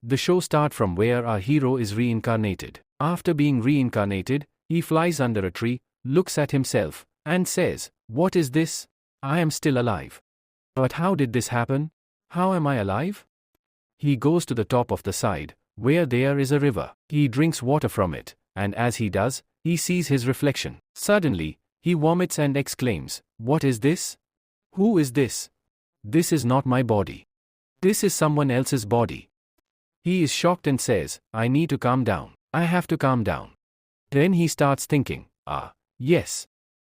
The show starts from where our hero is reincarnated. After being reincarnated, he flies under a tree, looks at himself, and says, "What is this? I am still alive. But how did this happen? How am I alive?" He goes to the top of the side, where there is a river. He drinks water from it, and as he does, he sees his reflection. Suddenly, he vomits and exclaims, "What is this? Who is this? This is not my body. This is someone else's body." He is shocked and says, "I need to calm down. I have to calm down." Then he starts thinking, yes.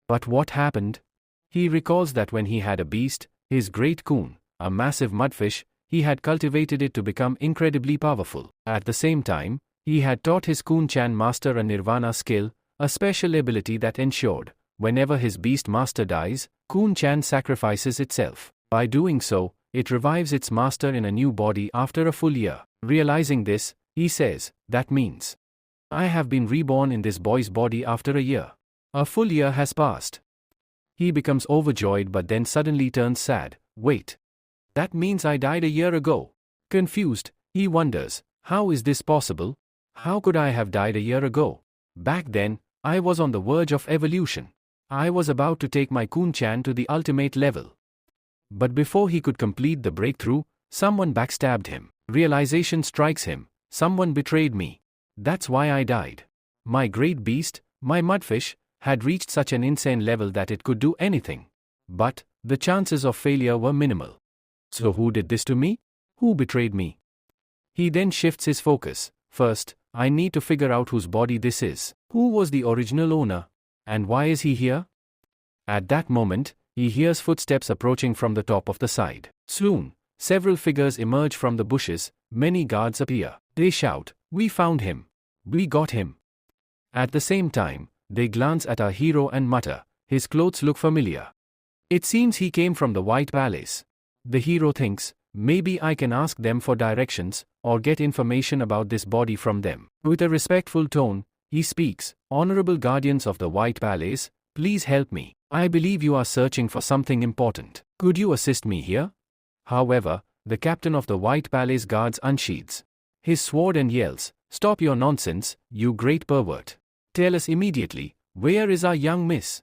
But what happened? He recalls that when he had a beast, his great coon, a massive mudfish, he had cultivated it to become incredibly powerful. At the same time, he had taught his Kun-chan master a nirvana skill, a special ability that ensured, whenever his beast master dies, Kun-chan sacrifices itself. By doing so, it revives its master in a new body after a full year. Realizing this, he says, "That means I have been reborn in this boy's body after a year. A full year has passed." He becomes overjoyed but then suddenly turns sad. "Wait. That means I died a year ago." Confused, he wonders, "How is this possible? How could I have died a year ago? Back then, I was on the verge of evolution. I was about to take my Kun-chan to the ultimate level." But before he could complete the breakthrough, someone backstabbed him. Realization strikes him. Someone betrayed me. That's why I died. My great beast, my mudfish, had reached such an insane level that it could do anything. But the chances of failure were minimal. So who did this to me? Who betrayed me? He then shifts his focus. First, I need to figure out whose body this is. Who was the original owner? And why is he here? At that moment, he hears footsteps approaching from the top of the side. Soon, several figures emerge from the bushes, many guards appear. They shout, "We found him! We got him!" At the same time, they glance at our hero and mutter, "His clothes look familiar. It seems he came from the White Palace." The hero thinks, "Maybe I can ask them for directions, or get information about this body from them." With a respectful tone, he speaks, "Honorable guardians of the White Palace, please help me. I believe you are searching for something important. Could you assist me here?" However, the captain of the White Palace guards unsheathes his sword and yells, "Stop your nonsense, you great pervert. Tell us immediately, where is our young miss?"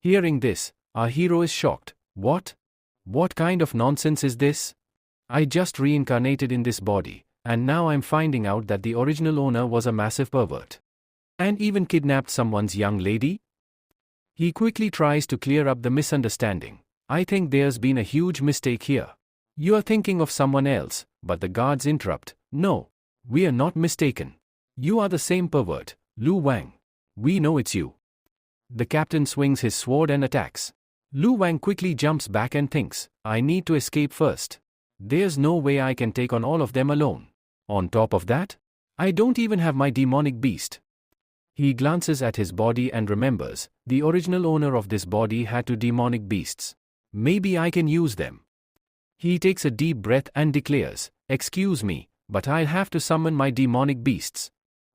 Hearing this, our hero is shocked. What? What kind of nonsense is this? I just reincarnated in this body, and now I'm finding out that the original owner was a massive pervert. And even kidnapped someone's young lady? He quickly tries to clear up the misunderstanding. "I think there's been a huge mistake here. You are thinking of someone else," but the guards interrupt. "No, we are not mistaken. You are the same pervert, Lu Wang. We know it's you." The captain swings his sword and attacks. Lu Wang quickly jumps back and thinks, "I need to escape first. There's no way I can take on all of them alone. On top of that, I don't even have my demonic beast." He glances at his body and remembers, the original owner of this body had 2 demonic beasts. Maybe I can use them. He takes a deep breath and declares, "Excuse me, but I'll have to summon my demonic beasts."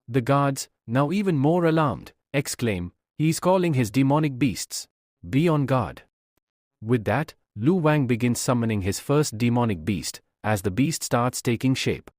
The guards, now even more alarmed, exclaim, "He's calling his demonic beasts. Be on guard." With that, Lu Wang begins summoning his first demonic beast, as the beast starts taking shape.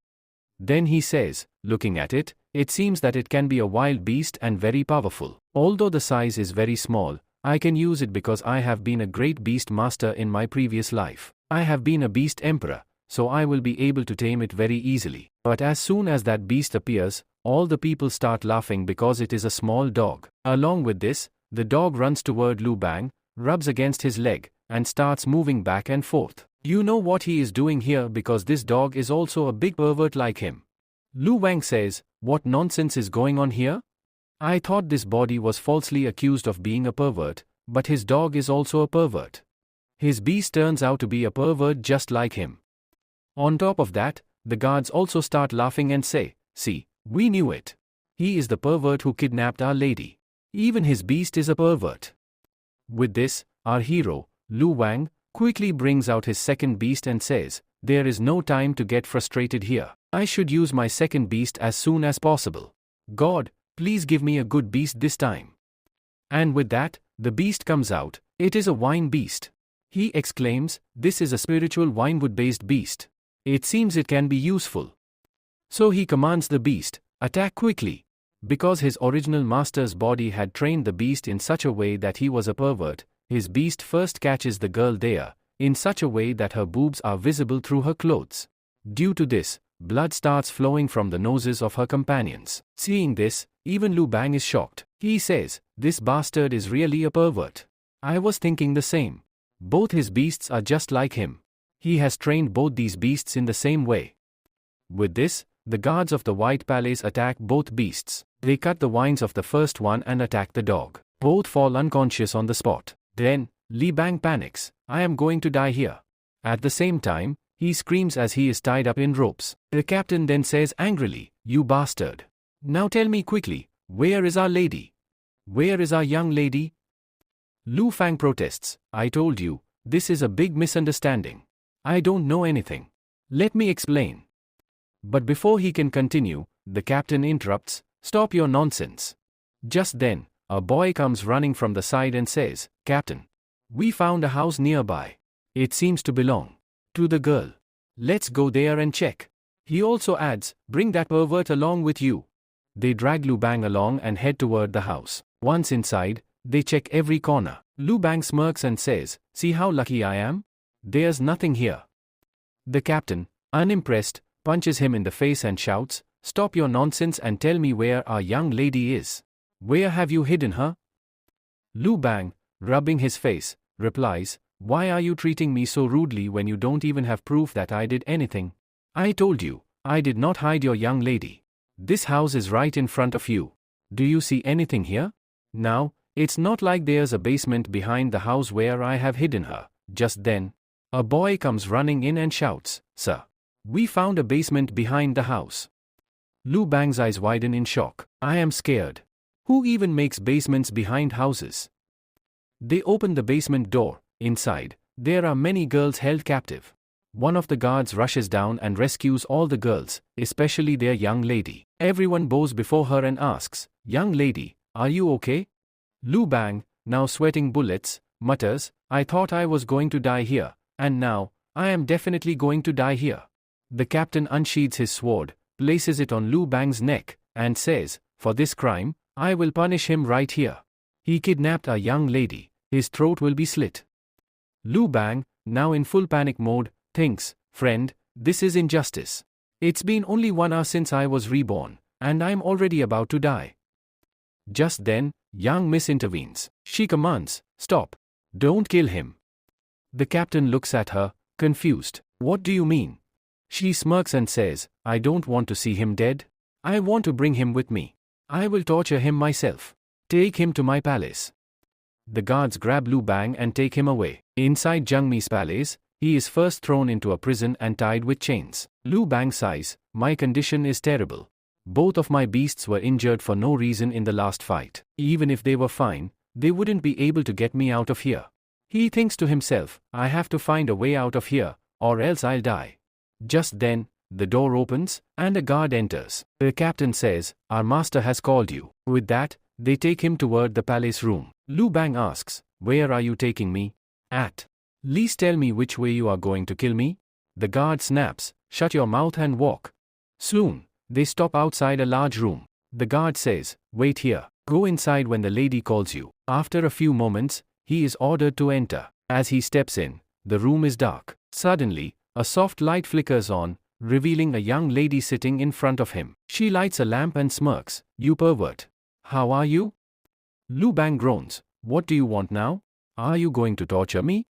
Then he says, looking at it, "It seems that it can be a wild beast and very powerful. Although the size is very small, I can use it because I have been a great beast master in my previous life. I have been a beast emperor, so I will be able to tame it very easily." But as soon as that beast appears, all the people start laughing because it is a small dog. Along with this, the dog runs toward Lu Bang, rubs against his leg, and starts moving back and forth. "You know what he is doing here because this dog is also a big pervert like him." Lu Wang says, "What nonsense is going on here? I thought this body was falsely accused of being a pervert, but his dog is also a pervert. His beast turns out to be a pervert just like him." On top of that, the guards also start laughing and say, "See, we knew it. He is the pervert who kidnapped our lady. Even his beast is a pervert." With this, our hero, Lu Wang, quickly brings out his second beast and says, "There is no time to get frustrated here. I should use my second beast as soon as possible. God, please give me a good beast this time." And with that, the beast comes out. It is a wine beast. He exclaims, "This is a spiritual winewood-based beast. It seems it can be useful." So he commands the beast, attack quickly. Because his original master's body had trained the beast in such a way that he was a pervert, his beast first catches the girl there, in such a way that her boobs are visible through her clothes. Due to this, blood starts flowing from the noses of her companions. Seeing this, even Lu Bang is shocked. He says, "This bastard is really a pervert. I was thinking the same. Both his beasts are just like him. He has trained both these beasts in the same way." With this, the guards of the White Palace attack both beasts. They cut the wines of the first one and attack the dog. Both fall unconscious on the spot. Then, Li Bang panics. "I am going to die here." At the same time, he screams as he is tied up in ropes. The captain then says angrily, "You bastard. Now tell me quickly, where is our lady? Where is our young lady?" Lu Fang protests, "I told you, this is a big misunderstanding. I don't know anything. Let me explain." But before he can continue, the captain interrupts, "Stop your nonsense." Just then, a boy comes running from the side and says, "Captain, we found a house nearby. It seems to belong to the girl. Let's go there and check." He also adds, "Bring that pervert along with you." They drag Lu Bang along and head toward the house. Once inside, they check every corner. Lu Bang smirks and says, "See how lucky I am? There's nothing here." The captain, unimpressed, punches him in the face and shouts, "Stop your nonsense and tell me where our young lady is. Where have you hidden her?" Lu Bang, rubbing his face, replies, "Why are you treating me so rudely when you don't even have proof that I did anything? I told you, I did not hide your young lady. This house is right in front of you. Do you see anything here? Now, it's not like there's a basement behind the house where I have hidden her." Just then, a boy comes running in and shouts, "Sir, we found a basement behind the house." Lu Bang's eyes widen in shock. "I am scared. Who even makes basements behind houses?" They open the basement door. Inside, there are many girls held captive. One of the guards rushes down and rescues all the girls, especially their young lady. Everyone bows before her and asks, "Young lady, are you okay?" Lu Bang, now sweating bullets, mutters, "I thought I was going to die here, and now, I am definitely going to die here." The captain unsheathes his sword, places it on Lu Bang's neck, and says, "For this crime, I will punish him right here. He kidnapped a young lady, his throat will be slit." Lu Bang, now in full panic mode, thinks, "Friend, this is injustice. It's been only 1 hour since I was reborn, and I'm already about to die." Just then, young Miss intervenes. She commands, "Stop. Don't kill him." The captain looks at her, confused. "What do you mean?" She smirks and says, "I don't want to see him dead. I want to bring him with me. I will torture him myself. Take him to my palace." The guards grab Lu Bang and take him away. Inside Zhang Mi's palace, he is first thrown into a prison and tied with chains. Lu Bang sighs, "My condition is terrible. Both of my beasts were injured for no reason in the last fight. Even if they were fine, they wouldn't be able to get me out of here." He thinks to himself, "I have to find a way out of here, or else I'll die." Just then, the door opens, and a guard enters. The captain says, "Our master has called you." With that, they take him toward the palace room. Lu Bang asks, "Where are you taking me?" "At least tell me which way you are going to kill me." The guard snaps, "Shut your mouth and walk." Soon, they stop outside a large room. The guard says, "Wait here. Go inside when the lady calls you." After a few moments, he is ordered to enter. As he steps in, the room is dark. Suddenly, a soft light flickers on, revealing a young lady sitting in front of him. She lights a lamp and smirks, "You pervert. How are you?" Lu Bang groans, "What do you want now? Are you going to torture me?"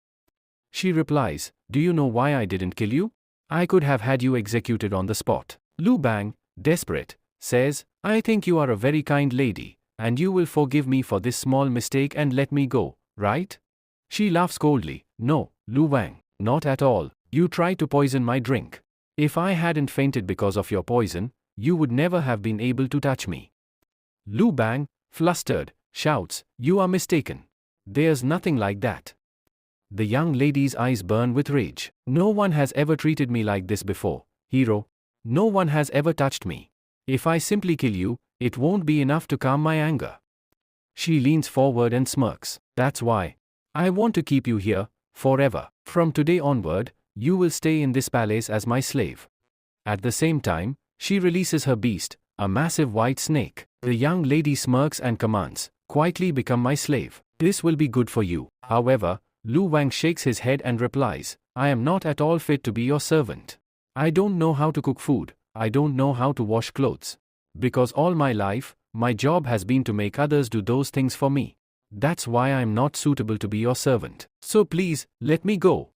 She replies, "Do you know why I didn't kill you? I could have had you executed on the spot." Lu Bang, desperate, says, "I think you are a very kind lady, and you will forgive me for this small mistake and let me go, right?" She laughs coldly, "No, Lu Bang, not at all. You tried to poison my drink. If I hadn't fainted because of your poison, you would never have been able to touch me." Lu Bang, flustered, shouts, "You are mistaken. There's nothing like that." The young lady's eyes burn with rage. "No one has ever treated me like this before, hero. No one has ever touched me. If I simply kill you, it won't be enough to calm my anger." She leans forward and smirks. "That's why. I want to keep you here, forever. From today onward, you will stay in this palace as my slave." At the same time, she releases her beast, a massive white snake. The young lady smirks and commands, "Quietly become my slave. This will be good for you." However, Lu Wang shakes his head and replies, "I am not at all fit to be your servant. I don't know how to cook food, I don't know how to wash clothes. Because all my life, my job has been to make others do those things for me. That's why I am not suitable to be your servant. So please, let me go."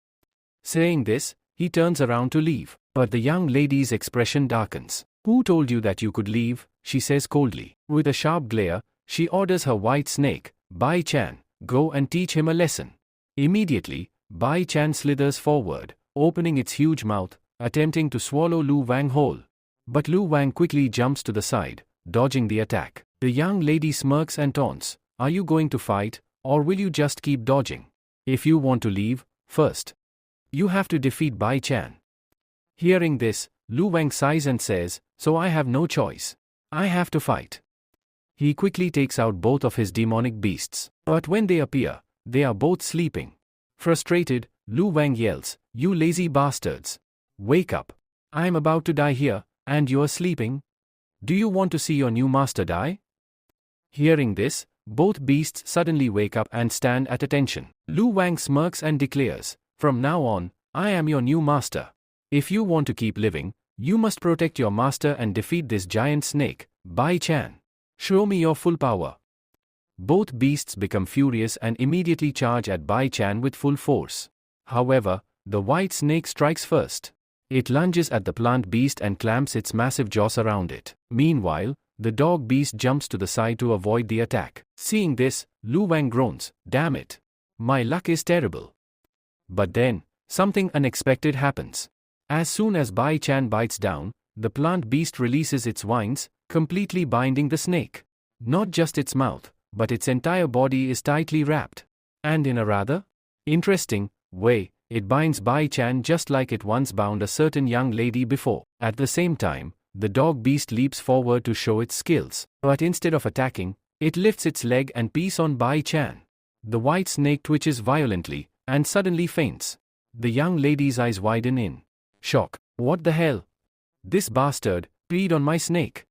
Saying this, he turns around to leave, but the young lady's expression darkens. "Who told you that you could leave?" she says coldly. With a sharp glare, she orders her white snake, Bai Chan, "Go and teach him a lesson." Immediately, Bai Chan slithers forward, opening its huge mouth, attempting to swallow Lu Wang whole. But Lu Wang quickly jumps to the side, dodging the attack. The young lady smirks and taunts, "Are you going to fight, or will you just keep dodging? If you want to leave, first, you have to defeat Bai Chan." Hearing this, Lu Wang sighs and says, "So I have no choice. I have to fight." He quickly takes out both of his demonic beasts, but when they appear, they are both sleeping. Frustrated, Lu Wang yells, "You lazy bastards! Wake up! I am about to die here, and you are sleeping? Do you want to see your new master die?" Hearing this, both beasts suddenly wake up and stand at attention. Lu Wang smirks and declares, "From now on, I am your new master. If you want to keep living, you must protect your master and defeat this giant snake, Bai Chan. Show me your full power." Both beasts become furious and immediately charge at Bai Chan with full force. However, the white snake strikes first. It lunges at the plant beast and clamps its massive jaws around it. Meanwhile, the dog beast jumps to the side to avoid the attack. Seeing this, Lu Wang groans, "Damn it! My luck is terrible." But then, something unexpected happens. As soon as Bai Chan bites down, the plant beast releases its vines, completely binding the snake. Not just its mouth, but its entire body is tightly wrapped. And in a rather interesting way, it binds Bai Chan just like it once bound a certain young lady before. At the same time, the dog beast leaps forward to show its skills. But instead of attacking, it lifts its leg and pees on Bai Chan. The white snake twitches violently, and suddenly faints. The young lady's eyes widen in shock. "What the hell? This bastard peed on my snake."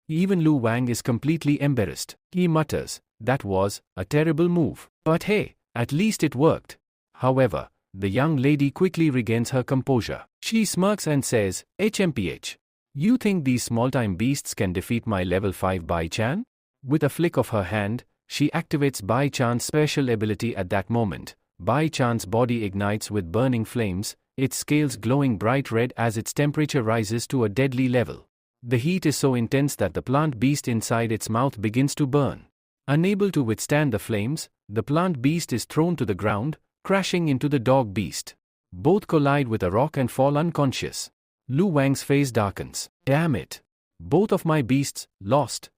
Even Lu Wang is completely embarrassed. He mutters, "That was a terrible move. But hey, at least it worked." However, the young lady quickly regains her composure. She smirks and says, "HMPH. You think these small-time beasts can defeat my level 5 Bai Chan?" With a flick of her hand, she activates Bai Chan's special ability at that moment. Bai Chan's body ignites with burning flames, its scales glowing bright red as its temperature rises to a deadly level. The heat is so intense that the plant beast inside its mouth begins to burn. Unable to withstand the flames, the plant beast is thrown to the ground, crashing into the dog beast. Both collide with a rock and fall unconscious. Lu Wang's face darkens. "Damn it! Both of my beasts, lost."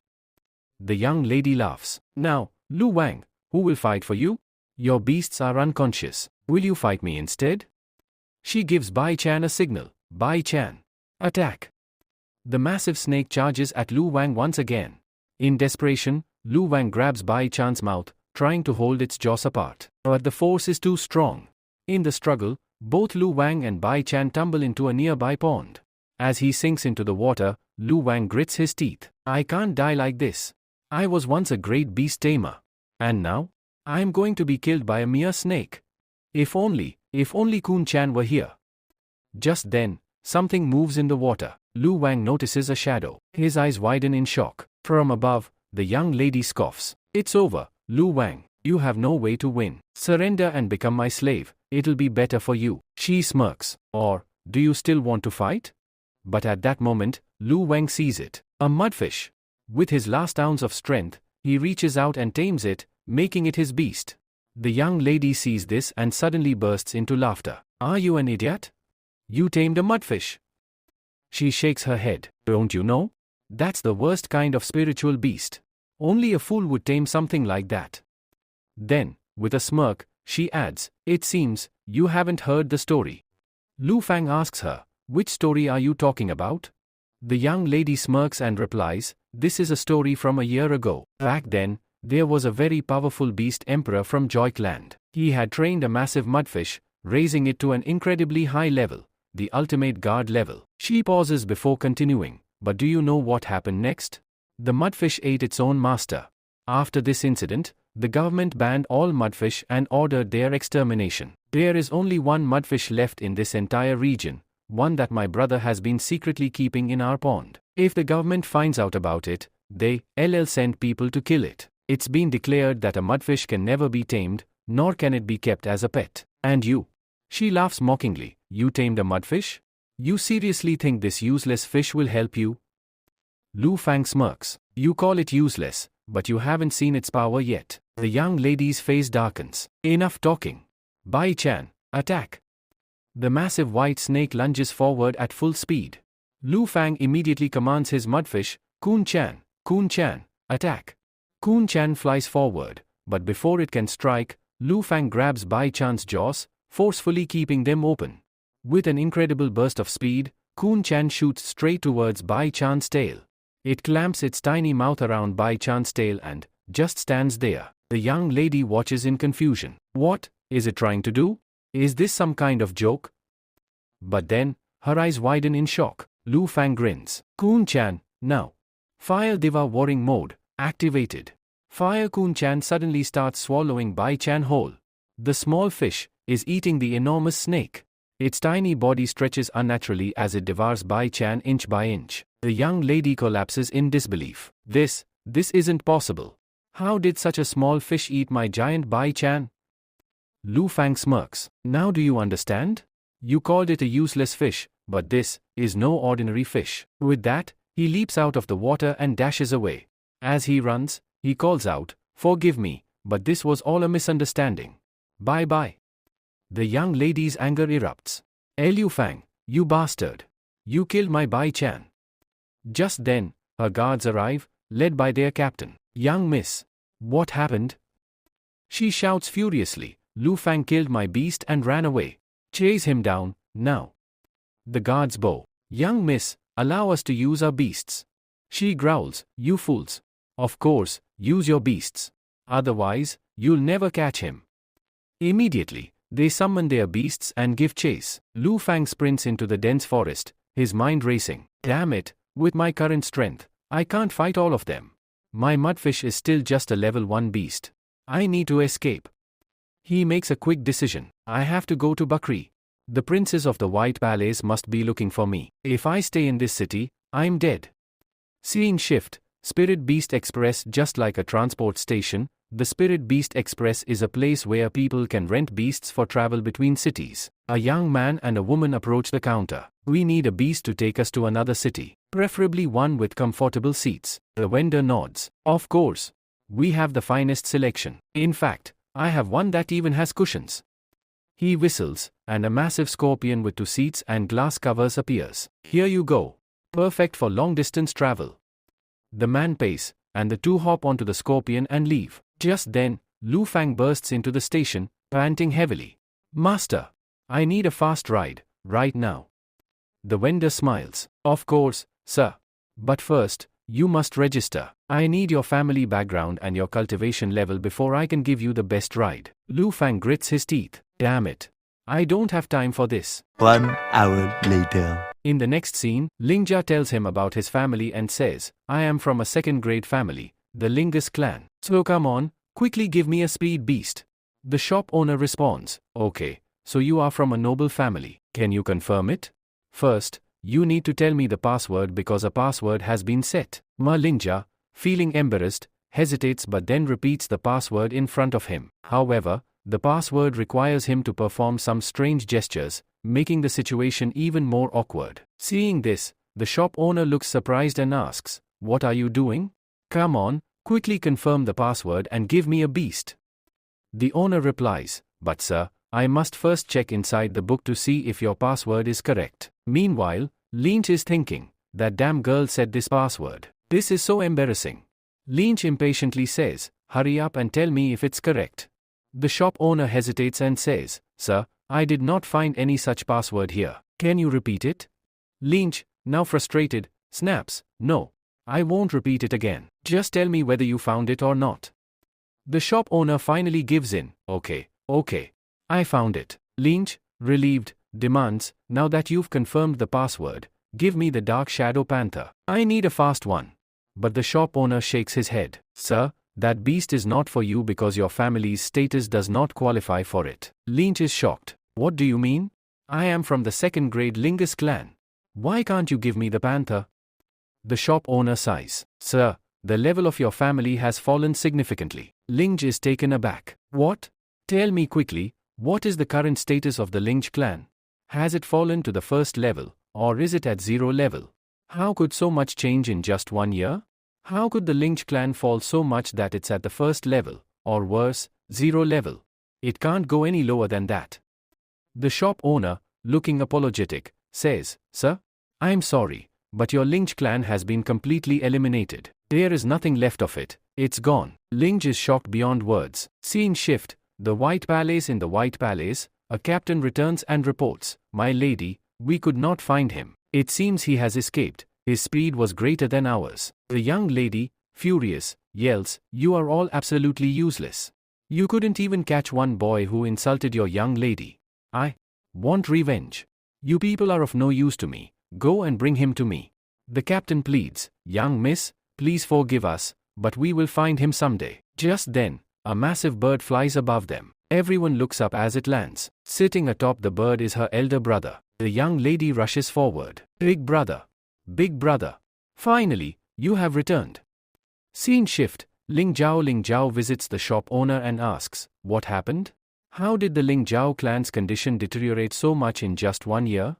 The young lady laughs. "Now, Lu Wang, who will fight for you? Your beasts are unconscious. Will you fight me instead?" She gives Bai Chan a signal. "Bai Chan, attack!" The massive snake charges at Lu Wang once again. In desperation, Lu Wang grabs Bai Chan's mouth, trying to hold its jaws apart. But the force is too strong. In the struggle, both Lu Wang and Bai Chan tumble into a nearby pond. As he sinks into the water, Lu Wang grits his teeth. "I can't die like this. I was once a great beast tamer. And now, I am going to be killed by a mere snake. If only Kun Chan were here." Just then, something moves in the water. Lu Wang notices a shadow. His eyes widen in shock. From above, the young lady scoffs. "It's over, Lu Wang. You have no way to win. Surrender and become my slave. It'll be better for you." She smirks. "Or, do you still want to fight?" But at that moment, Lu Wang sees it. A mudfish. With his last ounce of strength, he reaches out and tames it, making it his beast. The young lady sees this and suddenly bursts into laughter. "Are you an idiot? You tamed a mudfish." She shakes her head. "Don't you know? That's the worst kind of spiritual beast. Only a fool would tame something like that." Then, with a smirk, she adds, "It seems, you haven't heard the story." Lu Fang asks her, "Which story are you talking about?" The young lady smirks and replies, "This is a story from a year ago. Back then, there was a very powerful beast emperor from Joyland. He had trained a massive mudfish, raising it to an incredibly high level. the ultimate guard level. She pauses before continuing, but do you know what happened next? The mudfish ate its own master. After this incident, the government banned all mudfish and ordered their extermination. There is only one mudfish left in this entire region, one that my brother has been secretly keeping in our pond. If the government finds out about it, they'll send people to kill it. It's been declared that a mudfish can never be tamed, nor can it be kept as a pet. And you? She laughs mockingly. You tamed a mudfish? You seriously think this useless fish will help you? Lu Fang smirks. You call it useless, but you haven't seen its power yet. The young lady's face darkens. Enough talking. Bai Chan, attack. The massive white snake lunges forward at full speed. Lu Fang immediately commands his mudfish, Kun Chan, attack. Kun Chan flies forward, but before it can strike, Lu Fang grabs Bai Chan's jaws, forcefully keeping them open. With an incredible burst of speed, Kun Chan shoots straight towards Bai Chan's tail. It clamps its tiny mouth around Bai Chan's tail and just stands there. The young lady watches in confusion. What is it trying to do? Is this some kind of joke? But then, her eyes widen in shock. Lu Fang grins. Kun Chan, now. Fire devouring mode, activated. Fire Kun Chan suddenly starts swallowing Bai Chan whole. The small fish is eating the enormous snake. Its tiny body stretches unnaturally as it devours Bai Chan inch by inch. The young lady collapses in disbelief. This isn't possible. How did such a small fish eat my giant Bai Chan? Lu Fang smirks. Now do you understand? You called it a useless fish, but this is no ordinary fish. With that, he leaps out of the water and dashes away. As he runs, he calls out, Forgive me, but this was all a misunderstanding. Bye-bye. The young lady's anger erupts. Liu Fang, you bastard. You killed my Bai Chan. Just then, her guards arrive, led by their captain. Young miss. What happened? She shouts furiously. Lu Fang killed my beast and ran away. Chase him down, now. The guards bow. Young miss, allow us to use our beasts. She growls, you fools. Of course, use your beasts. Otherwise, you'll never catch him. Immediately, they summon their beasts and give chase. Lu Fang sprints into the dense forest, his mind racing. Damn it, with my current strength, I can't fight all of them. My mudfish is still just a level 1 beast. I need to escape. He makes a quick decision. I have to go to Bakri. The princes of the White Palace must be looking for me. If I stay in this city, I'm dead. Scene shift. Spirit Beast Express. Just like a transport station, the Spirit Beast Express is a place where people can rent beasts for travel between cities. A young man and a woman approach the counter. We need a beast to take us to another city, preferably one with comfortable seats. The vendor nods. Of course. We have the finest selection. In fact, I have one that even has cushions. He whistles, and a massive scorpion with 2 seats and glass covers appears. Here you go. Perfect for long-distance travel. The man pays, and the two hop onto the scorpion and leave. Just then, Lu Fang bursts into the station, panting heavily. Master, I need a fast ride, right now. The vendor smiles. Of course, sir. But first, you must register. I need your family background and your cultivation level before I can give you the best ride. Lu Fang grits his teeth. Damn it. I don't have time for this. 1 hour later. In the next scene, Lingjia tells him about his family and says, I am from a second-grade family, the Lingus clan. So come on, quickly give me a speed beast. The shop owner responds, okay, so you are from a noble family. Can you confirm it? First, you need to tell me the password because a password has been set. Lingjia, feeling embarrassed, hesitates but then repeats the password in front of him. However, the password requires him to perform some strange gestures, making the situation even more awkward. Seeing this, the shop owner looks surprised and asks, What are you doing? Come on, quickly confirm the password and give me a beast. The owner replies, But sir, I must first check inside the book to see if your password is correct. Meanwhile, Lynch is thinking, that damn girl said this password. This is so embarrassing. Lynch impatiently says, Hurry up and tell me if it's correct. The shop owner hesitates and says, Sir, I did not find any such password here. Can you repeat it? Lynch, now frustrated, snaps, No, I won't repeat it again. Just tell me whether you found it or not. The shop owner finally gives in. Okay, I found it. Lynch, relieved, demands, now that you've confirmed the password, give me the Dark Shadow Panther. I need a fast one. But the shop owner shakes his head. Sir, that beast is not for you because your family's status does not qualify for it. Lynch is shocked. What do you mean? I am from the second grade Lingus clan. Why can't you give me the panther? The shop owner sighs. Sir, the level of your family has fallen significantly. Lynch is taken aback. What? Tell me quickly, what is the current status of the Lynch clan? Has it fallen to the first level, or is it at 0 level? How could so much change in just 1 year? How could the Lynch clan fall so much that it's at the first level, or worse, 0 level? It can't go any lower than that. The shop owner, looking apologetic, says, Sir, I am sorry, but your Lynch clan has been completely eliminated. There is nothing left of it. It's gone. Lynch is shocked beyond words. Scene shift. The White Palace. In the White Palace, a captain returns and reports, My lady, we could not find him. It seems he has escaped. His speed was greater than ours. The young lady, furious, yells, You are all absolutely useless. You couldn't even catch one boy who insulted your young lady. I want revenge. You people are of no use to me. Go and bring him to me. The captain pleads, Young miss, please forgive us, but we will find him someday. Just then, a massive bird flies above them. Everyone looks up as it lands. Sitting atop the bird is her elder brother. The young lady rushes forward. Big brother. Big brother. Finally, you have returned. Scene shift. Lingxiao visits the shop owner and asks, What happened? How did the Lingxiao clan's condition deteriorate so much in just 1 year?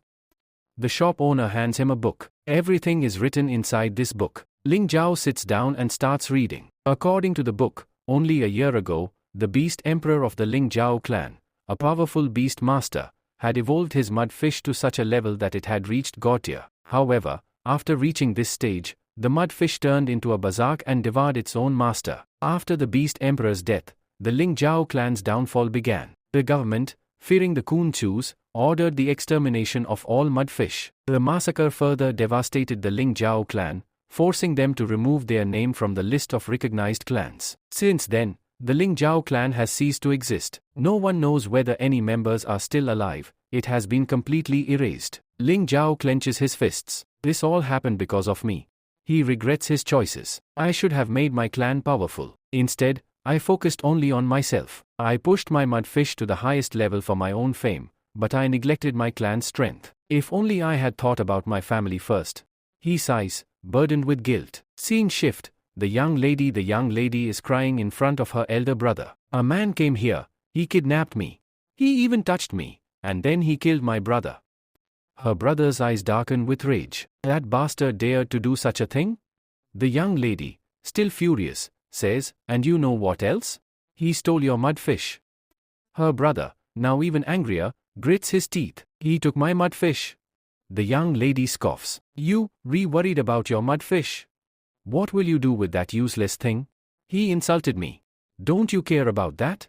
The shop owner hands him a book. Everything is written inside this book. Lingxiao sits down and starts reading. According to the book, only a year ago, the beast emperor of the Lingxiao clan, a powerful beast master, had evolved his mud fish to such a level that it had reached god tier. However, after reaching this stage, the mud fish turned into a berserk and devoured its own master. After the beast emperor's death, the Lingxiao clan's downfall began. The government, fearing the Kun Chus, ordered the extermination of all mudfish. The massacre further devastated the Lingxiao clan, forcing them to remove their name from the list of recognized clans. Since then, the Lingxiao clan has ceased to exist. No one knows whether any members are still alive. It has been completely erased. Lingxiao clenches his fists. This all happened because of me. He regrets his choices. I should have made my clan powerful. Instead, I focused only on myself. I pushed my mudfish to the highest level for my own fame, but I neglected my clan's strength. If only I had thought about my family first. He sighs, burdened with guilt. Scene shift. The young lady is crying in front of her elder brother. A man came here. He kidnapped me. He even touched me, and then he killed my brother. Her brother's eyes darken with rage. That bastard dared to do such a thing? The young lady, still furious, says, And you know what else? He stole your mudfish. Her brother, now even angrier, grits his teeth. He took my mudfish. The young lady scoffs. You, worried about your mudfish? What will you do with that useless thing? He insulted me. Don't you care about that?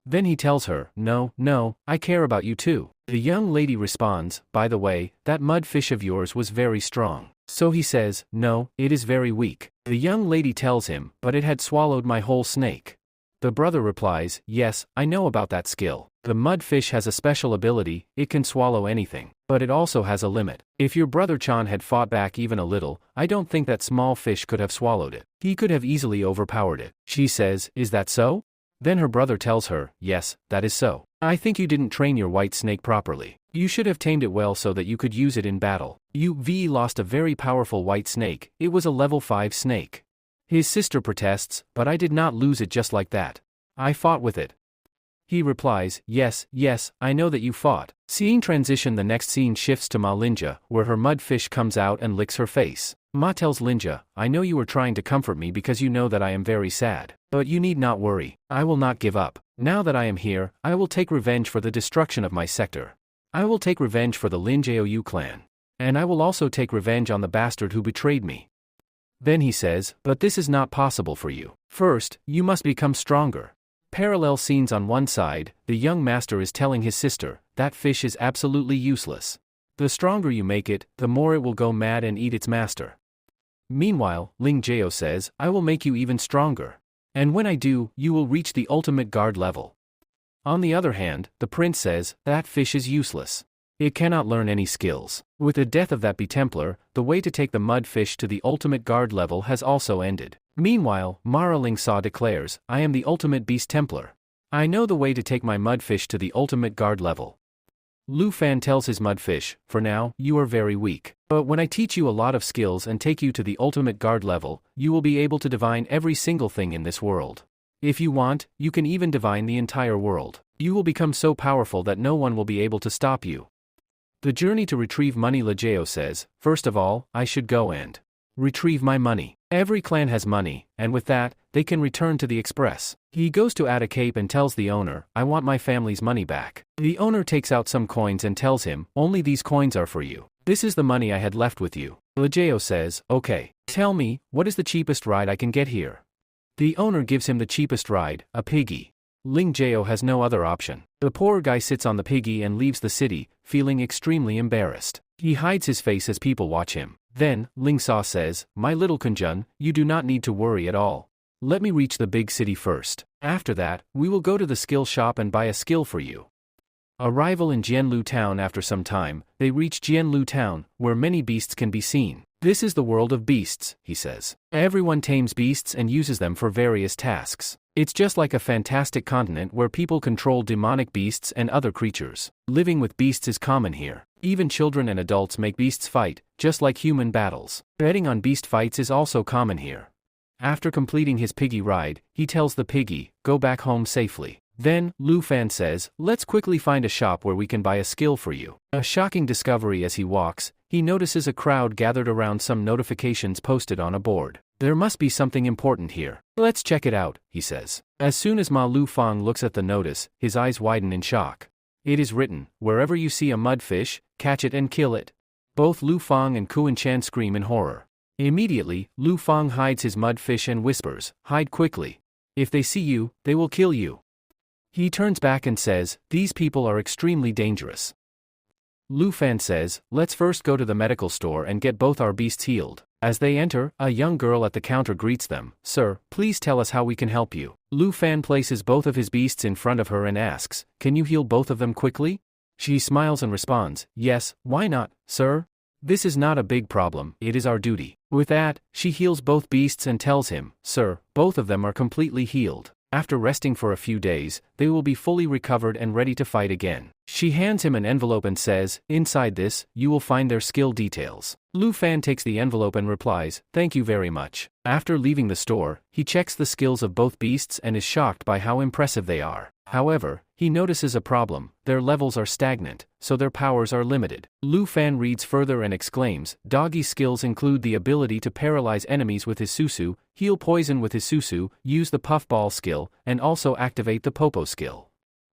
Then he tells her, No, I care about you too. The young lady responds, By the way, that mudfish of yours was very strong. So he says, No, it is very weak. The young lady tells him, But it had swallowed my whole snake. The brother replies, Yes, I know about that skill. The mudfish has a special ability, it can swallow anything. But it also has a limit. If your brother Chan had fought back even a little, I don't think that small fish could have swallowed it. He could have easily overpowered it. She says, Is that so? Then her brother tells her, Yes, that is so. I think you didn't train your white snake properly. You should have tamed it well so that you could use it in battle. You lost a very powerful white snake. It was a level 5 snake. His sister protests, But I did not lose it just like that. I fought with it. He replies, Yes, I know that you fought. Scene transition. The next scene shifts to Ma Linja, where her mudfish comes out and licks her face. Ma tells Linja, I know you were trying to comfort me because you know that I am very sad. But you need not worry. I will not give up. Now that I am here, I will take revenge for the destruction of my sector. I will take revenge for the Lingxiao clan. And I will also take revenge on the bastard who betrayed me. Then he says, But this is not possible for you. First, you must become stronger. Parallel scenes. On one side, the young master is telling his sister, That fish is absolutely useless. The stronger you make it, the more it will go mad and eat its master. Meanwhile, Lingxiao says, I will make you even stronger. And when I do, you will reach the ultimate guard level. On the other hand, the prince says, that fish is useless. It cannot learn any skills. With the death of that bee templar, the way to take the mud fish to the ultimate guard level has also ended. Meanwhile, Mara Lingxiao declares, I am the ultimate beast templar. I know the way to take my mudfish to the ultimate guard level. Lu Fan tells his mudfish, for now, you are very weak. But when I teach you a lot of skills and take you to the ultimate guard level, you will be able to divine every single thing in this world. If you want, you can even divine the entire world. You will become so powerful that no one will be able to stop you. The journey to retrieve money. Lejao says, first of all, I should go and retrieve my money. Every clan has money, and with that, they can return to the express. He goes to Atta Cape and tells the owner, I want my family's money back. The owner takes out some coins and tells him, only these coins are for you. This is the money I had left with you. Lejao says, okay, tell me, what is the cheapest ride I can get here? The owner gives him the cheapest ride, a piggy. Ling Jiao has no other option. The poor guy sits on the piggy and leaves the city, feeling extremely embarrassed. He hides his face as people watch him. Then, Ling Sa says, my little Kunjun, you do not need to worry at all. Let me reach the big city first. After that, we will go to the skill shop and buy a skill for you. Arrival in Jianlu town. After some time, they reach Jianlu town, where many beasts can be seen. This is the world of beasts, he says. Everyone tames beasts and uses them for various tasks. It's just like a fantastic continent where people control demonic beasts and other creatures. Living with beasts is common here. Even children and adults make beasts fight, just like human battles. Betting on beast fights is also common here. After completing his piggy ride, he tells the piggy, go back home safely. Then, Lu Fan says, let's quickly find a shop where we can buy a skill for you. A shocking discovery. As he walks, he notices a crowd gathered around some notifications posted on a board. There must be something important here. Let's check it out, he says. As soon as Ma Lu Fang looks at the notice, his eyes widen in shock. It is written, wherever you see a mudfish, catch it and kill it. Both Lu Fang and Kuan Chan scream in horror. Immediately, Lu Fang hides his mudfish and whispers, hide quickly. If they see you, they will kill you. He turns back and says, these people are extremely dangerous. Lu Fan says, let's first go to the medical store and get both our beasts healed. As they enter, a young girl at the counter greets them, sir, please tell us how we can help you. Lu Fan places both of his beasts in front of her and asks, can you heal both of them quickly? She smiles and responds, yes, why not, sir? This is not a big problem, it is our duty. With that, she heals both beasts and tells him, sir, both of them are completely healed. After resting for a few days, they will be fully recovered and ready to fight again. She hands him an envelope and says, inside this, you will find their skill details. Lu Fan takes the envelope and replies, thank you very much. After leaving the store, he checks the skills of both beasts and is shocked by how impressive they are. However, he notices a problem, their levels are stagnant, so their powers are limited. Lu Fan reads further and exclaims, Doggy's skills include the ability to paralyze enemies with his Susu, heal poison with his Susu, use the puffball skill, and also activate the Popo skill.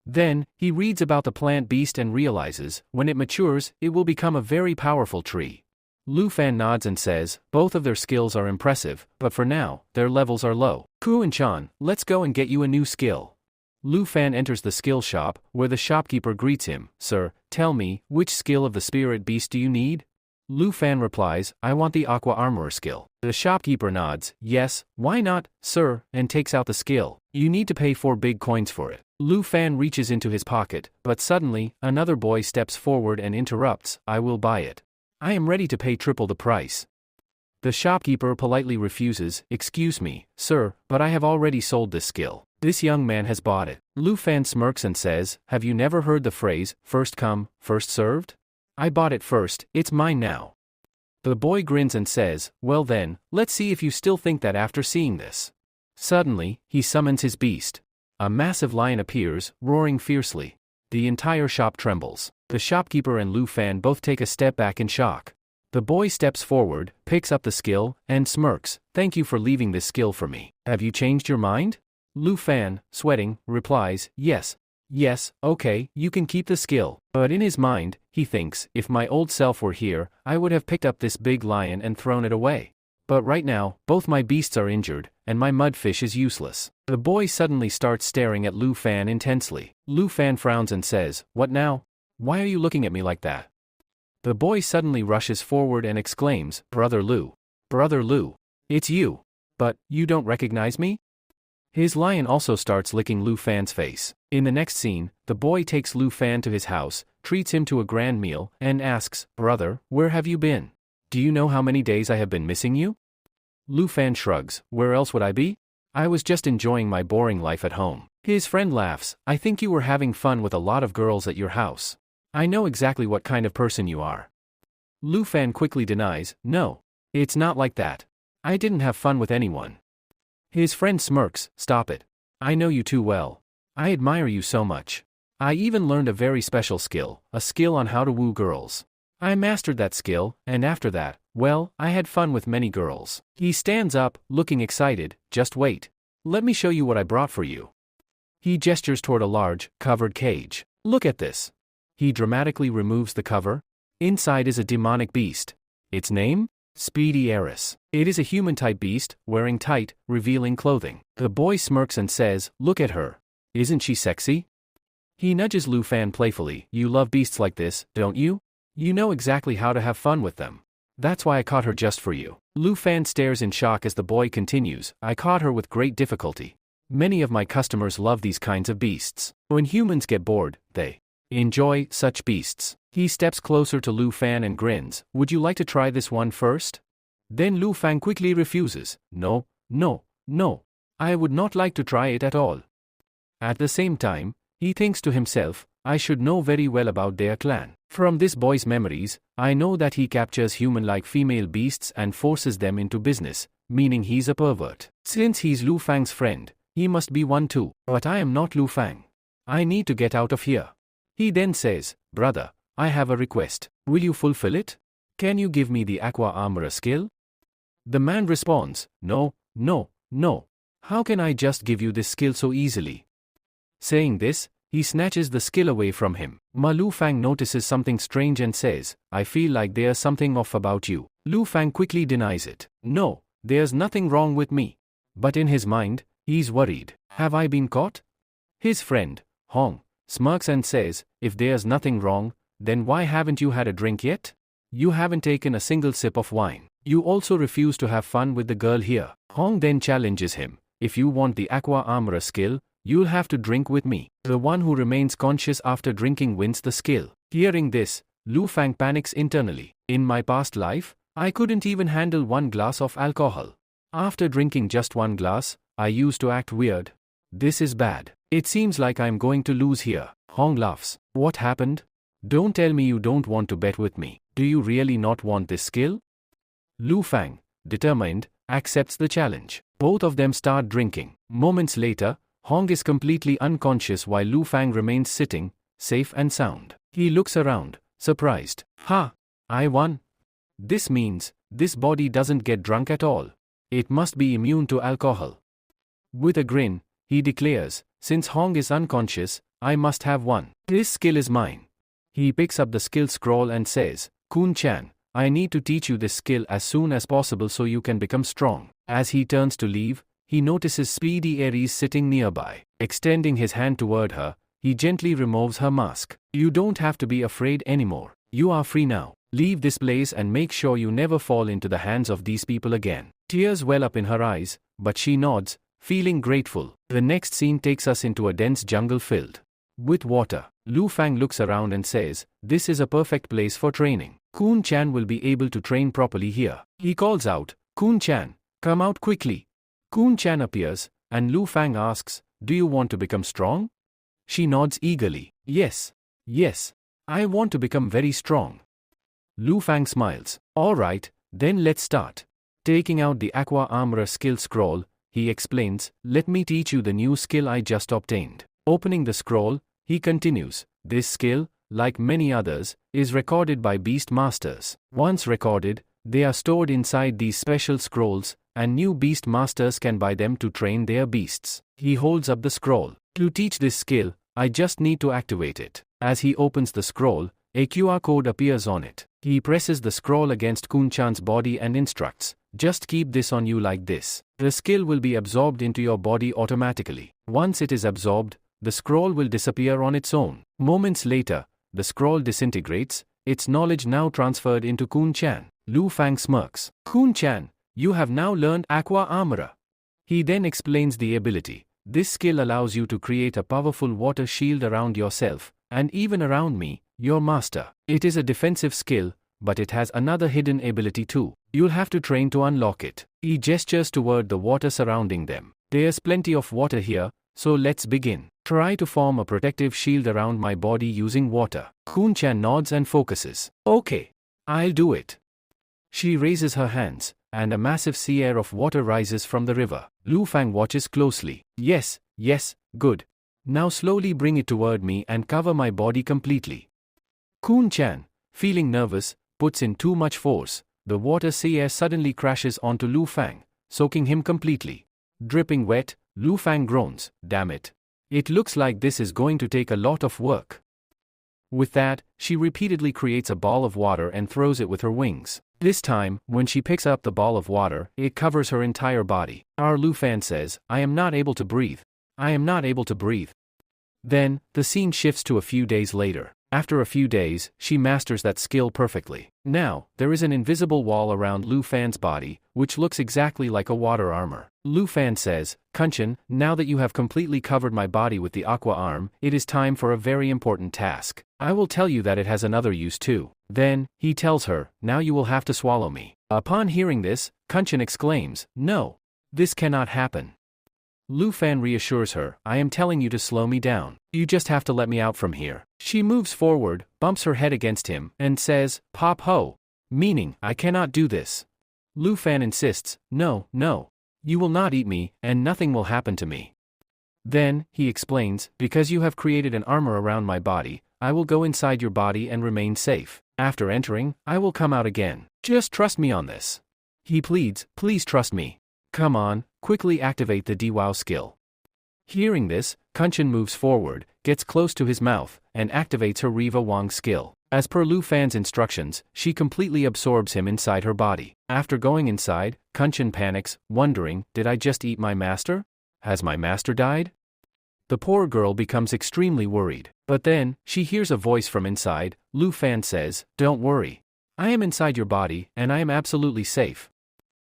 Then, he reads about the plant beast and realizes, when it matures, it will become a very powerful tree. Lu Fan nods and says, both of their skills are impressive, but for now, their levels are low. Ku and Chan, let's go and get you a new skill. Lu Fan enters the skill shop, where the shopkeeper greets him, sir, tell me, which skill of the spirit beast do you need? Lu Fan replies, I want the aqua armorer skill. The shopkeeper nods, yes, why not, sir, and takes out the skill. You need to pay 4 big coins for it. Lu Fan reaches into his pocket, but suddenly, another boy steps forward and interrupts, I will buy it. I am ready to pay triple the price. The shopkeeper politely refuses, excuse me, sir, but I have already sold this skill. This young man has bought it. Lu Fan smirks and says, have you never heard the phrase, first come, first served? I bought it first, it's mine now. The boy grins and says, well then, let's see if you still think that after seeing this. Suddenly, he summons his beast. A massive lion appears, roaring fiercely. The entire shop trembles. The shopkeeper and Lu Fan both take a step back in shock. The boy steps forward, picks up the skill, and smirks, thank you for leaving this skill for me. Have you changed your mind? Lu Fan, sweating, replies, yes, okay, you can keep the skill. But in his mind, he thinks, if my old self were here, I would have picked up this big lion and thrown it away. But right now, both my beasts are injured, and my mudfish is useless. The boy suddenly starts staring at Lu Fan intensely. Lu Fan frowns and says, what now? Why are you looking at me like that? The boy suddenly rushes forward and exclaims, Brother Lu, it's you. But, you don't recognize me? His lion also starts licking Lu Fan's face. In the next scene, the boy takes Lu Fan to his house, treats him to a grand meal, and asks, "Brother, where have you been? Do you know how many days I have been missing you?" Lu Fan shrugs, "Where else would I be? I was just enjoying my boring life at home." His friend laughs, "I think you were having fun with a lot of girls at your house. I know exactly what kind of person you are." Lu Fan quickly denies, "No, it's not like that. I didn't have fun with anyone." His friend smirks, "Stop it. I know you too well. I admire you so much. I even learned a very special skill, a skill on how to woo girls. I mastered that skill, and after that, well, I had fun with many girls." He stands up, looking excited. "Just wait. Let me show you what I brought for you." He gestures toward a large, covered cage. "Look at this." He dramatically removes the cover. Inside is a demonic beast. Its name? Speedy Eris. It is a human-type beast, wearing tight, revealing clothing. The boy smirks and says, "Look at her. Isn't she sexy?" He nudges Lu Fan playfully. "You love beasts like this, don't you? You know exactly how to have fun with them. That's why I caught her just for you." Lu Fan stares in shock as the boy continues, "I caught her with great difficulty. Many of my customers love these kinds of beasts. When humans get bored, they enjoy such beasts." He steps closer to Lu Fan and grins, "Would you like to try this one first?" Then Lu Fan quickly refuses, "No, no, no. I would not like to try it at all." At the same time, he thinks to himself, "I should know very well about their clan. From this boy's memories, I know that he captures human-like female beasts and forces them into business, meaning he's a pervert. Since he's Lu Fang's friend, he must be one too. But I am not Lu Fang. I need to get out of here." He then says, "Brother, I have a request. Will you fulfill it? Can you give me the Aqua Armorer skill?" The man responds, "No, no, no. How can I just give you this skill so easily?" Saying this, he snatches the skill away from him. Lu Fang notices something strange and says, "I feel like there's something off about you." Lu Fang quickly denies it. "No, there's nothing wrong with me." But in his mind, he's worried. Have I been caught? His friend, Hong, smirks and says, "If there's nothing wrong, then why haven't you had a drink yet? You haven't taken a single sip of wine. You also refuse to have fun with the girl here." Hong then challenges him, "If you want the Aqua Armorer skill, you'll have to drink with me." The one who remains conscious after drinking wins the skill. Hearing this, Lu Fang panics internally. "In my past life, I couldn't even handle one glass of alcohol. After drinking just one glass, I used to act weird. This is bad. It seems like I'm going to lose here." Hong laughs. "What happened? Don't tell me you don't want to bet with me. Do you really not want this skill?" Lu Fang, determined, accepts the challenge. Both of them start drinking. Moments later, Hong is completely unconscious while Lu Fang remains sitting, safe and sound. He looks around, surprised. "Ha! I won. This means, this body doesn't get drunk at all. It must be immune to alcohol." With a grin, he declares, "Since Hong is unconscious, I must have one. This skill is mine." He picks up the skill scroll and says, "Kun-chan, I need to teach you this skill as soon as possible so you can become strong." As he turns to leave, he notices Speedy Aries sitting nearby. Extending his hand toward her, he gently removes her mask. "You don't have to be afraid anymore. You are free now. Leave this place and make sure you never fall into the hands of these people again." Tears well up in her eyes, but she nods, feeling grateful. The next scene takes us into a dense jungle filled with water. Lu Fang looks around and says, "This is a perfect place for training. Kun-chan will be able to train properly here." He calls out, "Kun-chan, come out quickly." Kun-chan appears, and Lu Fang asks, "Do you want to become strong?" She nods eagerly. "Yes. Yes. I want to become very strong." Lu Fang smiles. "All right, then let's start." Taking out the Aqua Armorer skill scroll, he explains, "Let me teach you the new skill I just obtained." Opening the scroll, he continues, "This skill, like many others, is recorded by beast masters. Once recorded, they are stored inside these special scrolls, and new beast masters can buy them to train their beasts." He holds up the scroll. "To teach this skill, I just need to activate it." As he opens the scroll, a QR code appears on it. He presses the scroll against Kun-chan's body and instructs, "Just keep this on you like this. The skill will be absorbed into your body automatically. Once it is absorbed, the scroll will disappear on its own." Moments later, the scroll disintegrates, its knowledge now transferred into Kun-chan. Lu Fang smirks. "Kun-chan, you have now learned Aqua Armorer." He then explains the ability. This skill allows you to create a powerful water shield around yourself, and even around me, your master. It is a defensive skill, but it has another hidden ability too. You'll have to train to unlock it. He gestures toward the water surrounding them. There's plenty of water here, so let's begin. Try to form a protective shield around my body using water. Kun-chan nods and focuses. Okay, I'll do it. She raises her hands, and a massive sea air of water rises from the river. Lu Fang watches closely. Yes, good. Now slowly bring it toward me and cover my body completely. Kun-chan, feeling nervous, puts in too much force. The water sea air suddenly crashes onto Lu Fang, soaking him completely. Dripping wet, Lu Fang groans. Damn it. It looks like this is going to take a lot of work. With that, she repeatedly creates a ball of water and throws it with her wings. This time, when she picks up the ball of water, it covers her entire body. Lu Fan says, I am not able to breathe. Then, the scene shifts to a few days later. After a few days, she masters that skill perfectly. Now, there is an invisible wall around Lu Fan's body, which looks exactly like a water armor. Lu Fan says, Kun-chan, now that you have completely covered my body with the aqua arm, it is time for a very important task. I will tell you that it has another use too. Then, he tells her, now you will have to swallow me. Upon hearing this, Kun-chan exclaims, no. This cannot happen. Lu Fan reassures her, I am telling you to slow me down. You just have to let me out from here. She moves forward, bumps her head against him, and says, Pop ho. Meaning, I cannot do this. Lu Fan insists, no. You will not eat me, and nothing will happen to me. Then, he explains, because you have created an armor around my body, I will go inside your body and remain safe. After entering, I will come out again. Just trust me on this. He pleads, please trust me. Come on, quickly activate the Dewow skill. Hearing this, Kun-chan moves forward, gets close to his mouth, and activates her Riva Wang skill. As per Lu Fan's instructions, she completely absorbs him inside her body. After going inside, Kun-chan panics, wondering, did I just eat my master? Has my master died? The poor girl becomes extremely worried. But then, she hears a voice from inside. Lu Fan says, don't worry. I am inside your body, and I am absolutely safe.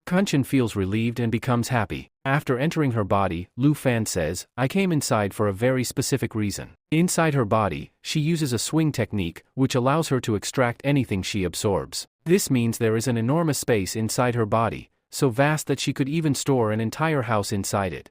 Kun-chan feels relieved and becomes happy. After entering her body, Lu Fan says, I came inside for a very specific reason. Inside her body, she uses a swing technique, which allows her to extract anything she absorbs. This means there is an enormous space inside her body, so vast that she could even store an entire house inside it.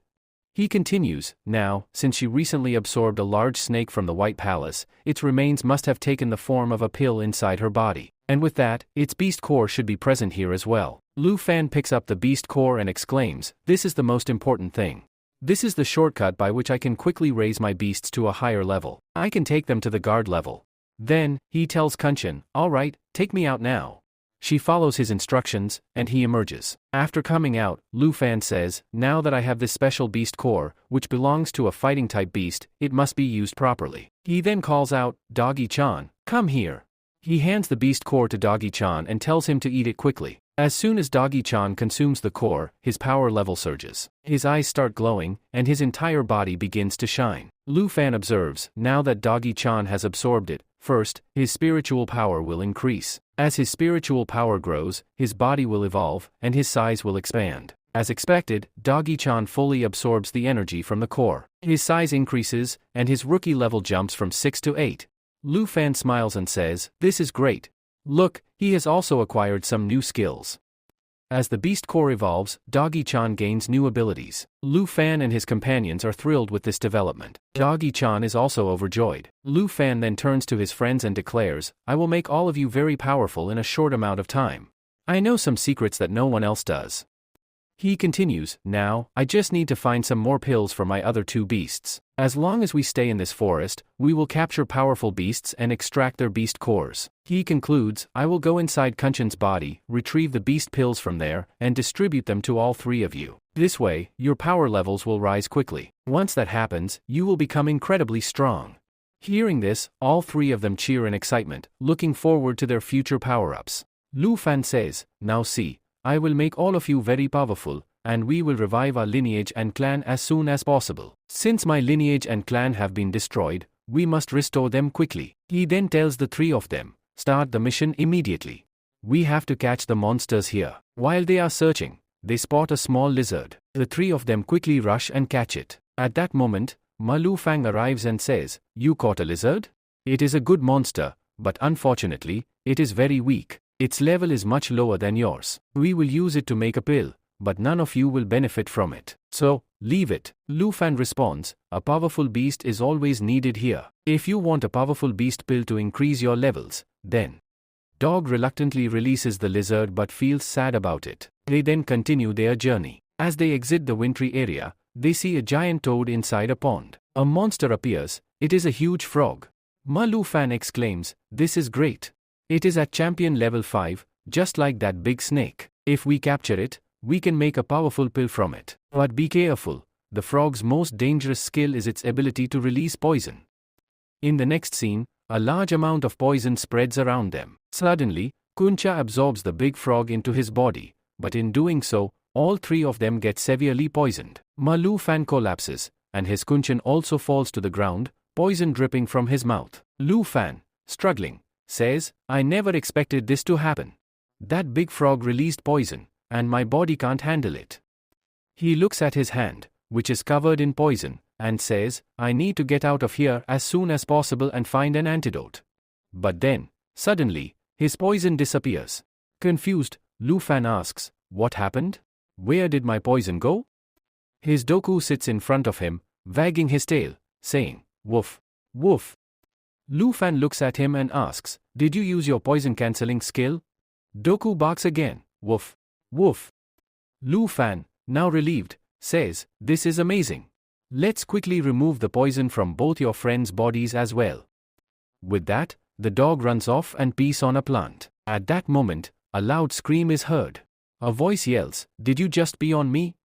He continues, now, since she recently absorbed a large snake from the White Palace, its remains must have taken the form of a pill inside her body. And with that, its beast core should be present here as well. Lu Fan picks up the beast core and exclaims, this is the most important thing. This is the shortcut by which I can quickly raise my beasts to a higher level. I can take them to the guard level. Then, he tells Kun-chan, alright, take me out now. She follows his instructions, and he emerges. After coming out, Lu Fan says, now that I have this special beast core, which belongs to a fighting-type beast, it must be used properly. He then calls out, Doggy-chan, come here. He hands the beast core to Doggy-chan and tells him to eat it quickly. As soon as Doggy-chan consumes the core, his power level surges. His eyes start glowing, and his entire body begins to shine. Lu Fan observes, now that Doggy-chan has absorbed it, first, his spiritual power will increase. As his spiritual power grows, his body will evolve, and his size will expand. As expected, Doggy-chan fully absorbs the energy from the core. His size increases, and his rookie level jumps from 6 to 8. Lu Fan smiles and says, this is great. Look, he has also acquired some new skills. As the beast core evolves, Doggy-chan gains new abilities. Lu Fan and his companions are thrilled with this development. Doggy-chan is also overjoyed. Lu Fan then turns to his friends and declares, I will make all of you very powerful in a short amount of time. I know some secrets that no one else does. He continues, now, I just need to find some more pills for my other two beasts. As long as we stay in this forest, we will capture powerful beasts and extract their beast cores. He concludes, I will go inside Kun-chan's body, retrieve the beast pills from there, and distribute them to all three of you. This way, your power levels will rise quickly. Once that happens, you will become incredibly strong. Hearing this, all three of them cheer in excitement, looking forward to their future power-ups. Lu Fan says, now see, I will make all of you very powerful, and we will revive our lineage and clan as soon as possible. Since my lineage and clan have been destroyed, we must restore them quickly. He then tells the three of them, start the mission immediately. We have to catch the monsters here. While they are searching, they spot a small lizard. The three of them quickly rush and catch it. At that moment, Ma Lu Fang arrives and says, "You caught a lizard? It is a good monster, but unfortunately, it is very weak. Its level is much lower than yours. We will use it to make a pill, but none of you will benefit from it. So, leave it." Lu Fan responds, "A powerful beast is always needed here. If you want a powerful beast pill to increase your levels, then." Dog reluctantly releases the lizard but feels sad about it. They then continue their journey. As they exit the wintry area, they see a giant toad inside a pond. A monster appears. It is a huge frog. Ma Lu Fan exclaims, "This is great. It is at champion level 5, just like that big snake. If we capture it, we can make a powerful pill from it. But be careful, the frog's most dangerous skill is its ability to release poison." In the next scene, a large amount of poison spreads around them. Suddenly, Kuncha absorbs the big frog into his body, but in doing so, all three of them get severely poisoned. Ma Lu Fan collapses, and his Kunchan also falls to the ground, poison dripping from his mouth. Lu Fan, struggling, says, "I never expected this to happen. That big frog released poison, and my body can't handle it." He looks at his hand, which is covered in poison, and says, "I need to get out of here as soon as possible and find an antidote." But then, suddenly, his poison disappears. Confused, Lu Fan asks, "What happened? Where did my poison go?" His Doku sits in front of him, wagging his tail, saying, "Woof, woof." Lu Fan looks at him and asks, "Did you use your poison-cancelling skill?" Doku barks again, "Woof, woof." Lu Fan, now relieved, says, "This is amazing. Let's quickly remove the poison from both your friends' bodies as well." With that, the dog runs off and pees on a plant. At that moment, a loud scream is heard. A voice yells, "Did you just pee on me?"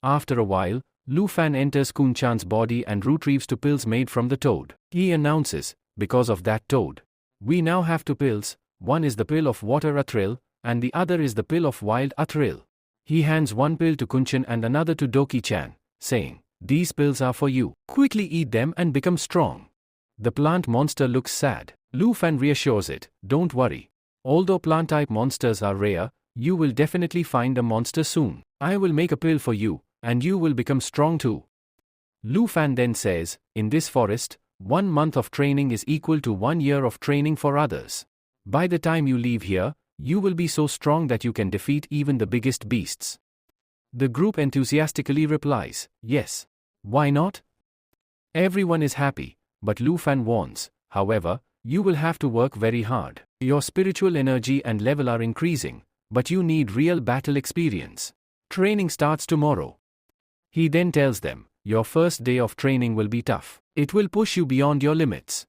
After a while, Lu Fan enters Kunchan's body and retrieves two pills made from the toad. He announces, "Because of that toad, we now have two pills. One is the pill of water Atril, and the other is the pill of wild Atril." He hands one pill to Kunchan and another to Doki-chan, saying, "These pills are for you. Quickly eat them and become strong." The plant monster looks sad. Lu Fan reassures it, "Don't worry. Although plant-type monsters are rare, you will definitely find a monster soon. I will make a pill for you, and you will become strong too." Lu Fan then says, "In this forest, 1 month of training is equal to 1 year of training for others. By the time you leave here, you will be so strong that you can defeat even the biggest beasts." The group enthusiastically replies, "Yes. Why not?" Everyone is happy, but Lu Fan warns, "However, you will have to work very hard. Your spiritual energy and level are increasing, but you need real battle experience. Training starts tomorrow." He then tells them, "Your first day of training will be tough. It will push you beyond your limits."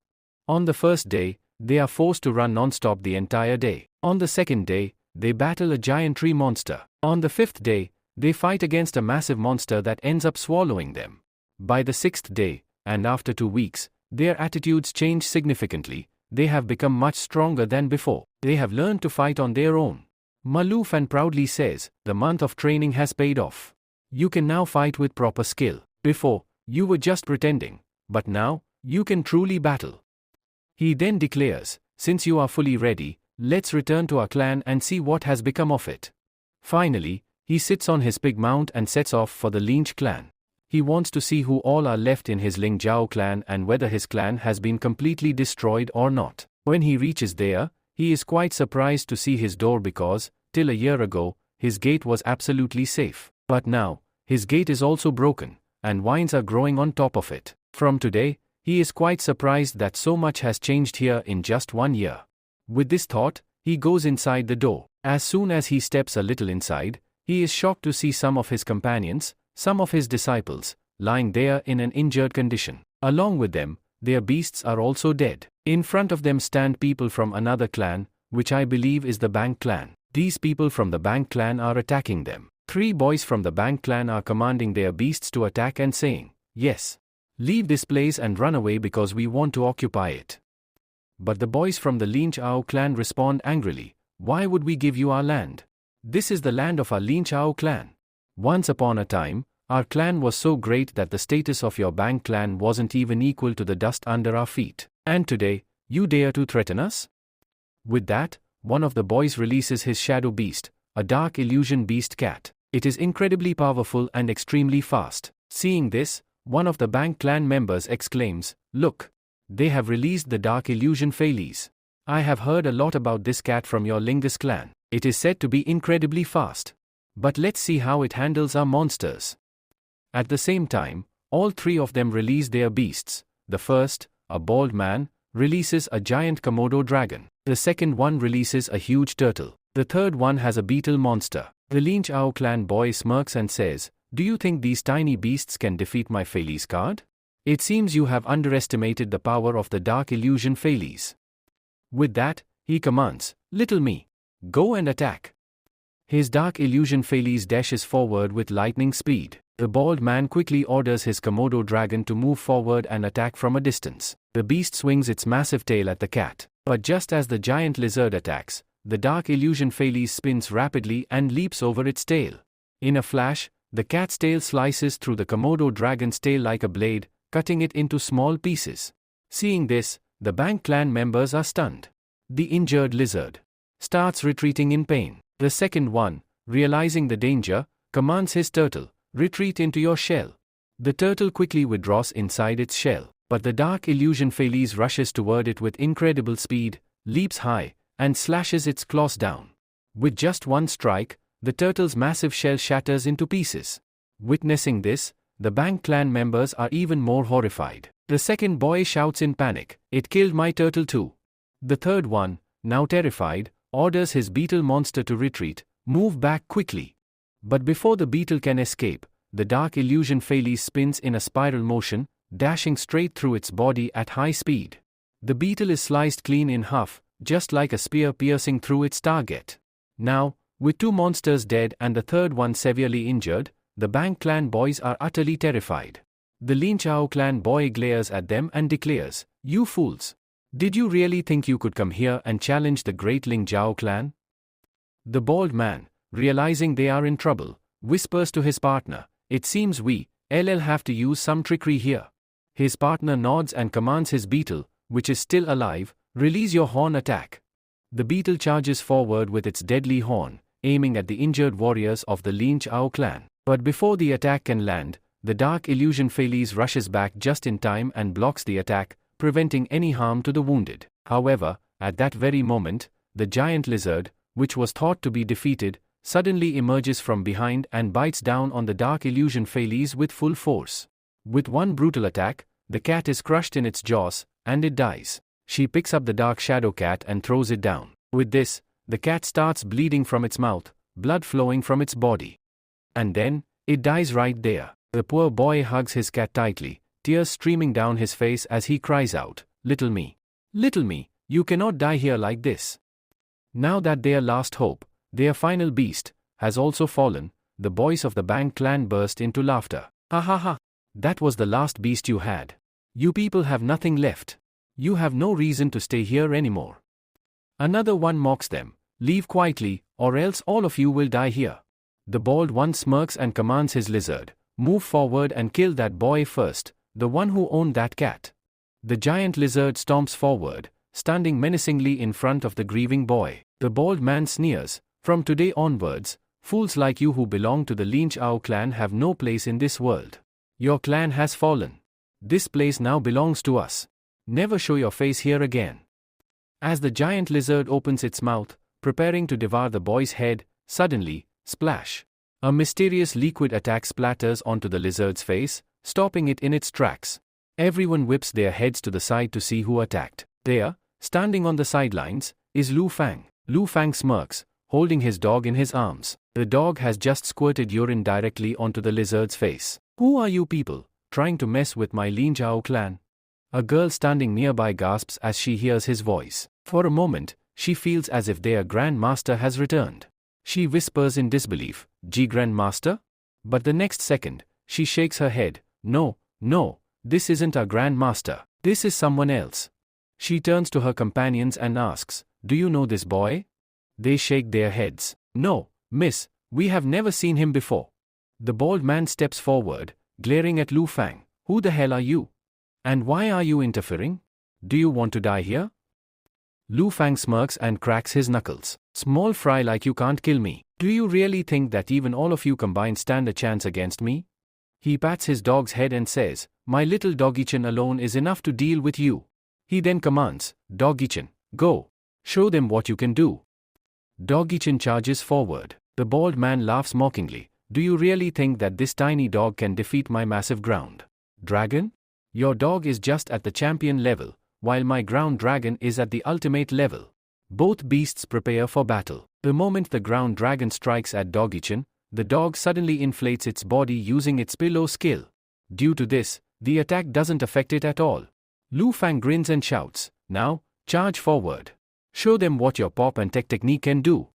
On the first day, they are forced to run non-stop the entire day. On the second day, they battle a giant tree monster. On the fifth day, they fight against a massive monster that ends up swallowing them. By the sixth day, and after 2 weeks, their attitudes change significantly. They have become much stronger than before. They have learned to fight on their own. Ma Lu Fan proudly says, "The month of training has paid off. You can now fight with proper skill. Before, you were just pretending, but now, you can truly battle." He then declares, "Since you are fully ready, let's return to our clan and see what has become of it." Finally, he sits on his pig mount and sets off for the Lynch clan. He wants to see who all are left in his Lingjiao clan and whether his clan has been completely destroyed or not. When he reaches there, he is quite surprised to see his door because, till a year ago, his gate was absolutely safe. But now, his gate is also broken, and vines are growing on top of it. From today, he is quite surprised that so much has changed here in just 1 year. With this thought, he goes inside the door. As soon as he steps a little inside, he is shocked to see some of his companions, some of his disciples, lying there in an injured condition. Along with them, their beasts are also dead. In front of them stand people from another clan, which I believe is the Bank clan. These people from the Bank clan are attacking them. 3 boys from the Bank clan are commanding their beasts to attack and saying, "Yes. Leave this place and run away because we want to occupy it." But the boys from the Lingjiao clan respond angrily, "Why would we give you our land? This is the land of our Lingjiao clan. Once upon a time, our clan was so great that the status of your Bank clan wasn't even equal to the dust under our feet. And today, you dare to threaten us?" With that, one of the boys releases his shadow beast, a dark illusion beast cat. It is incredibly powerful and extremely fast. Seeing this, one of the Bang clan members exclaims, "Look! They have released the dark illusion Fairies. I have heard a lot about this cat from your Lingus clan. It is said to be incredibly fast. But let's see how it handles our monsters." At the same time, all three of them release their beasts. The first, a bald man, releases a giant Komodo dragon. The second one releases a huge turtle. The third one has a beetle monster. The Lingxiao clan boy smirks and says, "Do you think these tiny beasts can defeat my Fairies card? It seems you have underestimated the power of the dark illusion Fairies." With that, he commands, "Little me, go and attack." His dark illusion Fairies dashes forward with lightning speed. The bald man quickly orders his Komodo dragon to move forward and attack from a distance. The beast swings its massive tail at the cat. But just as the giant lizard attacks, the dark illusion Fairies spins rapidly and leaps over its tail. In a flash, the cat's tail slices through the Komodo dragon's tail like a blade, cutting it into small pieces. Seeing this, the Bang clan members are stunned. The injured lizard starts retreating in pain. The second one, realizing the danger, commands his turtle, "Retreat into your shell." The turtle quickly withdraws inside its shell, but the dark illusion Fairies rushes toward it with incredible speed, leaps high, and slashes its claws down. With just one strike, the turtle's massive shell shatters into pieces. Witnessing this, the Bang clan members are even more horrified. The second boy shouts in panic, "It killed my turtle too." The third one, now terrified, orders his beetle monster to retreat, "Move back quickly." But before the beetle can escape, the dark illusion Fairies spins in a spiral motion, dashing straight through its body at high speed. The beetle is sliced clean in half, just like a spear piercing through its target. Now, with two monsters dead and the third one severely injured, the Bang clan boys are utterly terrified. The Lingxiao clan boy glares at them and declares, "You fools! Did you really think you could come here and challenge the great Lingxiao clan?" The bald man, realizing they are in trouble, whispers to his partner, "It seems we'll have to use some trickery here." His partner nods and commands his beetle, which is still alive, "Release your horn attack." The beetle charges forward with its deadly horn, aiming at the injured warriors of the Lingxiao clan. But before the attack can land, the dark illusion Fairies rushes back just in time and blocks the attack, preventing any harm to the wounded. However, at that very moment, the giant lizard, which was thought to be defeated, suddenly emerges from behind and bites down on the dark illusion Fairies with full force. With one brutal attack, the cat is crushed in its jaws, and it dies. She picks up the dark shadow cat and throws it down. With this, the cat starts bleeding from its mouth, blood flowing from its body. And then, it dies right there. The poor boy hugs his cat tightly, tears streaming down his face as he cries out, "Little me, you cannot die here like this." Now that their last hope, their final beast, has also fallen, the boys of the Bang clan burst into laughter. "Ha ha ha! That was the last beast you had. You people have nothing left. You have no reason to stay here anymore." Another one mocks them, "Leave quietly, or else all of you will die here." The bald one smirks and commands his lizard, "Move forward and kill that boy first, the one who owned that cat." The giant lizard stomps forward, standing menacingly in front of the grieving boy. The bald man sneers, "From today onwards, fools like you who belong to the Lingxiao clan have no place in this world. Your clan has fallen. This place now belongs to us. Never show your face here again." As the giant lizard opens its mouth, preparing to devour the boy's head, suddenly, splash! A mysterious liquid attack splatters onto the lizard's face, stopping it in its tracks. Everyone whips their heads to the side to see who attacked. There, standing on the sidelines, is Lu Fang. Lu Fang smirks, holding his dog in his arms. The dog has just squirted urine directly onto the lizard's face. "Who are you people, trying to mess with my Lingxiao clan?" A girl standing nearby gasps as she hears his voice. For a moment, she feels as if their grandmaster has returned. She whispers in disbelief, "Ji grandmaster?" But the next second, she shakes her head, No, this isn't our grandmaster, this is someone else." She turns to her companions and asks, "Do you know this boy?" They shake their heads. "No, miss, we have never seen him before." The bald man steps forward, glaring at Lu Fang. "Who the hell are you? And why are you interfering? Do you want to die here?" Lu Fang smirks and cracks his knuckles. "Small fry like you can't kill me. Do you really think that even all of you combined stand a chance against me? He pats his dog's head and says, my little Doggy-chan alone is enough to deal with you. He then commands, Doggy-chan, go. Show them what you can do. Doggy-chan charges forward. The bald man laughs mockingly. Do you really think that this tiny dog can defeat my massive ground dragon? Your dog is just at the champion level, while my ground dragon is at the ultimate level. Both beasts prepare for battle. The moment the ground dragon strikes at Doggy-chan, the dog suddenly inflates its body using its pillow skill. Due to this, the attack doesn't affect it at all. Lu Fang grins and shouts, now, charge forward. Show them what your pop and tech technique can do.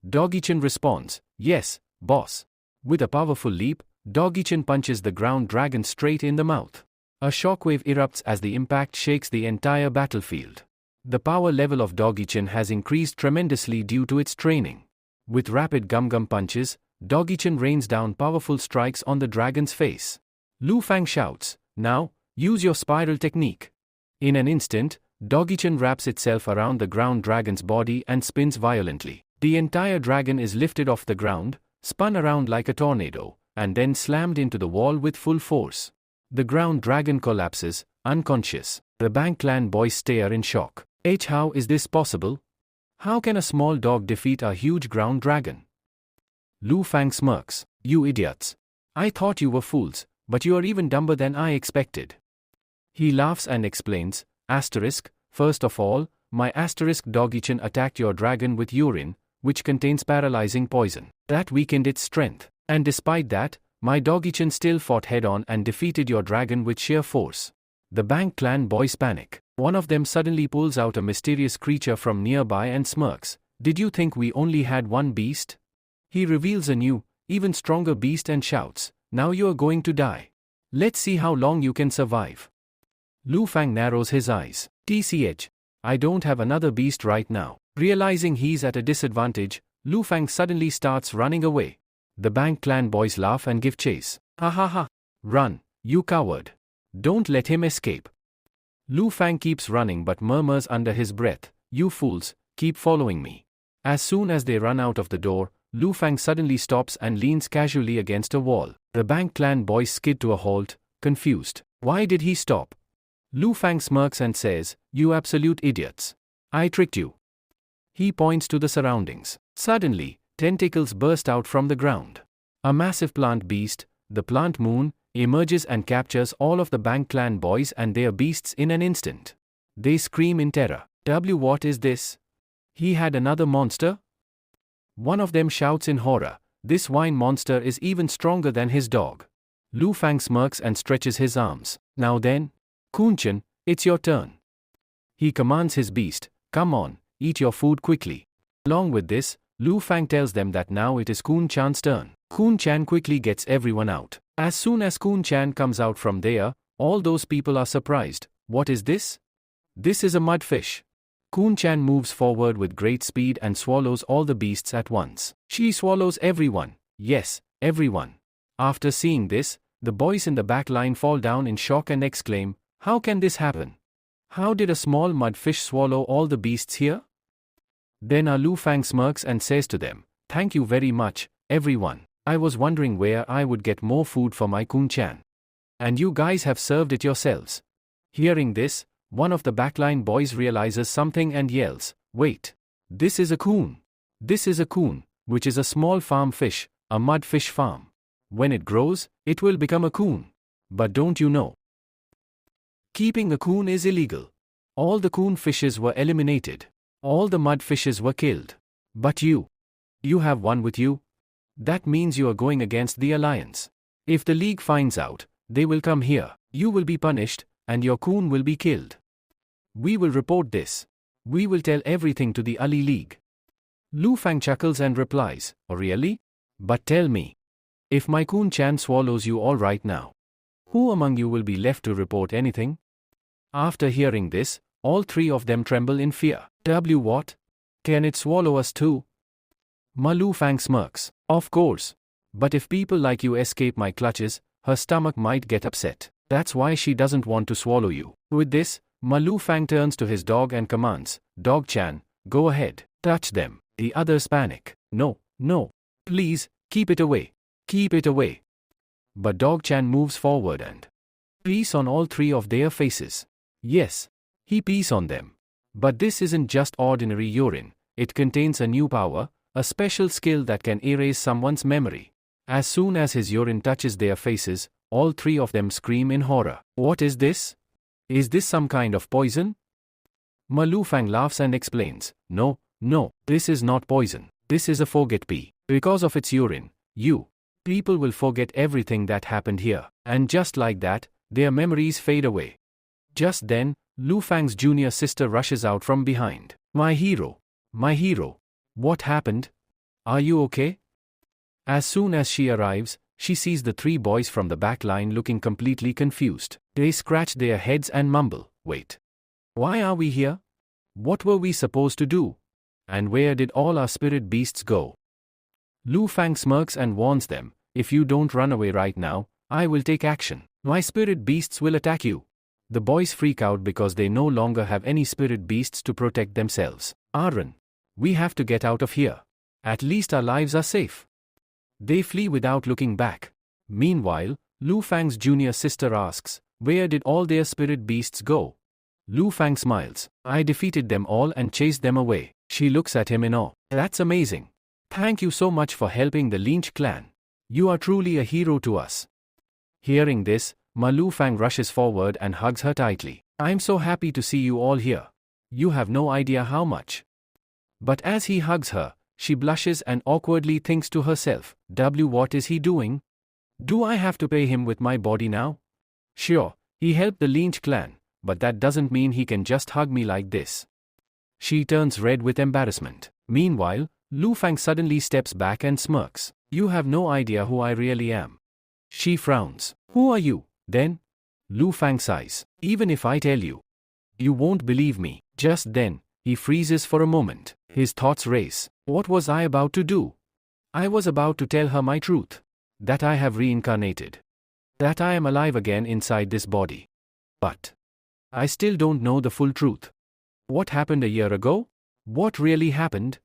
Doggy-chan responds, yes, boss. With a powerful leap, Doggy-chan punches the ground dragon straight in the mouth. A shockwave erupts as the impact shakes the entire battlefield. The power level of Doggy-chan has increased tremendously due to its training. With rapid gum-gum punches, Doggy-chan rains down powerful strikes on the dragon's face. Lu Fang shouts, now, use your spiral technique. In an instant, Doggy-chan wraps itself around the ground dragon's body and spins violently. The entire dragon is lifted off the ground, spun around like a tornado, and then slammed into the wall with full force. The ground dragon collapses, unconscious. The Bang clan boys stare in shock. How is this possible? How can a small dog defeat a huge ground dragon? Lu Fang smirks. You idiots. I thought you were fools, but you are even dumber than I expected. He laughs and explains, first of all, my Doggy-chan attacked your dragon with urine, which contains paralyzing poison. That weakened its strength. And despite that, my Doggy-chan still fought head-on and defeated your dragon with sheer force. The Bang clan boys panic. One of them suddenly pulls out a mysterious creature from nearby and smirks. Did you think we only had one beast? He reveals a new, even stronger beast and shouts, now you are going to die. Let's see how long you can survive. Lu Fang narrows his eyes. I don't have another beast right now. Realizing he's at a disadvantage, Lu Fang suddenly starts running away. The Bang clan boys laugh and give chase. Ha ha ha. Run, you coward. Don't let him escape. Lu Fang keeps running but murmurs under his breath, you fools, keep following me. As soon as they run out of the door, Lu Fang suddenly stops and leans casually against a wall. The Bang clan boys skid to a halt, confused. Why did he stop? Lu Fang smirks and says, you absolute idiots. I tricked you. He points to the surroundings. Suddenly, tentacles burst out from the ground. A massive plant beast, the plant moon, emerges and captures all of the Bang clan boys and their beasts in an instant. They scream in terror. What is this? He had another monster? One of them shouts in horror, this wine monster is even stronger than his dog. Lu Fang smirks and stretches his arms. Now then, Kun-chan, it's your turn. He commands his beast, come on, eat your food quickly. Along with this, Lu Fang tells them that now it is Kun-chan's turn. Kun-chan quickly gets everyone out. As soon as Kun-chan comes out from there, all those people are surprised. What is this? This is a mudfish. Kun-chan moves forward with great speed and swallows all the beasts at once. She swallows everyone. Yes, everyone. After seeing this, the boys in the back line fall down in shock and exclaim, how can this happen? How did a small mudfish swallow all the beasts here? Then Lu Fang smirks and says to them, thank you very much, everyone. I was wondering where I would get more food for my Kun-chan. And you guys have served it yourselves. Hearing this, one of the backline boys realizes something and yells, wait. This is a kun. This is a kun, which is a small farm fish, a mudfish farm. When it grows, it will become a kun. But don't you know? Keeping a kun is illegal. All the kun fishes were eliminated. All the mud fishes were killed. But you have one with you? That means you are going against the alliance. If the league finds out, they will come here, you will be punished, and your kun will be killed. We will report this. We will tell everything to the Ali League. Lu Fang chuckles and replies, oh really? But tell me. If my Kun-chan swallows you all right now, who among you will be left to report anything? After hearing this, all three of them tremble in fear. What? Can it swallow us too? Lu Fang smirks. Of course. But if people like you escape my clutches, her stomach might get upset. That's why she doesn't want to swallow you. With this, Lu Fang turns to his dog and commands, Dog-chan, go ahead, touch them. The others panic. No, No. Please, keep it away. Keep it away. But Dog Chan moves forward and pees on all three of their faces. Yes. He pees on them. But this isn't just ordinary urine. It contains a new power, a special skill that can erase someone's memory. As soon as his urine touches their faces, all three of them scream in horror. What is this? Is this some kind of poison? Ma Lufang laughs and explains, No, this is not poison. This is a forget pee. Because of its urine, people will forget everything that happened here. And just like that, their memories fade away. Just then, Lufang's junior sister rushes out from behind. My hero. What happened? Are you okay? As soon as she arrives, she sees the three boys from the back line looking completely confused. They scratch their heads and mumble, Wait. Why are we here? What were we supposed to do? And where did all our spirit beasts go? Lufang smirks and warns them, If you don't run away right now, I will take action. My spirit beasts will attack you. The boys freak out because they no longer have any spirit beasts to protect themselves. Aaron, we have to get out of here. At least our lives are safe. They flee without looking back. Meanwhile, Lufang's junior sister asks, Where did all their spirit beasts go? Lufang smiles. I defeated them all and chased them away. She looks at him in awe. That's amazing. Thank you so much for helping the Lynch clan. You are truly a hero to us. Hearing this, Ma Lufang rushes forward and hugs her tightly. I'm so happy to see you all here. You have no idea how much. But as he hugs her, she blushes and awkwardly thinks to herself, What is he doing? Do I have to pay him with my body now? Sure, he helped the Lynch clan, but that doesn't mean he can just hug me like this. She turns red with embarrassment. Meanwhile, Lufang suddenly steps back and smirks. You have no idea who I really am. She frowns. Who are you, then? Lufang sighs. Even if I tell you, you won't believe me. Just then, he freezes for a moment. His thoughts race. What was I about to do? I was about to tell her my truth. That I have reincarnated. That I am alive again inside this body. But I still don't know the full truth. What happened a year ago? What really happened?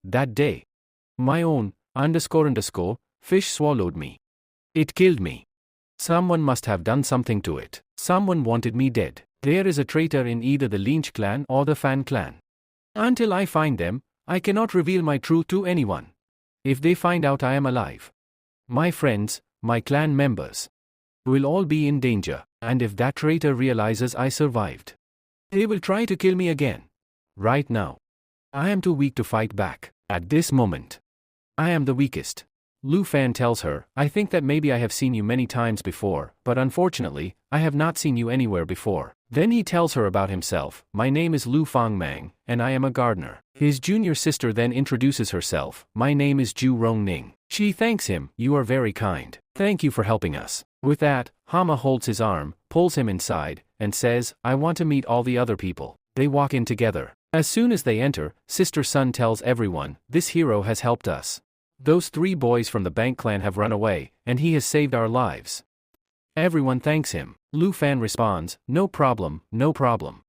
That day. My own, _ fish swallowed me. It killed me. Someone must have done something to it. Someone wanted me dead. There is a traitor in either the Lynch clan or the Fan clan. Until I find them, I cannot reveal my truth to anyone. If they find out I am alive, my friends, my clan members, will all be in danger, and if that traitor realizes I survived, they will try to kill me again. Right now, I am too weak to fight back. At this moment, I am the weakest. Lu Fan tells her, I think that maybe I have seen you many times before, but unfortunately, I have not seen you anywhere before. Then he tells her about himself. My name is Lu Fangmang, and I am a gardener. His junior sister then introduces herself. My name is Ju Rongning. She thanks him. You are very kind. Thank you for helping us. With that, Hama holds his arm, pulls him inside, and says, I want to meet all the other people. They walk in together. As soon as they enter, Sister Sun tells everyone, this hero has helped us. Those 3 boys from the Bank clan have run away, and he has saved our lives. Everyone thanks him. Lu Fan responds, no problem.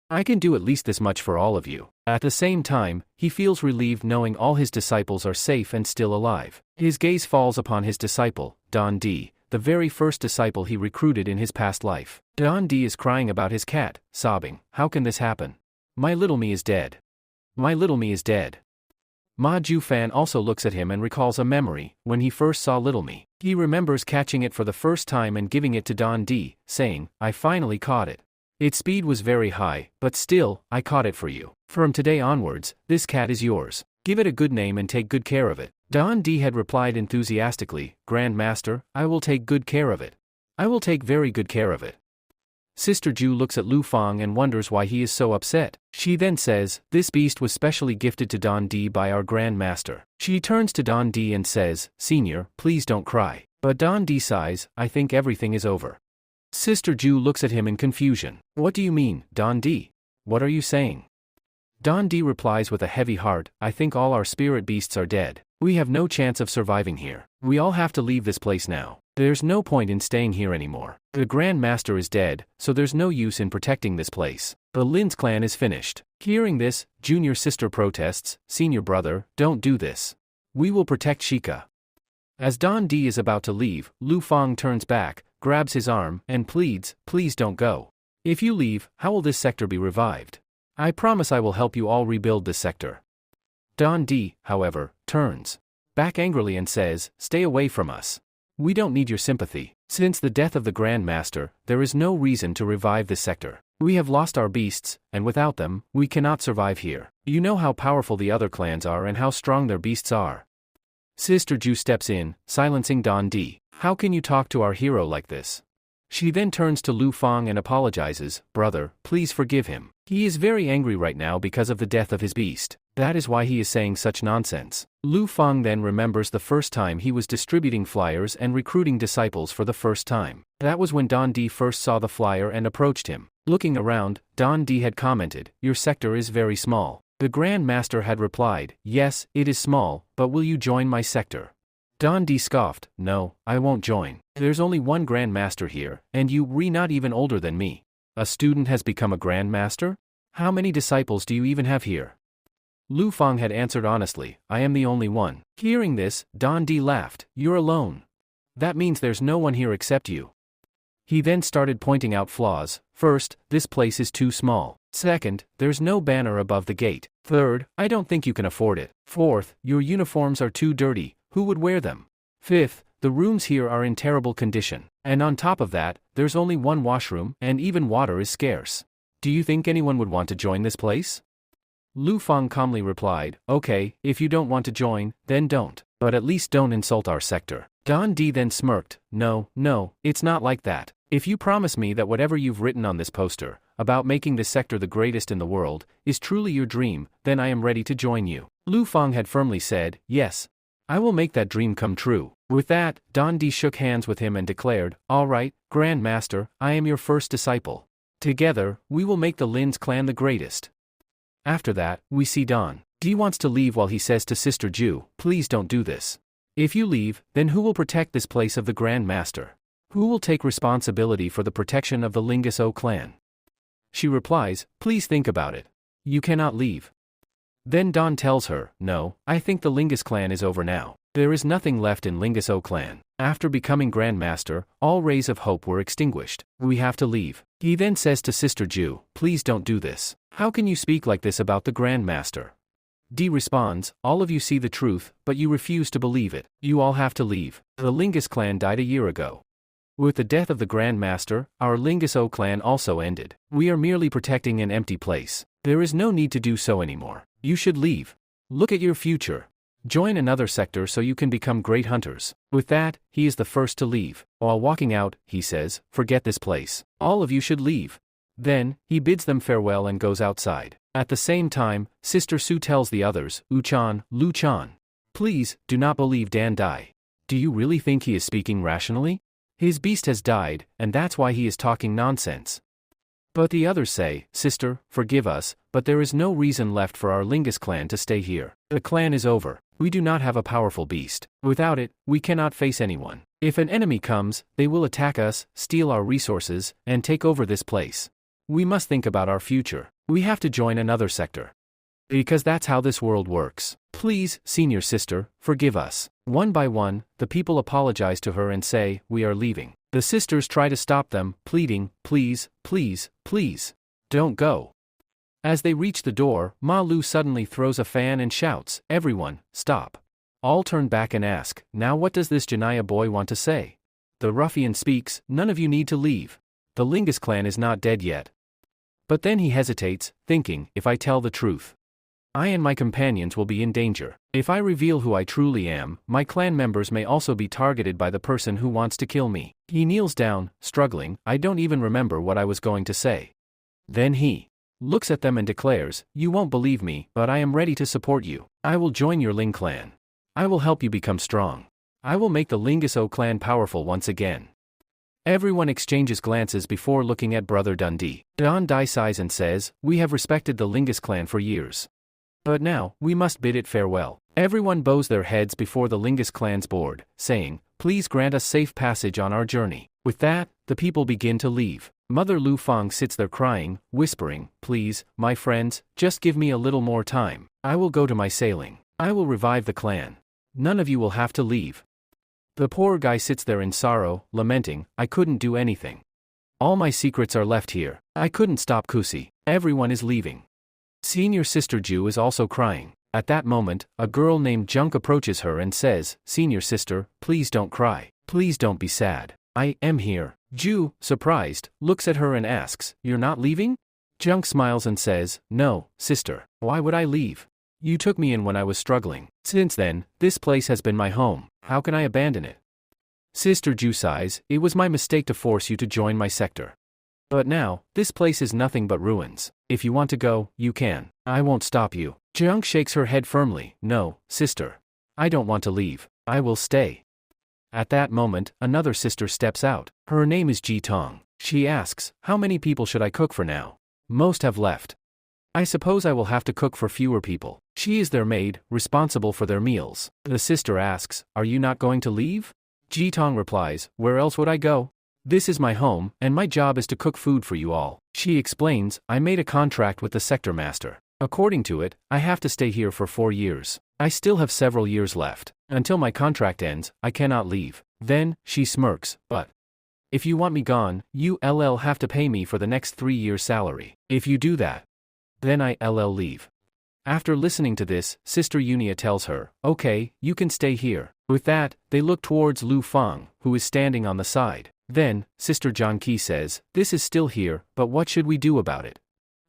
I can do at least this much for all of you. At the same time, he feels relieved knowing all his disciples are safe and still alive. His gaze falls upon his disciple, Don D, the very first disciple he recruited in his past life. Don D is crying about his cat, sobbing, how can this happen? My little me is dead. My little me is dead. Ma Ju Fan also looks at him and recalls a memory. When he first saw Little Me, he remembers catching it for the first time and giving it to Don D, saying, I finally caught it. Its speed was very high, but still, I caught it for you. From today onwards, this cat is yours. Give it a good name and take good care of it. Don D had replied enthusiastically, Grand Master, I will take good care of it. I will take very good care of it. Sister Ju looks at Lu Fang and wonders why he is so upset. She then says, this beast was specially gifted to Don D by our Grand Master. She turns to Don D and says, Senior, please don't cry. But Don D sighs, I think everything is over. Sister Ju looks at him in confusion. What do you mean, Don D? What are you saying? Don D replies with a heavy heart, I think all our spirit beasts are dead. We have no chance of surviving here. We all have to leave this place now. There's no point in staying here anymore. The Grand Master is dead, so there's no use in protecting this place. The Lin's clan is finished. Hearing this, junior sister protests, Senior brother, don't do this. We will protect Shika. As Don D is about to leave, Lu Fang turns back, grabs his arm, and pleads, please don't go. If you leave, how will this sector be revived? I promise I will help you all rebuild this sector. Don D, however, turns back angrily and says, stay away from us. We don't need your sympathy. Since the death of the Grand Master, there is no reason to revive this sector. We have lost our beasts, and without them, we cannot survive here. You know how powerful the other clans are and how strong their beasts are. Sister Ju steps in, silencing Don D. How can you talk to our hero like this? She then turns to Lu Fang and apologizes, brother, please forgive him. He is very angry right now because of the death of his beast. That is why he is saying such nonsense. Lu Fang then remembers the first time he was distributing flyers and recruiting disciples for the first time. That was when Don D first saw the flyer and approached him. Looking around, Don D had commented, your sector is very small. The Grand Master had replied, yes, it is small, but will you join my sector? Don D scoffed, no, I won't join. There's only one Grand Master here, and you not even older than me. A student has become a Grand Master? How many disciples do you even have here? Lu Fang had answered honestly, I am the only one. Hearing this, Don D laughed, you're alone. That means there's no one here except you. He then started pointing out flaws. First, this place is too small. Second, there's no banner above the gate. Third, I don't think you can afford it. Fourth, your uniforms are too dirty, who would wear them? Fifth, the rooms here are in terrible condition. And on top of that, there's only one washroom, and even water is scarce. Do you think anyone would want to join this place? Lu Fang calmly replied, okay, if you don't want to join, then don't. But at least don't insult our sector. Don D then smirked, no, it's not like that. If you promise me that whatever you've written on this poster, about making this sector the greatest in the world, is truly your dream, then I am ready to join you. Lu Fang had firmly said, yes. I will make that dream come true. With that, Don D shook hands with him and declared, all right, Grand Master, I am your first disciple. Together, we will make the Lin's clan the greatest. After that, we see Don D wants to leave while he says to Sister Ju, please don't do this. If you leave, then who will protect this place of the Grand Master? Who will take responsibility for the protection of the Lingxiao clan? She replies, please think about it. You cannot leave. Then Don tells her, no, I think the Lingxiao clan is over now. There is nothing left in Lingxiao clan. After becoming Grand Master, all rays of hope were extinguished. We have to leave. He then says to Sister Ju, please don't do this. How can you speak like this about the Grand Master? D responds, all of you see the truth, but you refuse to believe it. You all have to leave. The Lingxiao clan died a year ago. With the death of the Grand Master, our Lingxiao clan also ended. We are merely protecting an empty place. There is no need to do so anymore. You should leave. Look at your future. Join another sector so you can become great hunters. With that, he is the first to leave. While walking out, he says, forget this place. All of you should leave. Then, he bids them farewell and goes outside. At the same time, Sister Su tells the others, Uchan, Luchan. Please, do not believe Dan Dai. Do you really think he is speaking rationally? His beast has died, and that's why he is talking nonsense. But the others say, Sister, forgive us, but there is no reason left for our Lingxiao clan to stay here. The clan is over. We do not have a powerful beast. Without it, we cannot face anyone. If an enemy comes, they will attack us, steal our resources, and take over this place. We must think about our future. We have to join another sector. Because that's how this world works. Please, senior sister, forgive us. One by one, the people apologize to her and say, we are leaving. The sisters try to stop them, pleading, please, please, please. Don't go. As they reach the door, Ma Lu suddenly throws a fan and shouts, everyone, stop. All turn back and ask, now what does this Janaya boy want to say? The ruffian speaks, none of you need to leave. The Lingxiao clan is not dead yet. But then he hesitates, thinking, if I tell the truth, I and my companions will be in danger. If I reveal who I truly am, my clan members may also be targeted by the person who wants to kill me. He kneels down, struggling, I don't even remember what I was going to say. Then he looks at them and declares, you won't believe me, but I am ready to support you. I will join your Ling clan. I will help you become strong. I will make the Lingxiao clan powerful once again. Everyone exchanges glances before looking at Brother Dundee. Don Dai sighs and says, we have respected the Lingxiao clan for years. But now, we must bid it farewell. Everyone bows their heads before the Lingxiao clan's board, saying, please grant us safe passage on our journey. With that, the people begin to leave. Mother Lu Fang sits there crying, whispering, please, my friends, just give me a little more time. I will go to my sailing. I will revive the clan. None of you will have to leave. The poor guy sits there in sorrow, lamenting, I couldn't do anything. All my secrets are left here. I couldn't stop Kusi. Everyone is leaving. Senior Sister Ju is also crying. At that moment, a girl named Junk approaches her and says, Senior Sister, please don't cry. Please don't be sad. I am here. Ju, surprised, looks at her and asks, You're not leaving? Junk smiles and says, No, sister. Why would I leave? You took me in when I was struggling. Since then, this place has been my home. How can I abandon it? Sister Ju sighs, It was my mistake to force you to join my sector. But now, this place is nothing but ruins. If you want to go, you can. I won't stop you. Junk shakes her head firmly. No, sister. I don't want to leave. I will stay. At that moment, another sister steps out. Her name is Ji Tong. She asks, How many people should I cook for now? Most have left. I suppose I will have to cook for fewer people. She is their maid, responsible for their meals. The sister asks, Are you not going to leave? Ji Tong replies, Where else would I go? This is my home, and my job is to cook food for you all. She explains, I made a contract with the sector master. According to it, I have to stay here for 4 years. I still have several years left. Until my contract ends, I cannot leave. Then, she smirks, but if you want me gone, you'll have to pay me for the next 3 years' salary. If you do that, then I'll leave. After listening to this, Sister Unia tells her, Okay, you can stay here. With that, they look towards Lu Fang, who is standing on the side. Then, Sister Zhang Qi says, This is still here, but what should we do about it?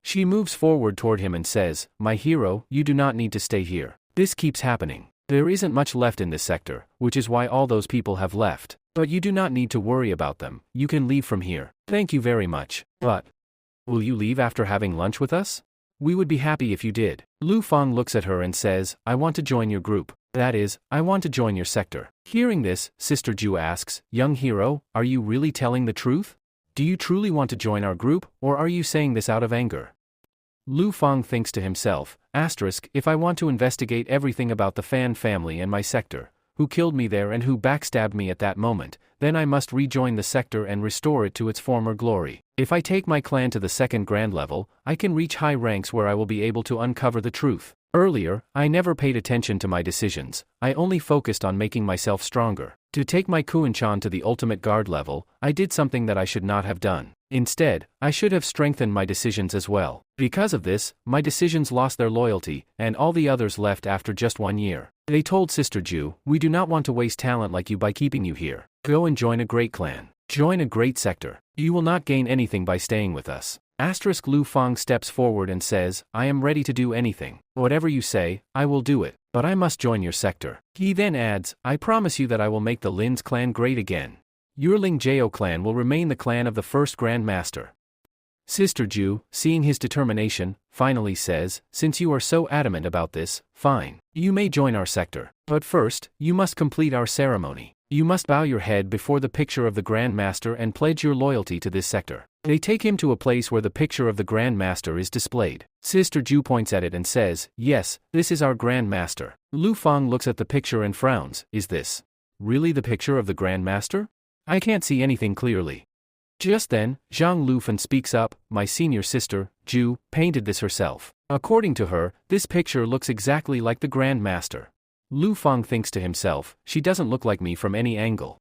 She moves forward toward him and says, My hero, you do not need to stay here. This keeps happening. There isn't much left in this sector, which is why all those people have left. But you do not need to worry about them. You can leave from here. Thank you very much. But will you leave after having lunch with us? We would be happy if you did. Lu Fang looks at her and says, I want to join your group. That is, I want to join your sector. Hearing this, Sister Ju asks, Young hero, are you really telling the truth? Do you truly want to join our group, or are you saying this out of anger? Lu Fang thinks to himself, if I want to investigate everything about the Fan family and my sector, who killed me there and who backstabbed me at that moment, then I must rejoin the sector and restore it to its former glory. If I take my clan to the second grand level, I can reach high ranks where I will be able to uncover the truth. Earlier, I never paid attention to my decisions, I only focused on making myself stronger. To take my Kuan-chan to the ultimate guard level, I did something that I should not have done. Instead, I should have strengthened my decisions as well. Because of this, my decisions lost their loyalty, and all the others left after just 1 year. They told Sister Ju, we do not want to waste talent like you by keeping you here. Go and join a great clan. Join a great sector. You will not gain anything by staying with us. Lu Fang steps forward and says, I am ready to do anything. Whatever you say, I will do it. But I must join your sector. He then adds, I promise you that I will make the Lin's clan great again. Your Ling Jiao clan will remain the clan of the first Grand Master. Sister Ju, seeing his determination, finally says, since you are so adamant about this, fine. You may join our sector. But first, you must complete our ceremony. You must bow your head before the picture of the Grand Master and pledge your loyalty to this sector. They take him to a place where the picture of the Grand Master is displayed. Sister Ju points at it and says, yes, this is our Grand Master. Lu Fang looks at the picture and frowns, is this really the picture of the Grand Master? I can't see anything clearly. Just then, Zhang Lufan speaks up, my senior sister, Ju, painted this herself. According to her, this picture looks exactly like the Grand Master. Lu Fang thinks to himself, she doesn't look like me from any angle.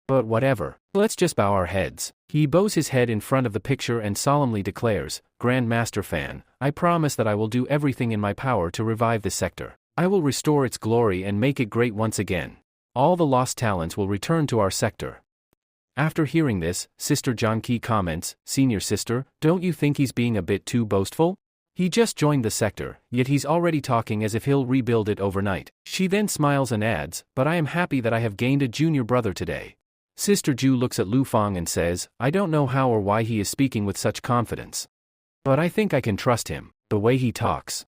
But whatever, let's just bow our heads. He bows his head in front of the picture and solemnly declares, Grand Master Fan, I promise that I will do everything in my power to revive this sector. I will restore its glory and make it great once again. All the lost talents will return to our sector. After hearing this, Sister Zhang Qi comments, Senior sister, don't you think he's being a bit too boastful? He just joined the sector, yet he's already talking as if he'll rebuild it overnight. She then smiles and adds, but I am happy that I have gained a junior brother today. Sister Ju looks at Lu Fang and says, I don't know how or why he is speaking with such confidence. But I think I can trust him, the way he talks.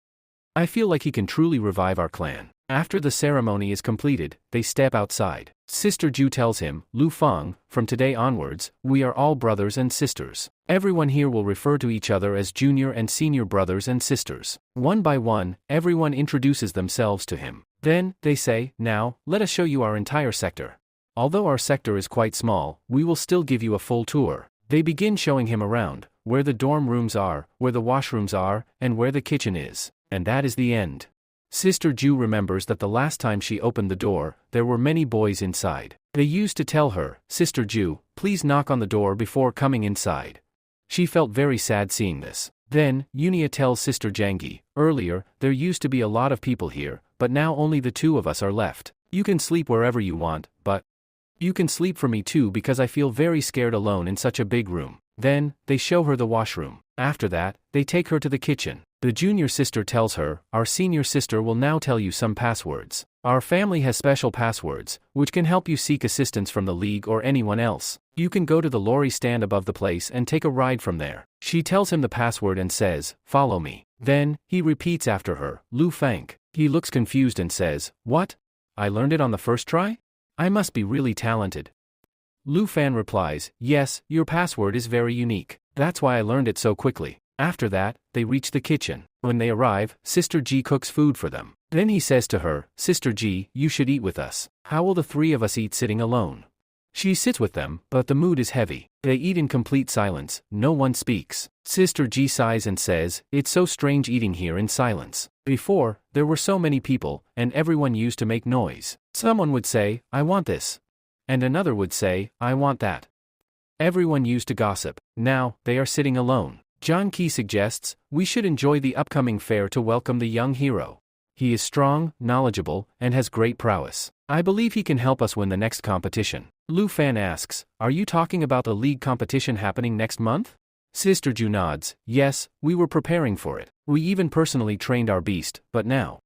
I feel like he can truly revive our clan. After the ceremony is completed, they step outside. Sister Ju tells him, Lu Fang, from today onwards, we are all brothers and sisters. Everyone here will refer to each other as junior and senior brothers and sisters. One by one, everyone introduces themselves to him. Then, they say, now, let us show you our entire sector. Although our sector is quite small, we will still give you a full tour. They begin showing him around, where the dorm rooms are, where the washrooms are, and where the kitchen is. And that is the end. Sister Ju remembers that the last time she opened the door, there were many boys inside. They used to tell her, Sister Ju, please knock on the door before coming inside. She felt very sad seeing this. Then, Yunia tells Sister Jangi, earlier, there used to be a lot of people here, but now only the two of us are left. You can sleep wherever you want, but you can sleep for me too because I feel very scared alone in such a big room. Then, they show her the washroom. After that, they take her to the kitchen. The junior sister tells her, our senior sister will now tell you some passwords. Our family has special passwords, which can help you seek assistance from the League or anyone else. You can go to the lorry stand above the place and take a ride from there. She tells him the password and says, follow me. Then, he repeats after her, Lu Fang. He looks confused and says, what? I learned it on the first try? I must be really talented. Lu Fan replies, yes, your password is very unique. That's why I learned it so quickly. After that, they reach the kitchen. When they arrive, Sister Ji cooks food for them. Then he says to her, Sister Ji, you should eat with us. How will the three of us eat sitting alone? She sits with them, but the mood is heavy. They eat in complete silence, no one speaks. Sister Ji sighs and says, it's so strange eating here in silence. Before, there were so many people, and everyone used to make noise. Someone would say, I want this. And another would say, I want that. Everyone used to gossip. Now, they are sitting alone. John Key suggests, we should enjoy the upcoming fair to welcome the young hero. He is strong, knowledgeable, and has great prowess. I believe he can help us win the next competition. Lu Fan asks, are you talking about the league competition happening next month? Sister Ju nods, yes, we were preparing for it. We even personally trained our beast, but now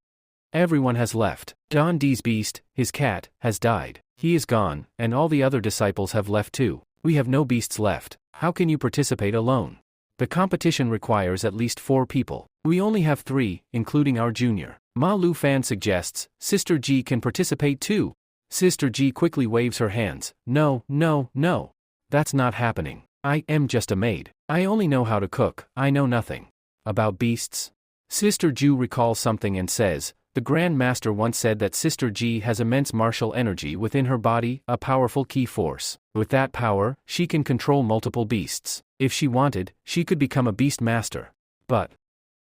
everyone has left. Don D's beast, his cat, has died. He is gone, and all the other disciples have left too. We have no beasts left. How can you participate alone? The competition requires at least 4 people. We only have 3, including our junior. Ma Lu Fan suggests, Sister Ji can participate too. Sister Ji quickly waves her hands. No, no, no. That's not happening. I am just a maid. I only know how to cook. I know nothing about beasts. Sister Ju recalls something and says, the Grand Master once said that Sister Ji has immense martial energy within her body, a powerful key force. With that power, she can control multiple beasts. If she wanted, she could become a beast master. But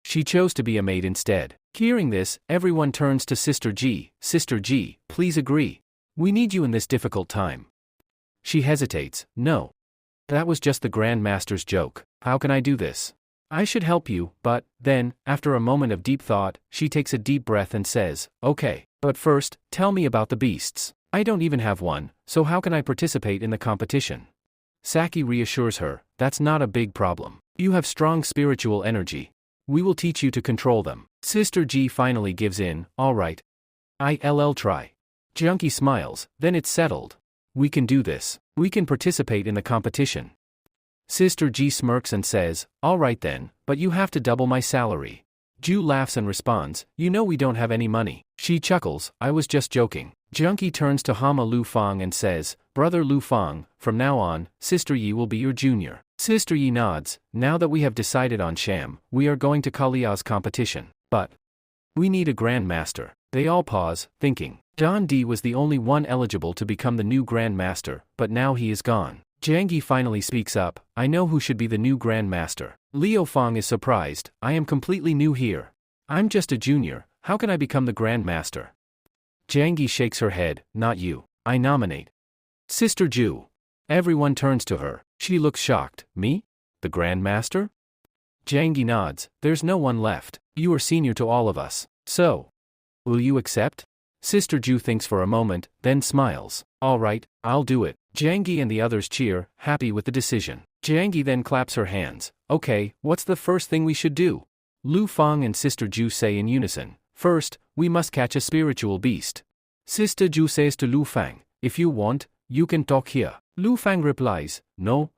she chose to be a maid instead. Hearing this, everyone turns to Sister Ji. Sister Ji, please agree. We need you in this difficult time. She hesitates. No. That was just the Grand Master's joke. How can I do this? I should help you, but, then, after a moment of deep thought, she takes a deep breath and says, okay, but first, tell me about the beasts. I don't even have one, so how can I participate in the competition? Saki reassures her, that's not a big problem. You have strong spiritual energy. We will teach you to control them. Sister Ji finally gives in, alright. I'll try. Junkie smiles, then it's settled. We can do this. We can participate in the competition. Sister Ji smirks and says, alright then, but you have to double my salary. Ju laughs and responds, you know we don't have any money. She chuckles, I was just joking. Junkie turns to Hama Lu Fang and says, Brother Lu Fang, from now on, Sister Yi will be your junior. Sister Yi nods, now that we have decided on Sham, we are going to Kalia's competition. But we need a Grand Master. They all pause, thinking. Don D was the only one eligible to become the new Grand Master, but now he is gone. Jangi finally speaks up, I know who should be the new Grand Master. Liu Fang is surprised, I am completely new here. I'm just a junior, how can I become the Grand Master? Jangi shakes her head, not you. I nominate Sister Ju. Everyone turns to her. She looks shocked. Me? The Grand Master? Jangi nods, there's no one left. You are senior to all of us. So, will you accept? Sister Ju thinks for a moment, then smiles. Alright, I'll do it. Jangi and the others cheer, happy with the decision. Jangi then claps her hands. Okay, what's the first thing we should do? Lu Fang and Sister Ju say in unison. First, we must catch a spiritual beast. Sister Ju says to Lu Fang, if you want, you can talk here. Lu Fang replies, no,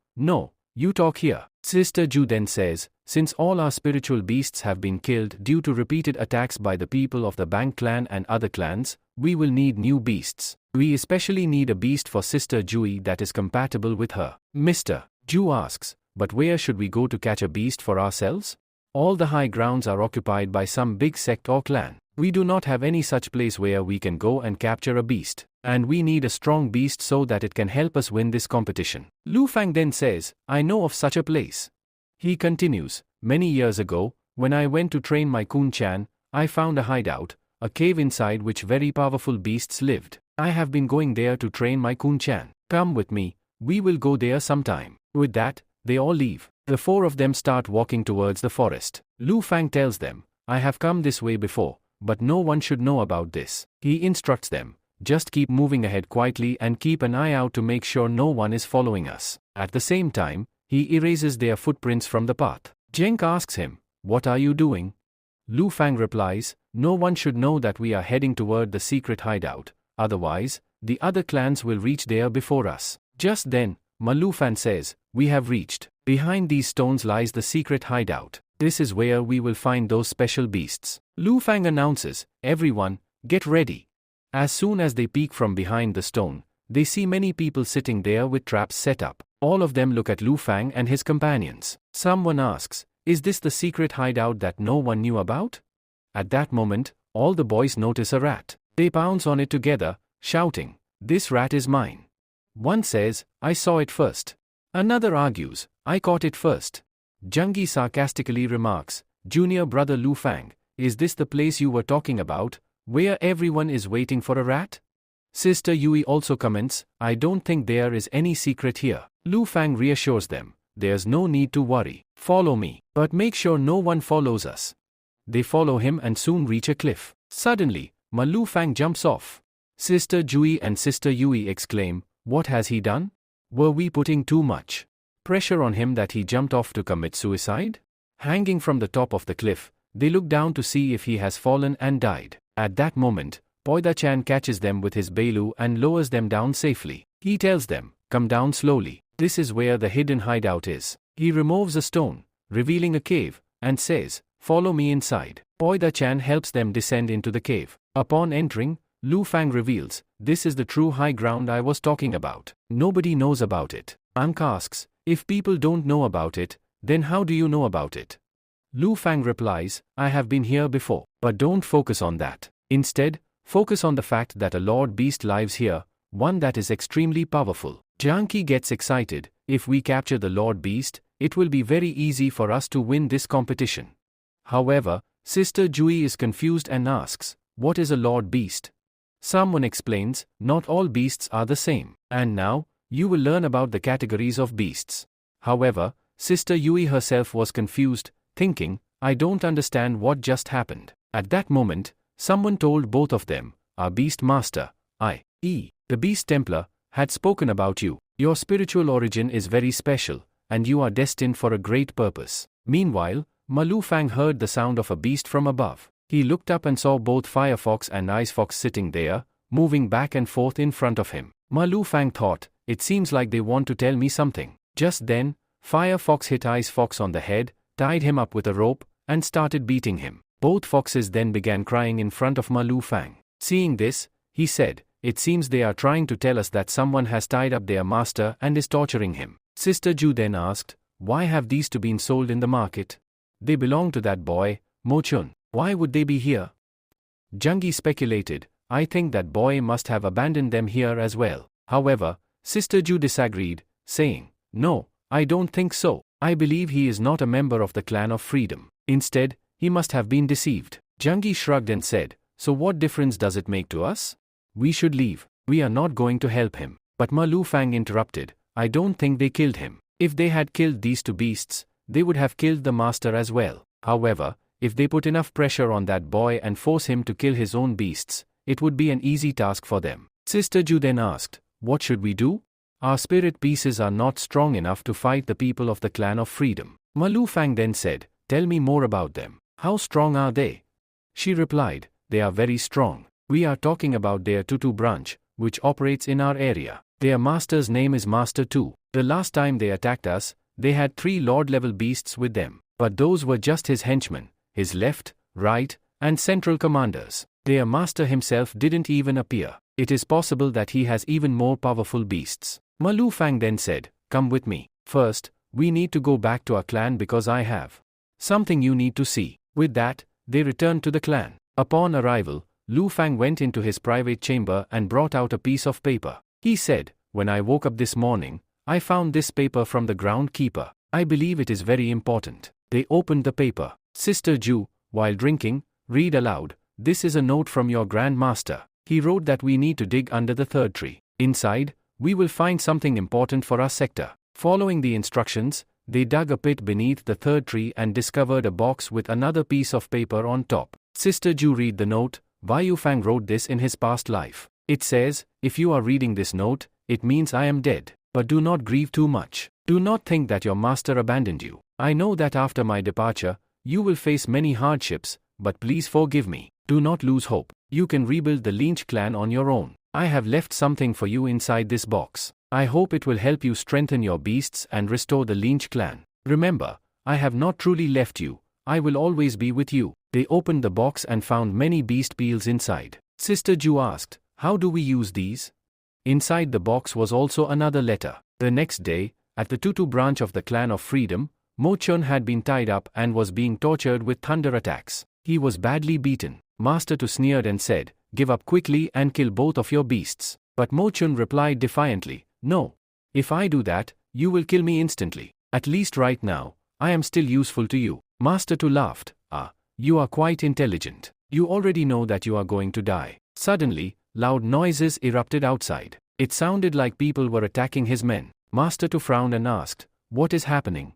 you talk here. Sister Ju then says, since all our spiritual beasts have been killed due to repeated attacks by the people of the Bang clan and other clans, we will need new beasts. We especially need a beast for Sister Jui that is compatible with her. Mr. Ju asks, but where should we go to catch a beast for ourselves? All the high grounds are occupied by some big sect or clan. We do not have any such place where we can go and capture a beast. And we need a strong beast so that it can help us win this competition. Lu Fang then says, I know of such a place. He continues, many years ago, when I went to train my Kun Chan, I found a hideout, a cave inside which very powerful beasts lived. I have been going there to train my Kun-chan. Come with me, we will go there sometime. With that, they all leave. The four of them start walking towards the forest. Lu Fang tells them, I have come this way before, but no one should know about this. He instructs them, just keep moving ahead quietly and keep an eye out to make sure no one is following us. At the same time, he erases their footprints from the path. Zheng asks him, what are you doing? Lu Fang replies, no one should know that we are heading toward the secret hideout, otherwise, the other clans will reach there before us. Just then, Ma Lu Fan says, we have reached. Behind these stones lies the secret hideout. This is where we will find those special beasts. Lu Fang announces, everyone, get ready. As soon as they peek from behind the stone, they see many people sitting there with traps set up. All of them look at Lu Fang and his companions. Someone asks, is this the secret hideout that no one knew about? At that moment, all the boys notice a rat. They pounce on it together, shouting, this rat is mine. One says, I saw it first. Another argues, I caught it first. Zheng sarcastically remarks, Junior brother Lu Fang, is this the place you were talking about, where everyone is waiting for a rat? Sister Yui also comments, I don't think there is any secret here. Lu Fang reassures them, there's no need to worry, follow me, but make sure no one follows us. They follow him and soon reach a cliff. Suddenly, Ma Lu Fang jumps off. Sister Jui and Sister Yui exclaim, what has he done? Were we putting too much pressure on him that he jumped off to commit suicide? Hanging from the top of the cliff, they look down to see if he has fallen and died. At that moment, Poida-chan catches them with his bailu and lowers them down safely. He tells them, come down slowly, this is where the hidden hideout is. He removes a stone, revealing a cave, and says, follow me inside. Poida-chan helps them descend into the cave. Upon entering, Lu Fang reveals, this is the true high ground I was talking about. Nobody knows about it. Ankh asks, if people don't know about it, then how do you know about it? Lu Fang replies, I have been here before, but don't focus on that. Instead, focus on the fact that a Lord Beast lives here, one that is extremely powerful. Jiangqi gets excited, if we capture the Lord Beast, it will be very easy for us to win this competition. However, Sister Jui is confused and asks, what is a Lord Beast? Someone explains, not all beasts are the same. And now, you will learn about the categories of beasts. However, Sister Yui herself was confused, thinking, I don't understand what just happened. At that moment, someone told both of them, our beast master, i.e., the beast templar, had spoken about you. Your spiritual origin is very special, and you are destined for a great purpose. Meanwhile, Ma Lu Fang heard the sound of a beast from above. He looked up and saw both Firefox and Icefox sitting there, moving back and forth in front of him. Ma Lu Fang thought, it seems like they want to tell me something. Just then, Firefox hit Icefox on the head, tied him up with a rope, and started beating him. Both foxes then began crying in front of Ma Lu Fang. Seeing this, he said, it seems they are trying to tell us that someone has tied up their master and is torturing him. Sister Ju then asked, why have these two been sold in the market? They belong to that boy, Mo Chun. Why would they be here? Zheng speculated, I think that boy must have abandoned them here as well. However, Sister Ju disagreed, saying, no, I don't think so. I believe he is not a member of the Clan of Freedom. Instead, he must have been deceived. Zheng shrugged and said, so what difference does it make to us? We should leave. We are not going to help him. But Ma Lu Fang interrupted, I don't think they killed him. If they had killed these two beasts, they would have killed the master as well. However, if they put enough pressure on that boy and force him to kill his own beasts, it would be an easy task for them. Sister Ju then asked, what should we do? Our spirit pieces are not strong enough to fight the people of the Clan of Freedom. Ma Lu Fang then said, tell me more about them. How strong are they? She replied, they are very strong. We are talking about their Tutu branch, which operates in our area. Their master's name is Master 2. The last time they attacked us, they had 3 Lord-level beasts with them, but those were just his henchmen, his left, right, and central commanders. Their master himself didn't even appear. It is possible that he has even more powerful beasts. Ma Lu Fang then said, come with me. First, we need to go back to our clan because I have something you need to see. With that, they returned to the clan. Upon arrival, Lu Fang went into his private chamber and brought out a piece of paper. He said, when I woke up this morning, I found this paper from the groundkeeper. I believe it is very important. They opened the paper. Sister Ju, while drinking, read aloud, this is a note from your Grand Master. He wrote that we need to dig under the third tree. Inside, we will find something important for our sector. Following the instructions, they dug a pit beneath the third tree and discovered a box with another piece of paper on top. Sister Ju read the note. Wei Fang wrote this in his past life. It says, if you are reading this note, it means I am dead. But do not grieve too much. Do not think that your master abandoned you. I know that after my departure, you will face many hardships, but please forgive me. Do not lose hope. You can rebuild the Lynch clan on your own. I have left something for you inside this box. I hope it will help you strengthen your beasts and restore the Lynch clan. Remember, I have not truly left you. I will always be with you. They opened the box and found many beast peels inside. Sister Ju asked, how do we use these? Inside the box was also another letter. The next day, at the Tutu branch of the Clan of Freedom, Mo Chun had been tied up and was being tortured with thunder attacks. He was badly beaten. Master Tu sneered and said, give up quickly and kill both of your beasts. But Mo Chun replied defiantly, no. If I do that, you will kill me instantly. At least right now, I am still useful to you. Master Tu laughed, you are quite intelligent. You already know that you are going to die. Suddenly, loud noises erupted outside. It sounded like people were attacking his men. Master Tu frowned and asked, what is happening?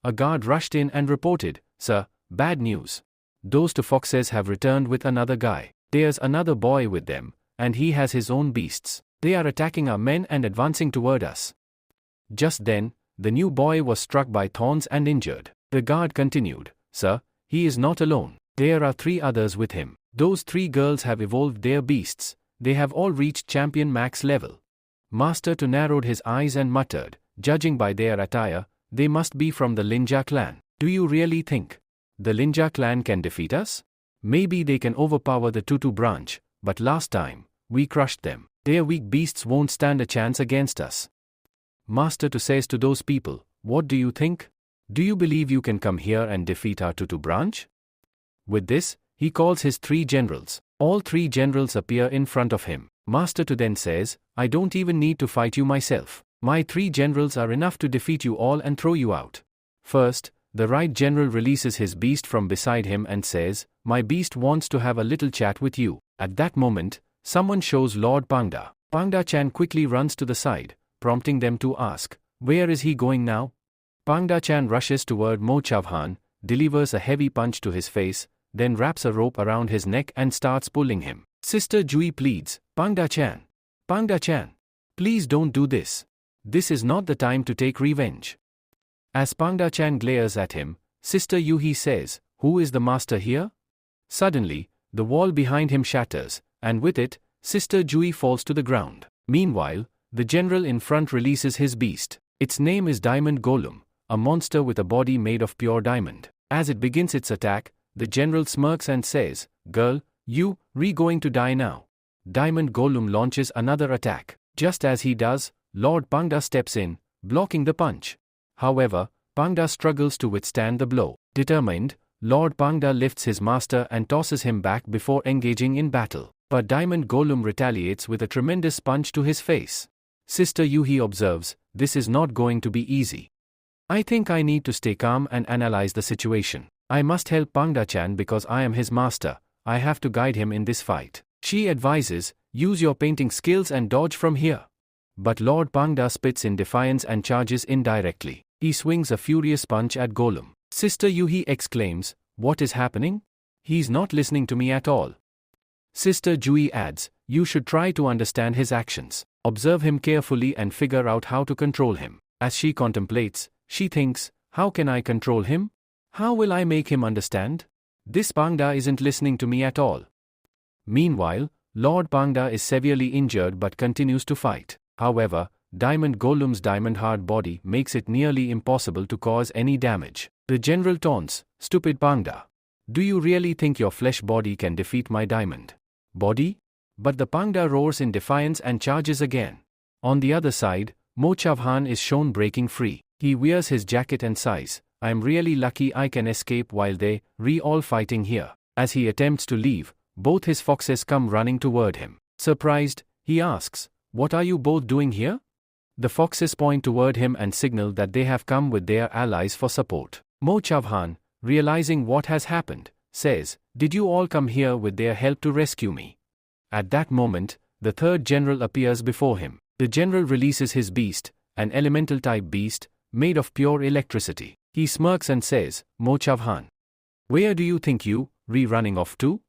A guard rushed in and reported, sir, bad news. Those two foxes have returned with another guy. There's another boy with them, and he has his own beasts. They are attacking our men and advancing toward us. Just then, the new boy was struck by thorns and injured. The guard continued, sir, he is not alone. There are 3 others with him. Those 3 girls have evolved their beasts. They have all reached champion max level. Master Tu narrowed his eyes and muttered, judging by their attire, they must be from the Linja clan. Do you really think the Linja clan can defeat us? Maybe they can overpower the Tutu branch, but last time, we crushed them. Their weak beasts won't stand a chance against us. Master Tu says to those people, what do you think? Do you believe you can come here and defeat our Tutu branch? With this, he calls his 3 generals. All 3 generals appear in front of him. Master Tu then says, I don't even need to fight you myself. My 3 generals are enough to defeat you all and throw you out. First, the right general releases his beast from beside him and says, my beast wants to have a little chat with you. At that moment, someone shows Lord Pangda. Pangda Chan quickly runs to the side, prompting them to ask, where is he going now? Pangda Chan rushes toward Mo Chavhan, delivers a heavy punch to his face, then wraps a rope around his neck and starts pulling him. Sister Jui pleads, Pangda Chan, please don't do this. This is not the time to take revenge. As Pangda Chan glares at him, Sister Yuhi says, who is the master here? Suddenly, the wall behind him shatters, and with it, Sister Jui falls to the ground. Meanwhile, the general in front releases his beast. Its name is Diamond Golem, a monster with a body made of pure diamond. As it begins its attack, the general smirks and says, girl, you, going to die now. Diamond Golem launches another attack. Just as he does, Lord Pangda steps in, blocking the punch. However, Pangda struggles to withstand the blow. Determined, Lord Pangda lifts his master and tosses him back before engaging in battle. But Diamond Golem retaliates with a tremendous punch to his face. Sister Yuhi observes, this is not going to be easy. I think I need to stay calm and analyze the situation. I must help Pangda-chan because I am his master. I have to guide him in this fight. She advises, use your painting skills and dodge from here. But Lord Pangda spits in defiance and charges indirectly. He swings a furious punch at Golem. Sister Yuhi exclaims, what is happening? He's not listening to me at all. Sister Jui adds, you should try to understand his actions. Observe him carefully and figure out how to control him. As she contemplates, she thinks, how can I control him? How will I make him understand? This Pangda isn't listening to me at all. Meanwhile, Lord Pangda is severely injured but continues to fight. However, Diamond Golem's diamond-hard body makes it nearly impossible to cause any damage. The general taunts, stupid Pangda. Do you really think your flesh body can defeat my diamond body? But the Pangda roars in defiance and charges again. On the other side, Mo Chavhan is shown breaking free. He wears his jacket and sighs, I am really lucky I can escape while they, all fighting here. As he attempts to leave, both his foxes come running toward him. Surprised, he asks, what are you both doing here? The foxes point toward him and signal that they have come with their allies for support. Mo Chavhan, realizing what has happened, says, "Did you all come here with their help to rescue me?" At that moment, the third general appears before him. The general releases his beast, an elemental-type beast, made of pure electricity. He smirks and says, "Mo Chavhan. Where do you think you, running off to?"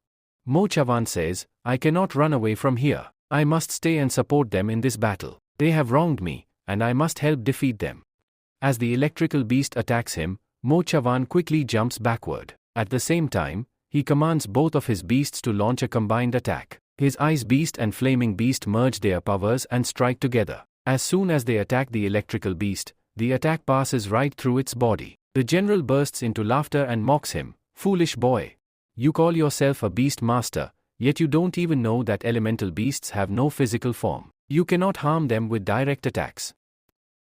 Mo Chavan says, "I cannot run away from here. I must stay and support them in this battle. They have wronged me, and I must help defeat them." As the electrical beast attacks him, Mo Chavan quickly jumps backward. At the same time, he commands both of his beasts to launch a combined attack. His ice beast and flaming beast merge their powers and strike together. As soon as they attack the electrical beast, the attack passes right through its body. The general bursts into laughter and mocks him. "Foolish boy. You call yourself a beast master, yet you don't even know that elemental beasts have no physical form. You cannot harm them with direct attacks."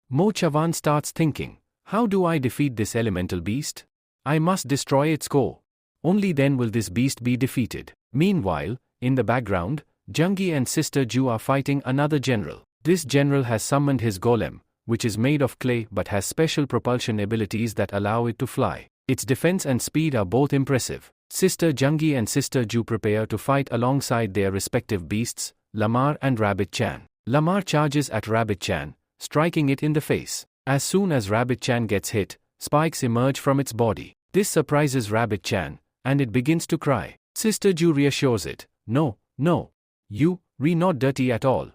Mo Chavan starts thinking, "How do I defeat this elemental beast? I must destroy its core. Only then will this beast be defeated." Meanwhile, in the background, Jungi and Sister Ju are fighting another general. This general has summoned his golem, which is made of clay but has special propulsion abilities that allow it to fly. Its defense and speed are both impressive. Sister Jungi and Sister Ju prepare to fight alongside their respective beasts, Lamar and Rabbit Chan. Lamar charges at Rabbit Chan, striking it in the face. As soon as Rabbit Chan gets hit, spikes emerge from its body. This surprises Rabbit Chan, and it begins to cry. Sister Ju reassures it, "No, no. You, not dirty at all."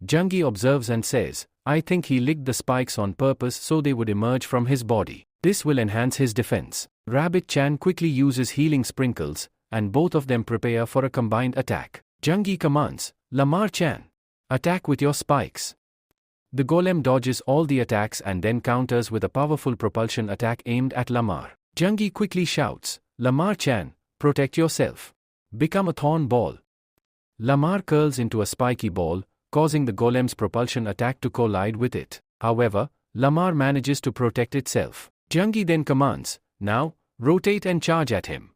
Jungi observes and says, "I think he licked the spikes on purpose so they would emerge from his body. This will enhance his defense." Rabbit Chan quickly uses healing sprinkles, and both of them prepare for a combined attack. Jungi commands, "Lamar Chan, attack with your spikes." The golem dodges all the attacks and then counters with a powerful propulsion attack aimed at Lamar. Jungi quickly shouts, "Lamar Chan, protect yourself. Become a thorn ball." Lamar curls into a spiky ball, causing the golem's propulsion attack to collide with it. However, Lamar manages to protect itself. Jungi then commands, "Now, rotate and charge at him."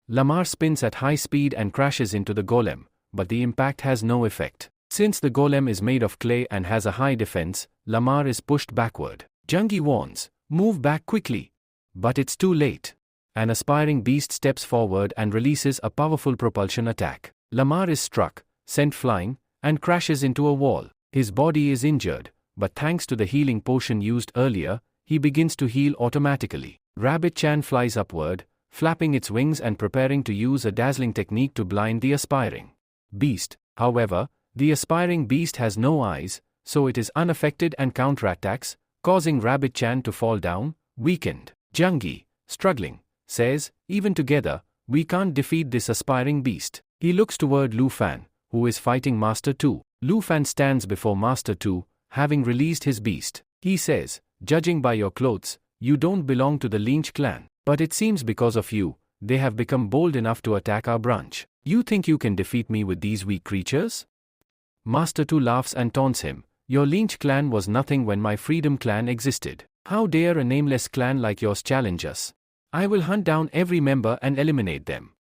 Lamar spins at high speed and crashes into the golem, but the impact has no effect. Since the golem is made of clay and has a high defense, Lamar is pushed backward. Jungi warns, "Move back quickly." But it's too late. An aspiring beast steps forward and releases a powerful propulsion attack. Lamar is struck, sent flying, and crashes into a wall. His body is injured, but thanks to the healing potion used earlier, he begins to heal automatically. Rabbit Chan flies upward, flapping its wings and preparing to use a dazzling technique to blind the aspiring beast. However, the aspiring beast has no eyes, so it is unaffected and counterattacks, causing Rabbit Chan to fall down, weakened. Jungi, struggling, says, "Even together, we can't defeat this aspiring beast." He looks toward Lu Fan, who is fighting Master Tu. Lu Fan stands before Master Tu, having released his beast. He says, "Judging by your clothes, you don't belong to the Lynch clan, but it seems because of you, they have become bold enough to attack our branch. You think you can defeat me with these weak creatures?" Master Tu laughs and taunts him, "Your Lynch clan was nothing when my Freedom clan existed. How dare a nameless clan like yours challenge us? I will hunt down every member and eliminate them."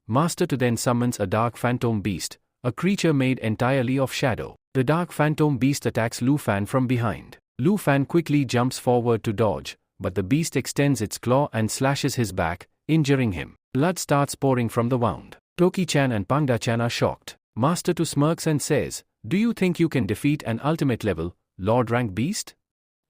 Master Tu then summons a dark phantom beast, a creature made entirely of shadow. The dark phantom beast attacks Lu Fan from behind. Lu Fan quickly jumps forward to dodge, but the beast extends its claw and slashes his back, injuring him. Blood starts pouring from the wound. Toki-chan and Pangda-chan are shocked. Master Tu smirks and says, "Do you think you can defeat an ultimate level, Lord rank beast?"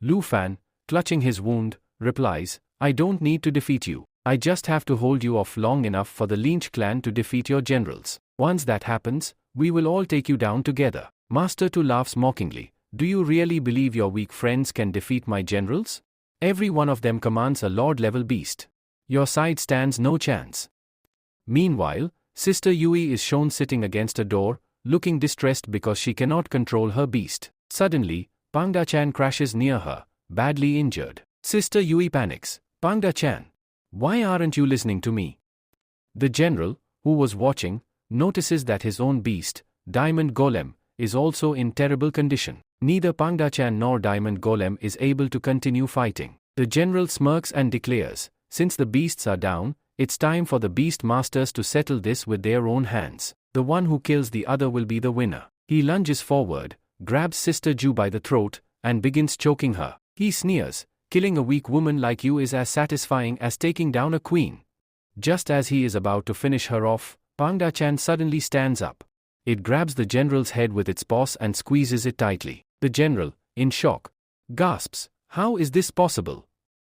Lu Fan, clutching his wound, replies, "I don't need to defeat you. I just have to hold you off long enough for the Lynch clan to defeat your generals. Once that happens, we will all take you down together." Master Tu laughs mockingly, "Do you really believe your weak friends can defeat my generals? Every one of them commands a lord-level beast. Your side stands no chance." Meanwhile, Sister Yui is shown sitting against a door, looking distressed because she cannot control her beast. Suddenly, Pangda-chan crashes near her, badly injured. Sister Yui panics, "Pangda-chan, why aren't you listening to me?" The general, who was watching, notices that his own beast, Diamond Golem, is also in terrible condition. Neither Pangda-chan nor Diamond Golem is able to continue fighting. The general smirks and declares, "Since the beasts are down, it's time for the beast masters to settle this with their own hands. The one who kills the other will be the winner." He lunges forward, grabs Sister Ju by the throat, and begins choking her. He sneers, "Killing a weak woman like you is as satisfying as taking down a queen." Just as he is about to finish her off, Bangdachan suddenly stands up. It grabs the general's head with its paws and squeezes it tightly. The general, in shock, gasps, "How is this possible?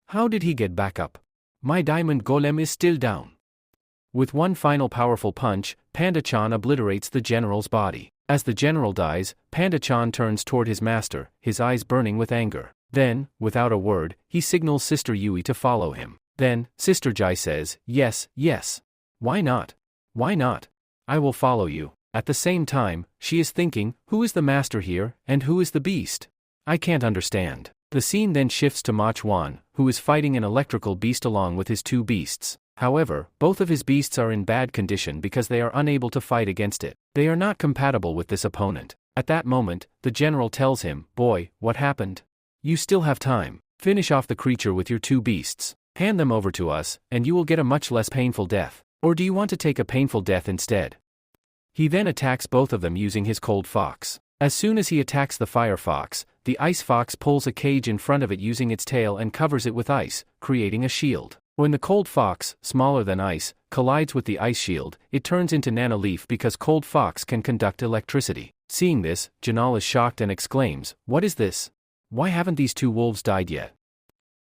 How did he get back up? My diamond golem is still down." With one final powerful punch, Pandachan obliterates the general's body. As the general dies, Pandachan turns toward his master, his eyes burning with anger. Then, without a word, he signals Sister Yui to follow him. Then, Sister Jai says, "Yes, yes. Why not? Why not? I will follow you." At the same time, she is thinking, who is the master here, and who is the beast? I can't understand. The scene then shifts to Ma Chuan, who is fighting an electrical beast along with his two beasts. However, both of his beasts are in bad condition because they are unable to fight against it. They are not compatible with this opponent. At that moment, the general tells him, "Boy, what happened? You still have time. Finish off the creature with your two beasts. Hand them over to us, and you will get a much less painful death. Or do you want to take a painful death instead?" He then attacks both of them using his cold fox. As soon as he attacks the fire fox, the ice fox pulls a cage in front of it using its tail and covers it with ice, creating a shield. When the cold fox, smaller than ice, collides with the ice shield, it turns into Nanoleaf because cold fox can conduct electricity. Seeing this, Janal is shocked and exclaims, "What is this? Why haven't these two wolves died yet?"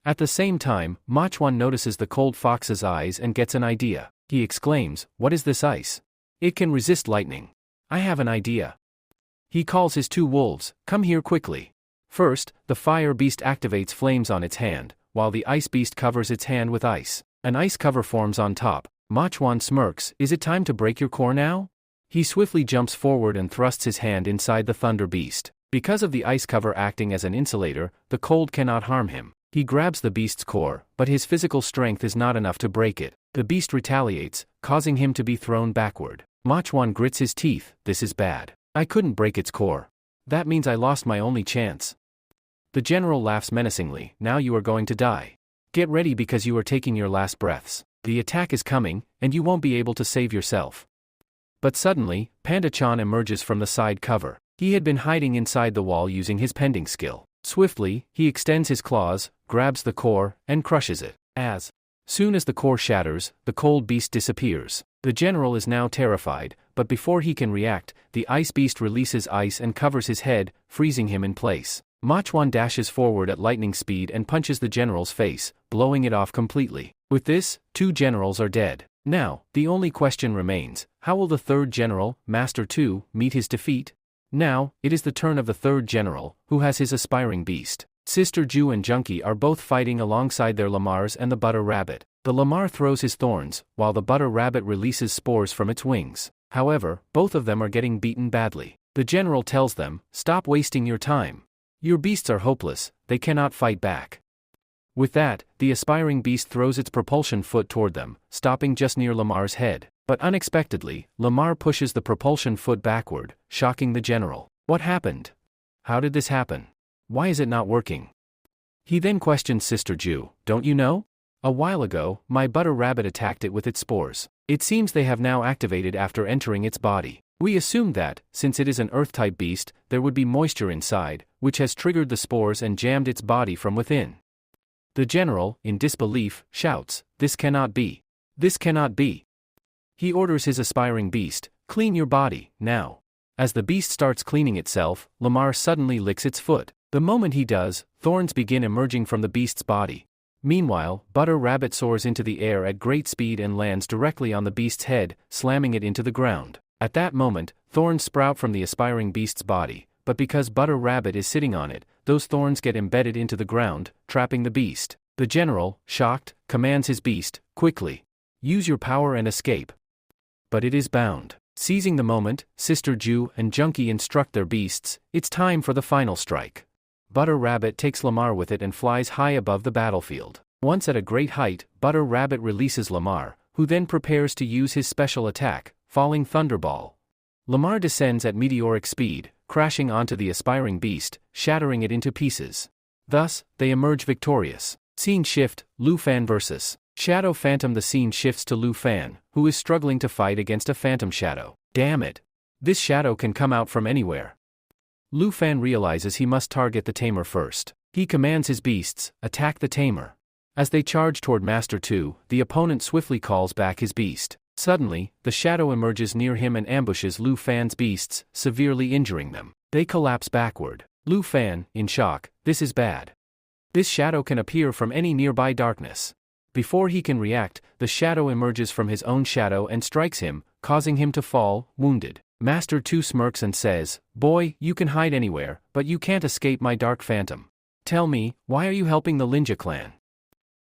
At the same time, Ma Chuan notices the cold fox's eyes and gets an idea. He exclaims, "What is this ice? It can resist lightning. I have an idea." He calls his two wolves, "Come here quickly." First, the fire beast activates flames on its hand, while the ice beast covers its hand with ice. An ice cover forms on top. Ma Chuan smirks, "Is it time to break your core now?" He swiftly jumps forward and thrusts his hand inside the thunder beast. Because of the ice cover acting as an insulator, the cold cannot harm him. He grabs the beast's core, but his physical strength is not enough to break it. The beast retaliates, causing him to be thrown backward. Ma Chuan grits his teeth, "This is bad. I couldn't break its core. That means I lost my only chance." The general laughs menacingly, "Now you are going to die. Get ready because you are taking your last breaths. The attack is coming, and you won't be able to save yourself." But suddenly, Pandachan emerges from the side cover. He had been hiding inside the wall using his pending skill. Swiftly, he extends his claws, grabs the core, and crushes it. As soon as the core shatters, the cold beast disappears. The general is now terrified, but before he can react, the ice beast releases ice and covers his head, freezing him in place. Ma Chuan dashes forward at lightning speed and punches the general's face, blowing it off completely. With this, two generals are dead. Now, the only question remains, how will the third general, Master 2, meet his defeat? Now, it is the turn of the third general, who has his aspiring beast. Sister Ju and Junkie are both fighting alongside their lamars and the butter rabbit. The lamar throws his thorns, while the butter rabbit releases spores from its wings. However, both of them are getting beaten badly. The general tells them, "Stop wasting your time. Your beasts are hopeless, they cannot fight back." With that, the aspiring beast throws its propulsion foot toward them, stopping just near Lamar's head. But unexpectedly, Lamar pushes the propulsion foot backward, shocking the general. "What happened? How did this happen? Why is it not working?" He then questions Sister Ju, "Don't you know? A while ago, my butter rabbit attacked it with its spores. It seems they have now activated after entering its body. We assumed that, since it is an earth-type beast, there would be moisture inside, which has triggered the spores and jammed its body from within." The general, in disbelief, shouts, "This cannot be. This cannot be." He orders his aspiring beast, "Clean your body, now." As the beast starts cleaning itself, Lamar suddenly licks its foot. The moment he does, thorns begin emerging from the beast's body. Meanwhile, Butter Rabbit soars into the air at great speed and lands directly on the beast's head, slamming it into the ground. At that moment, thorns sprout from the aspiring beast's body, but because Butter Rabbit is sitting on it, those thorns get embedded into the ground, trapping the beast. The general, shocked, commands his beast, "Quickly. Use your power and escape." But it is bound. Seizing the moment, Sister Ju and Junkie instruct their beasts, "It's time for the final strike." Butter Rabbit takes Lamar with it and flies high above the battlefield. Once at a great height, Butter Rabbit releases Lamar, who then prepares to use his special attack, Falling Thunderball. Lamar descends at meteoric speed, crashing onto the aspiring beast, shattering it into pieces. Thus, they emerge victorious. Scene shift, Lu Fan vs. Shadow Phantom. The scene shifts to Lu Fan, who is struggling to fight against a phantom shadow. Damn it! This shadow can come out from anywhere. Lu Fan realizes he must target the tamer first. He commands his beasts, "Attack the tamer." As they charge toward Master 2, the opponent swiftly calls back his beast. Suddenly, the shadow emerges near him and ambushes Lu Fan's beasts, severely injuring them. They collapse backward. Lu Fan, in shock, this is bad. This shadow can appear from any nearby darkness. Before he can react, the shadow emerges from his own shadow and strikes him, causing him to fall, wounded. Master 2 smirks and says, "Boy, you can hide anywhere, but you can't escape my dark phantom. Tell me, why are you helping the Linja clan?"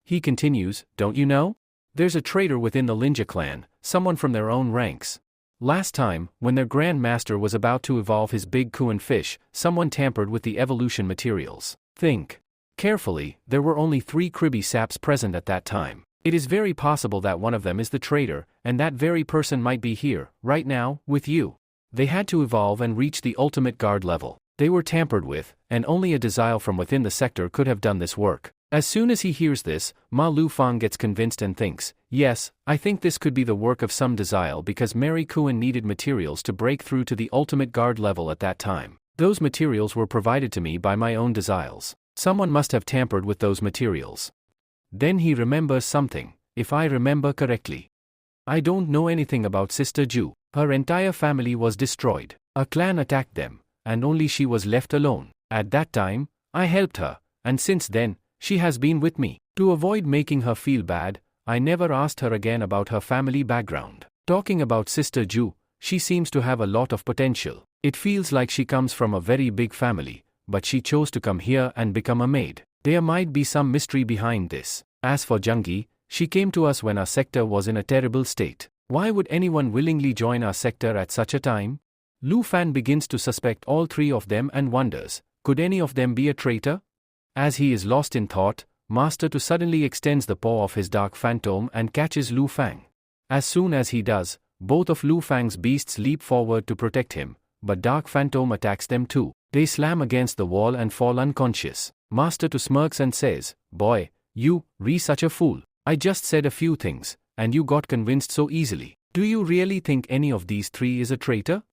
He continues, "Don't you know? There's a traitor within the Linja clan, someone from their own ranks. Last time, when their Grand Master was about to evolve his big Kuan fish, someone tampered with the evolution materials. Think carefully, there were only 3 Kribby saps present at that time. It is very possible that one of them is the traitor, and that very person might be here, right now, with you. They had to evolve and reach the ultimate guard level. They were tampered with, and only a desile from within the sector could have done this work." As soon as he hears this, Ma Lufang gets convinced and thinks, "Yes, I think this could be the work of some desile because Mary Kuan needed materials to break through to the ultimate guard level at that time. Those materials were provided to me by my own desiles. Someone must have tampered with those materials." Then he remembers something, if I remember correctly. "I don't know anything about Sister Ju. Her entire family was destroyed. A clan attacked them, and only she was left alone. At that time, I helped her, and since then, she has been with me. To avoid making her feel bad, I never asked her again about her family background. Talking about Sister Ju, she seems to have a lot of potential. It feels like she comes from a very big family, but she chose to come here and become a maid. There might be some mystery behind this. As for Jungi, she came to us when our sector was in a terrible state. Why would anyone willingly join our sector at such a time?" Lu Fan begins to suspect all 3 of them and wonders, could any of them be a traitor? As he is lost in thought, Master 2 suddenly extends the paw of his dark phantom and catches Lu Fang. As soon as he does, both of Lu Fang's beasts leap forward to protect him, but Dark Phantom attacks them too. They slam against the wall and fall unconscious. Master 2 smirks and says, "Boy, you, such a fool. I just said a few things, and you got convinced so easily. Do you really think any of these 3 is a traitor?"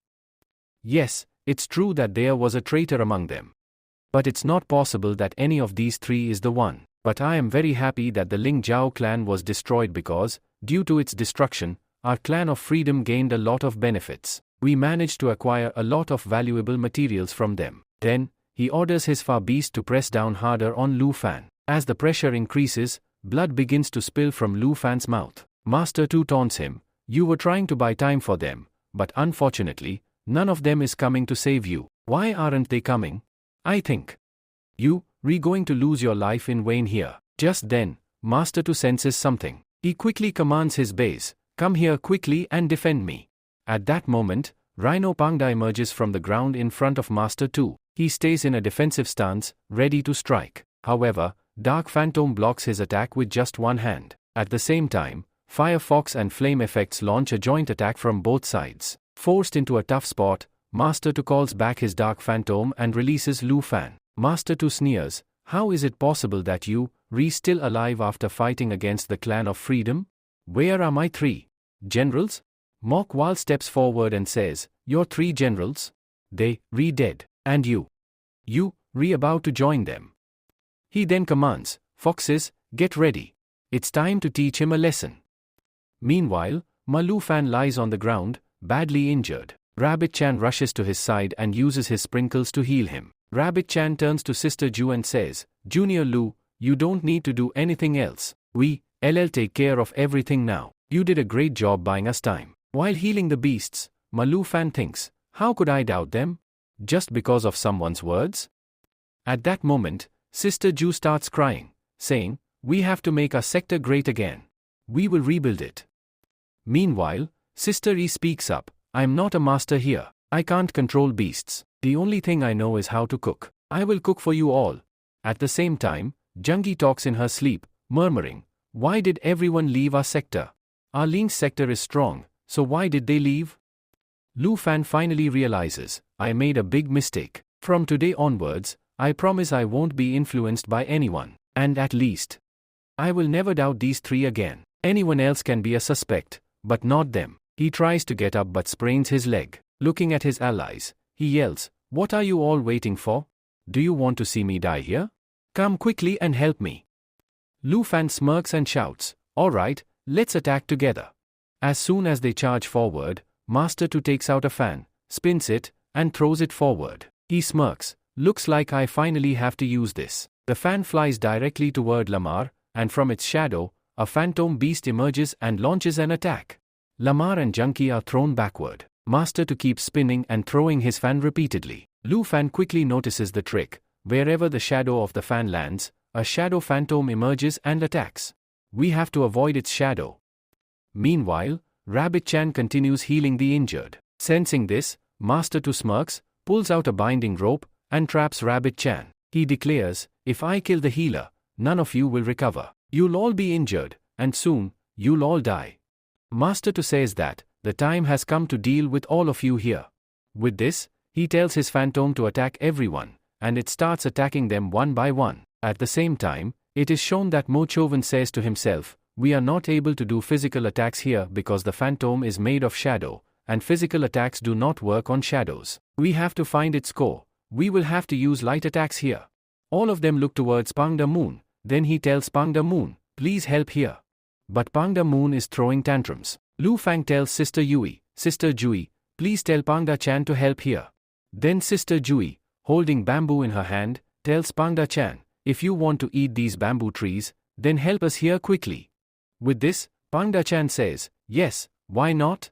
Yes, it's true that there was a traitor among them. But it's not possible that any of these 3 is the one. But I am very happy that the Ling Jiao clan was destroyed because, due to its destruction, our clan of freedom gained a lot of benefits. We managed to acquire a lot of valuable materials from them. Then, he orders his far beast to press down harder on Lu Fan. As the pressure increases, blood begins to spill from Lu Fan's mouth. Master 2 taunts him, "You were trying to buy time for them, but unfortunately, none of them is coming to save you. Why aren't they coming? I think you're going to lose your life in vain here." Just then, Master 2 senses something. He quickly commands his base, "Come here quickly and defend me." At that moment, Rhino Pangda emerges from the ground in front of Master 2. He stays in a defensive stance, ready to strike. However, Dark Phantom blocks his attack with just one hand. At the same time, Firefox and Flame Effects launch a joint attack from both sides. Forced into a tough spot, Master 2 calls back his Dark Phantom and releases Lu Fan. Master 2 sneers, "How is it possible that you, still alive after fighting against the Clan of Freedom? Where are my 3 generals?" Mok Wal steps forward and says, "Your 3 generals? They, dead. And you, about to join them." He then commands, "Foxes, get ready. It's time to teach him a lesson." Meanwhile, Ma Lu Fan lies on the ground, badly injured. Rabbit Chan rushes to his side and uses his sprinkles to heal him. Rabbit Chan turns to Sister Ju and says, "Junior Lu, you don't need to do anything else. We'll take care of everything now. You did a great job buying us time." While healing the beasts, Ma Lu Fan thinks, "How could I doubt them? Just because of someone's words?" At that moment, Sister Ju starts crying, saying, "We have to make our sector great again. We will rebuild it." Meanwhile, Sister E speaks up, "I'm not a master here. I can't control beasts. The only thing I know is how to cook. I will cook for you all." At the same time, Jungi talks in her sleep, murmuring, "Why did everyone leave our sector? Our Ling's sector is strong, so why did they leave?" Lu Fan finally realizes, "I made a big mistake. From today onwards, I promise I won't be influenced by anyone, and at least, I will never doubt these 3 again. Anyone else can be a suspect, but not them." He tries to get up but sprains his leg. Looking at his allies, he yells, "What are you all waiting for? Do you want to see me die here? Come quickly and help me." Lu Fan smirks and shouts, "Alright, let's attack together." As soon as they charge forward, Master Tu takes out a fan, spins it, and throws it forward. He smirks, "Looks like I finally have to use this." The fan flies directly toward Lamar, and from its shadow, a phantom beast emerges and launches an attack. Lamar and Junkie are thrown backward. Master Tu keeps spinning and throwing his fan repeatedly. Lu Fan quickly notices the trick. Wherever the shadow of the fan lands, a shadow phantom emerges and attacks. We have to avoid its shadow. Meanwhile, Rabbit Chan continues healing the injured. Sensing this, Master Tu smirks, pulls out a binding rope, and traps Rabbit Chan. He declares, "If I kill the healer, none of you will recover. You'll all be injured, and soon, you'll all die." Master Tu says that, "The time has come to deal with all of you here." With this, he tells his phantom to attack everyone, and it starts attacking them one by one. At the same time, it is shown that Mo Chovan says to himself, "We are not able to do physical attacks here because the phantom is made of shadow, and physical attacks do not work on shadows. We have to find its core. We will have to use light attacks here." All of them look towards Pangda Moon. Then he tells Pangda Moon, "Please help here." But Pangda Moon is throwing tantrums. Lu Fang tells Sister Yui, "Sister Jui, please tell Pangda Chan to help here." Then Sister Jui, holding bamboo in her hand, tells Pangda Chan, "If you want to eat these bamboo trees, then help us here quickly." With this, Pangda Chan says, "Yes, why not?"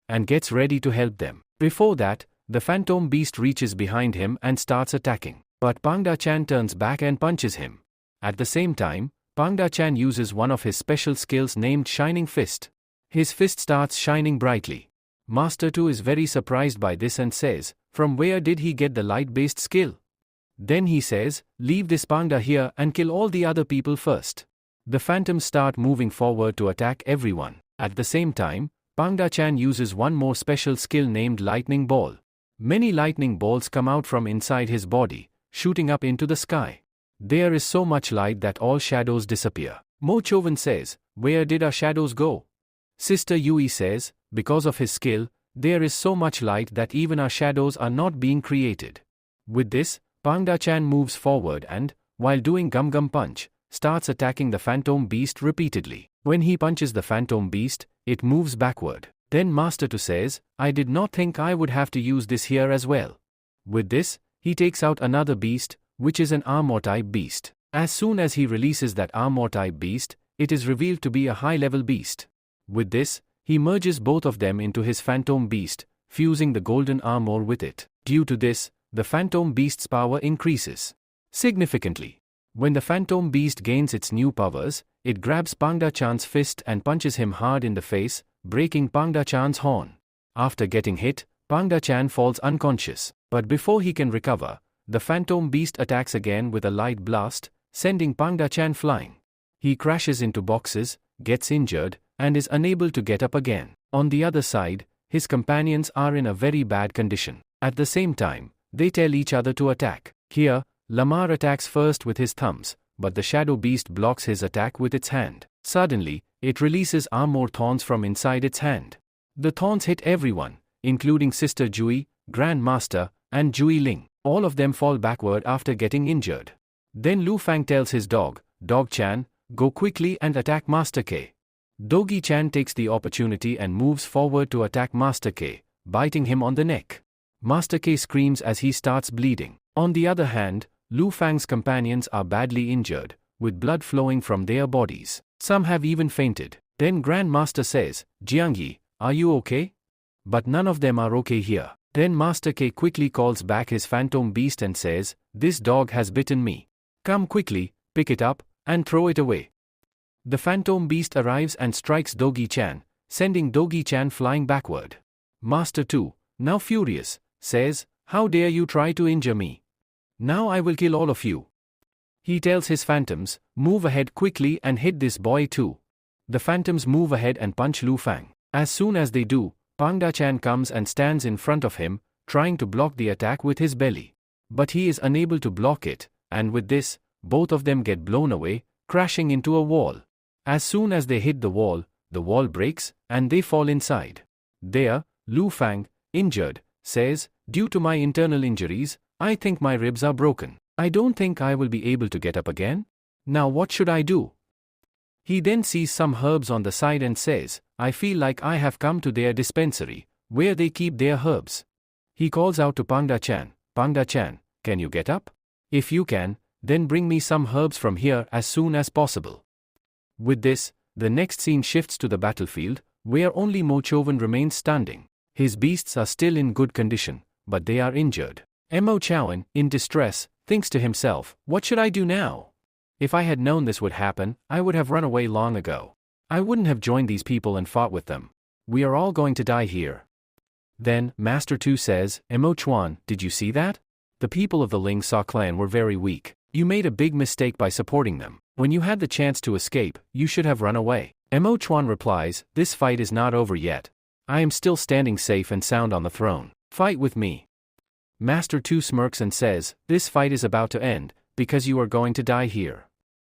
and gets ready to help them. Before that, the phantom beast reaches behind him and starts attacking. But Pangda Chan turns back and punches him. At the same time, Pangda Chan uses one of his special skills named Shining Fist. His fist starts shining brightly. Master Tu is very surprised by this and says, "From where did he get the light-based skill?" Then he says, "Leave this Pangda here and kill all the other people first." The phantoms start moving forward to attack everyone. At the same time, Pangda Chan uses one more special skill named Lightning Ball. Many lightning balls come out from inside his body, shooting up into the sky. There is so much light that all shadows disappear. Mo Chovan says, "Where did our shadows go?" Sister Yui says, "Because of his skill, there is so much light that even our shadows are not being created." With this, Pangda Chan moves forward and, while doing Gum Gum Punch, starts attacking the phantom beast repeatedly. When he punches the phantom beast, it moves backward. Then Master Tu says, "I did not think I would have to use this here as well." With this, he takes out another beast, which is an armor-type beast. As soon as he releases that armor-type beast, it is revealed to be a high-level beast. With this, he merges both of them into his phantom beast, fusing the golden armor with it. Due to this, the phantom beast's power increases significantly. When the phantom beast gains its new powers, it grabs Pangda Chan's fist and punches him hard in the face, breaking Pangda Chan's horn. After getting hit, Pangda Chan falls unconscious. But before he can recover, the phantom beast attacks again with a light blast, sending Pangda Chan flying. He crashes into boxes, gets injured, and is unable to get up again. On the other side, his companions are in a very bad condition. At the same time, they tell each other to attack. Here, Lamar attacks first with his thumbs, but the shadow beast blocks his attack with its hand. Suddenly, it releases armor thorns from inside its hand. The thorns hit everyone, including Sister Jui, Grand Master, and Jui Ling. All of them fall backward after getting injured. Then Lu Fang tells his dog, Dog Chan, "Go quickly and attack Master K." Dogi Chan takes the opportunity and moves forward to attack Master K, biting him on the neck. Master K screams as he starts bleeding. On the other hand, Lu Fang's companions are badly injured, with blood flowing from their bodies. Some have even fainted. Then Grand Master says, "Jiangyi, are you okay?" But none of them are okay here. Then Master K quickly calls back his phantom beast and says, "This dog has bitten me. Come quickly, pick it up, and throw it away." The phantom beast arrives and strikes Dogi Chan, sending Dogi Chan flying backward. Master Tu, now furious, says, "How dare you try to injure me? Now I will kill all of you." He tells his phantoms, "Move ahead quickly and hit this boy too." The phantoms move ahead and punch Lu Fang. As soon as they do, Pangda Chan comes and stands in front of him, trying to block the attack with his belly. But he is unable to block it, and with this, both of them get blown away, crashing into a wall. As soon as they hit the wall breaks, and they fall inside. There, Lu Fang, injured, says, "Due to my internal injuries, I think my ribs are broken. I don't think I will be able to get up again. Now what should I do?" He then sees some herbs on the side and says, I feel like I have come to their dispensary, where they keep their herbs. He calls out to Pangda-chan, Pangda-chan, can you get up? If you can, then bring me some herbs from here as soon as possible. With this, the next scene shifts to the battlefield, where only Mo Chovan remains standing. His beasts are still in good condition, but they are injured. Mo Chowan, in distress, thinks to himself, what should I do now? If I had known this would happen, I would have run away long ago. I wouldn't have joined these people and fought with them. We are all going to die here. Then, Master Tu says, Mo Chuan, did you see that? The people of the Lingxiao clan were very weak. You made a big mistake by supporting them. When you had the chance to escape, you should have run away. Mo Chuan replies, this fight is not over yet. I am still standing safe and sound on the throne. Fight with me. Master Tu smirks and says, this fight is about to end, because you are going to die here.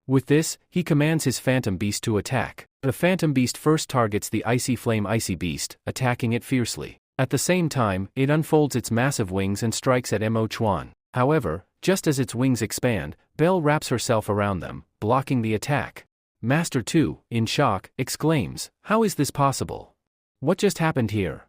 With this, he commands his phantom beast to attack. The phantom beast first targets the icy flame icy beast, attacking it fiercely. At the same time, it unfolds its massive wings and strikes at Mo Chuan. However, just as its wings expand, Belle wraps herself around them, blocking the attack. Master Tu, in shock, exclaims, how is this possible? What just happened here?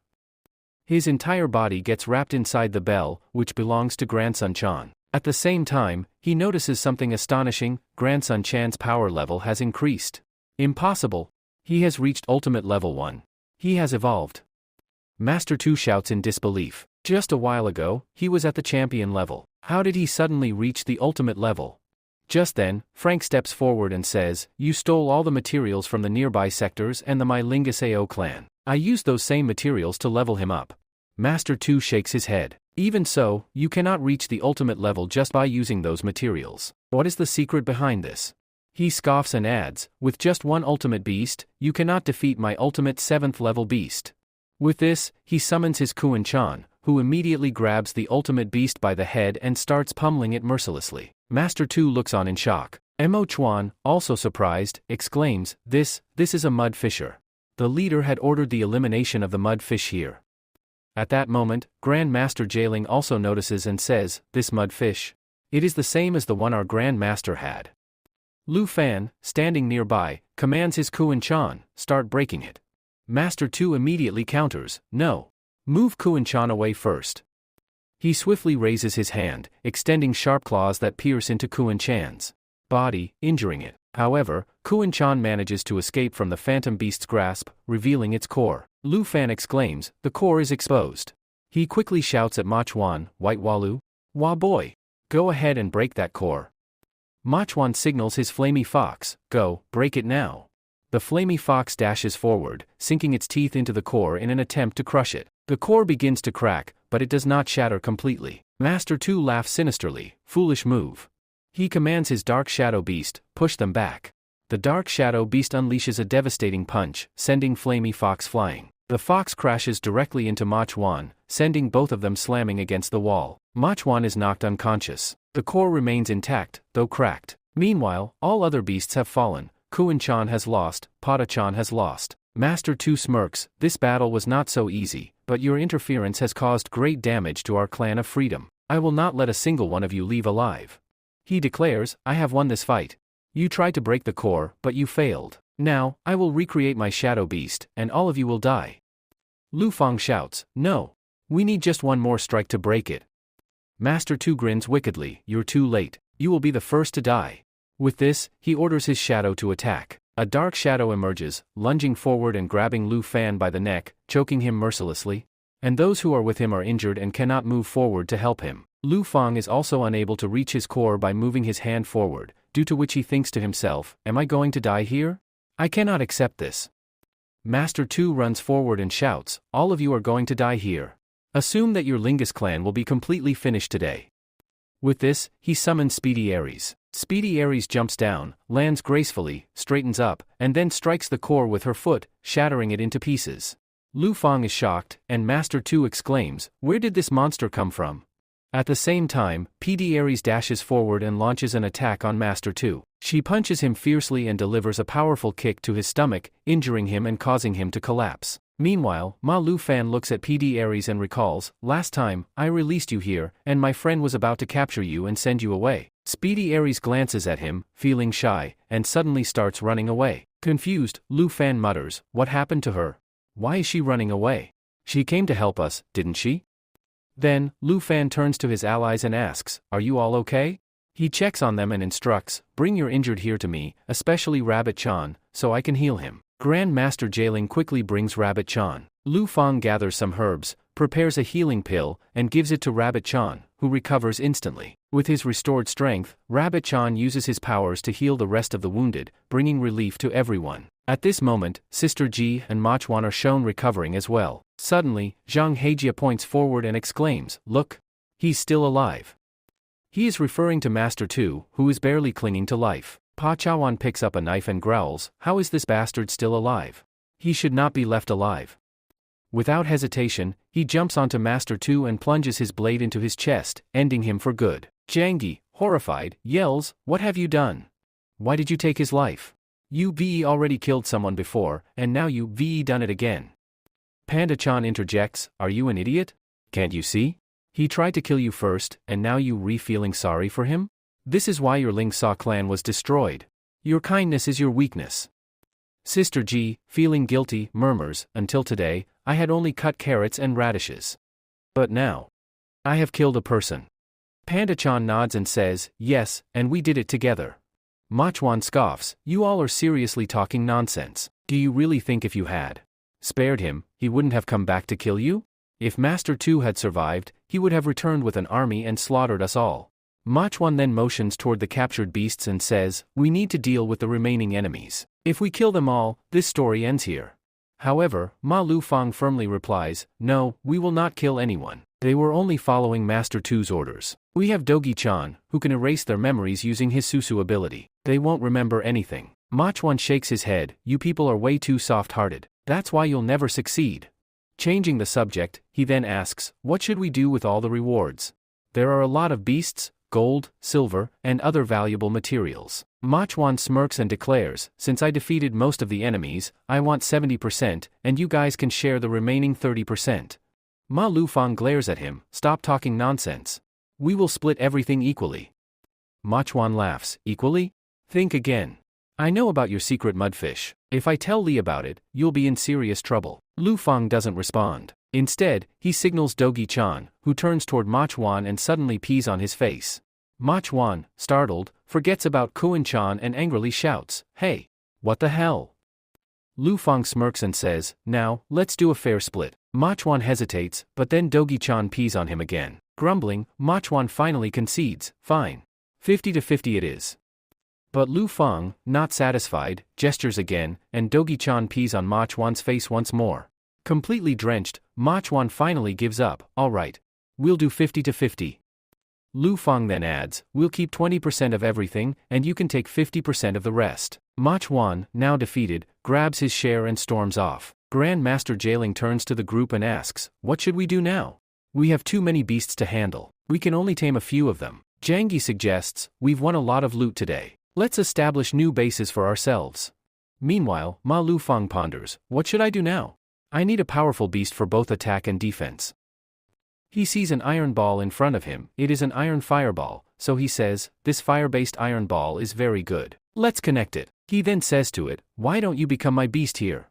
His entire body gets wrapped inside the bell, which belongs to Grandson Chan. At the same time, he notices something astonishing, Grandson Chan's power level has increased. Impossible. He has reached ultimate level 1. He has evolved. Master Tu shouts in disbelief. Just a while ago, he was at the champion level. How did he suddenly reach the ultimate level? Just then, Frank steps forward and says, you stole all the materials from the nearby sectors and the My Lingxiao clan. I used those same materials to level him up. Master Tu shakes his head. Even so, you cannot reach the ultimate level just by using those materials. What is the secret behind this? He scoffs and adds, with just one ultimate beast, you cannot defeat my ultimate 7th level beast. With this, he summons his Kuan Chan, who immediately grabs the ultimate beast by the head and starts pummeling it mercilessly. Master Tu looks on in shock. Mo Chuan, also surprised, exclaims, this is a mud fisher. The leader had ordered the elimination of the mud fish here. At that moment, Grand Master Jailing also notices and says, this mud fish. It is the same as the one our Grand Master had. Lu Fan, standing nearby, commands his Kuan Chan, start breaking it. Master Tu immediately counters, no. Move Kuan Chan away first. He swiftly raises his hand, extending sharp claws that pierce into Kuan Chan's body, injuring it. However, Kuan Chan manages to escape from the phantom beast's grasp, revealing its core. Lu Fan exclaims, the core is exposed. He quickly shouts at Ma Chuan, White Walu, Wah boy, go ahead and break that core. Ma Chuan signals his flamey fox, go, break it now. The flamey fox dashes forward, sinking its teeth into the core in an attempt to crush it. The core begins to crack, but it does not shatter completely. Master Tu laughs sinisterly, foolish move. He commands his Dark Shadow Beast, push them back. The Dark Shadow Beast unleashes a devastating punch, sending Flamey Fox flying. The fox crashes directly into Ma Chuan, sending both of them slamming against the wall. Ma Chuan is knocked unconscious. The core remains intact, though cracked. Meanwhile, all other beasts have fallen. Kuan Chan has lost, Pada Chan has lost. Master Tu smirks, this battle was not so easy, but your interference has caused great damage to our clan of freedom. I will not let a single one of you leave alive. He declares, I have won this fight. You tried to break the core, but you failed. Now, I will recreate my shadow beast, and all of you will die. Lu Fang shouts, no. We need just one more strike to break it. Master Tu grins wickedly, you're too late. You will be the first to die. With this, he orders his shadow to attack. A dark shadow emerges, lunging forward and grabbing Lu Fan by the neck, choking him mercilessly. And those who are with him are injured and cannot move forward to help him. Lu Fang is also unable to reach his core by moving his hand forward, due to which he thinks to himself, am I going to die here? I cannot accept this. Master Tu runs forward and shouts, all of you are going to die here. Assume that your Lingus clan will be completely finished today. With this, he summons Speedy Aries. Speedy Aries jumps down, lands gracefully, straightens up, and then strikes the core with her foot, shattering it into pieces. Lu Fang is shocked, and Master Tu exclaims, where did this monster come from? At the same time, PD Aries dashes forward and launches an attack on Master Tu. She punches him fiercely and delivers a powerful kick to his stomach, injuring him and causing him to collapse. Meanwhile, Ma Lu Fan looks at PD Aries and recalls, last time, I released you here, and my friend was about to capture you and send you away. Speedy Aries glances at him, feeling shy, and suddenly starts running away. Confused, Lu Fan mutters, "What happened to her? Why is she running away? She came to help us, didn't she?" Then, Lu Fan turns to his allies and asks, "Are you all okay?" He checks on them and instructs, "Bring your injured here to me, especially Rabbit Chan, so I can heal him." Grand Master Jailing quickly brings Rabbit Chan. Lu Fang gathers some herbs, prepares a healing pill, and gives it to Rabbit Chan, who recovers instantly. With his restored strength, Rabbit Chan uses his powers to heal the rest of the wounded, bringing relief to everyone. At this moment, Sister Ji and Ma Chuan are shown recovering as well. Suddenly, Zhang Heijia points forward and exclaims, "Look! He's still alive." He is referring to Master Tu, who is barely clinging to life. Pa Chawan picks up a knife and growls, "How is this bastard still alive? He should not be left alive." Without hesitation, he jumps onto Master Tu and plunges his blade into his chest, ending him for good. Jiangyi, horrified, yells, "What have you done? Why did you take his life? You already killed someone before, and now you done it again." Panda Chan interjects, "Are you an idiot? Can't you see? He tried to kill you first, and now you feeling sorry for him? This is why your Lingxiao clan was destroyed. Your kindness is your weakness." Sister Ji, feeling guilty, murmurs, "Until today, I had only cut carrots and radishes. But now, I have killed a person." Panda Chan nods and says, "Yes, and we did it together." Ma Chuan scoffs, "You all are seriously talking nonsense. Do you really think if you had spared him, he wouldn't have come back to kill you? If Master Tu had survived, he would have returned with an army and slaughtered us all." Ma Chuan then motions toward the captured beasts and says, "We need to deal with the remaining enemies. If we kill them all, this story ends here." However, Ma Lu Fang firmly replies, "No, we will not kill anyone. They were only following Master Tu's orders. We have Dogi Chan, who can erase their memories using his Susu ability. They won't remember anything." Ma Chuan shakes his head, "You people are way too soft-hearted. That's why you'll never succeed." Changing the subject, he then asks, "What should we do with all the rewards? There are a lot of beasts, gold, silver, and other valuable materials." Ma Chuan smirks and declares, "Since I defeated most of the enemies, I want 70%, and you guys can share the remaining 30%. Ma Lu Fang glares at him, "Stop talking nonsense. We will split everything equally." Ma Chuan laughs, "Equally? Think again. I know about your secret mudfish. If I tell Li about it, you'll be in serious trouble." Lu Fang doesn't respond. Instead, he signals Dogi Chan, who turns toward Ma Chuan and suddenly pees on his face. Ma Chuan, startled, forgets about Kuan Chan and angrily shouts, "Hey! What the hell?" Lu Fang smirks and says, "Now, let's do a fair split." Ma Chuan hesitates, but then Dogi Chan pees on him again. Grumbling, Ma Chuan finally concedes, "Fine. 50-50 it is." But Lu Fang, not satisfied, gestures again, and Dogi Chan pees on Ma Chuan's face once more. Completely drenched, Ma Chuan finally gives up, "All right. We'll do 50-50. Lu Fang then adds, "We'll keep 20% of everything, and you can take 50% of the rest." Ma Chuan, now defeated, grabs his share and storms off. Grand Master Jailing turns to the group and asks, "What should we do now? We have too many beasts to handle. We can only tame a few of them." Jiangyi suggests, "We've won a lot of loot today. Let's establish new bases for ourselves." Meanwhile, Ma Lu Fang ponders, "What should I do now? I need a powerful beast for both attack and defense." He sees an iron ball in front of him. It is an iron fireball, so he says, "This fire-based iron ball is very good. Let's connect it." He then says to it, "Why don't you become my beast here?"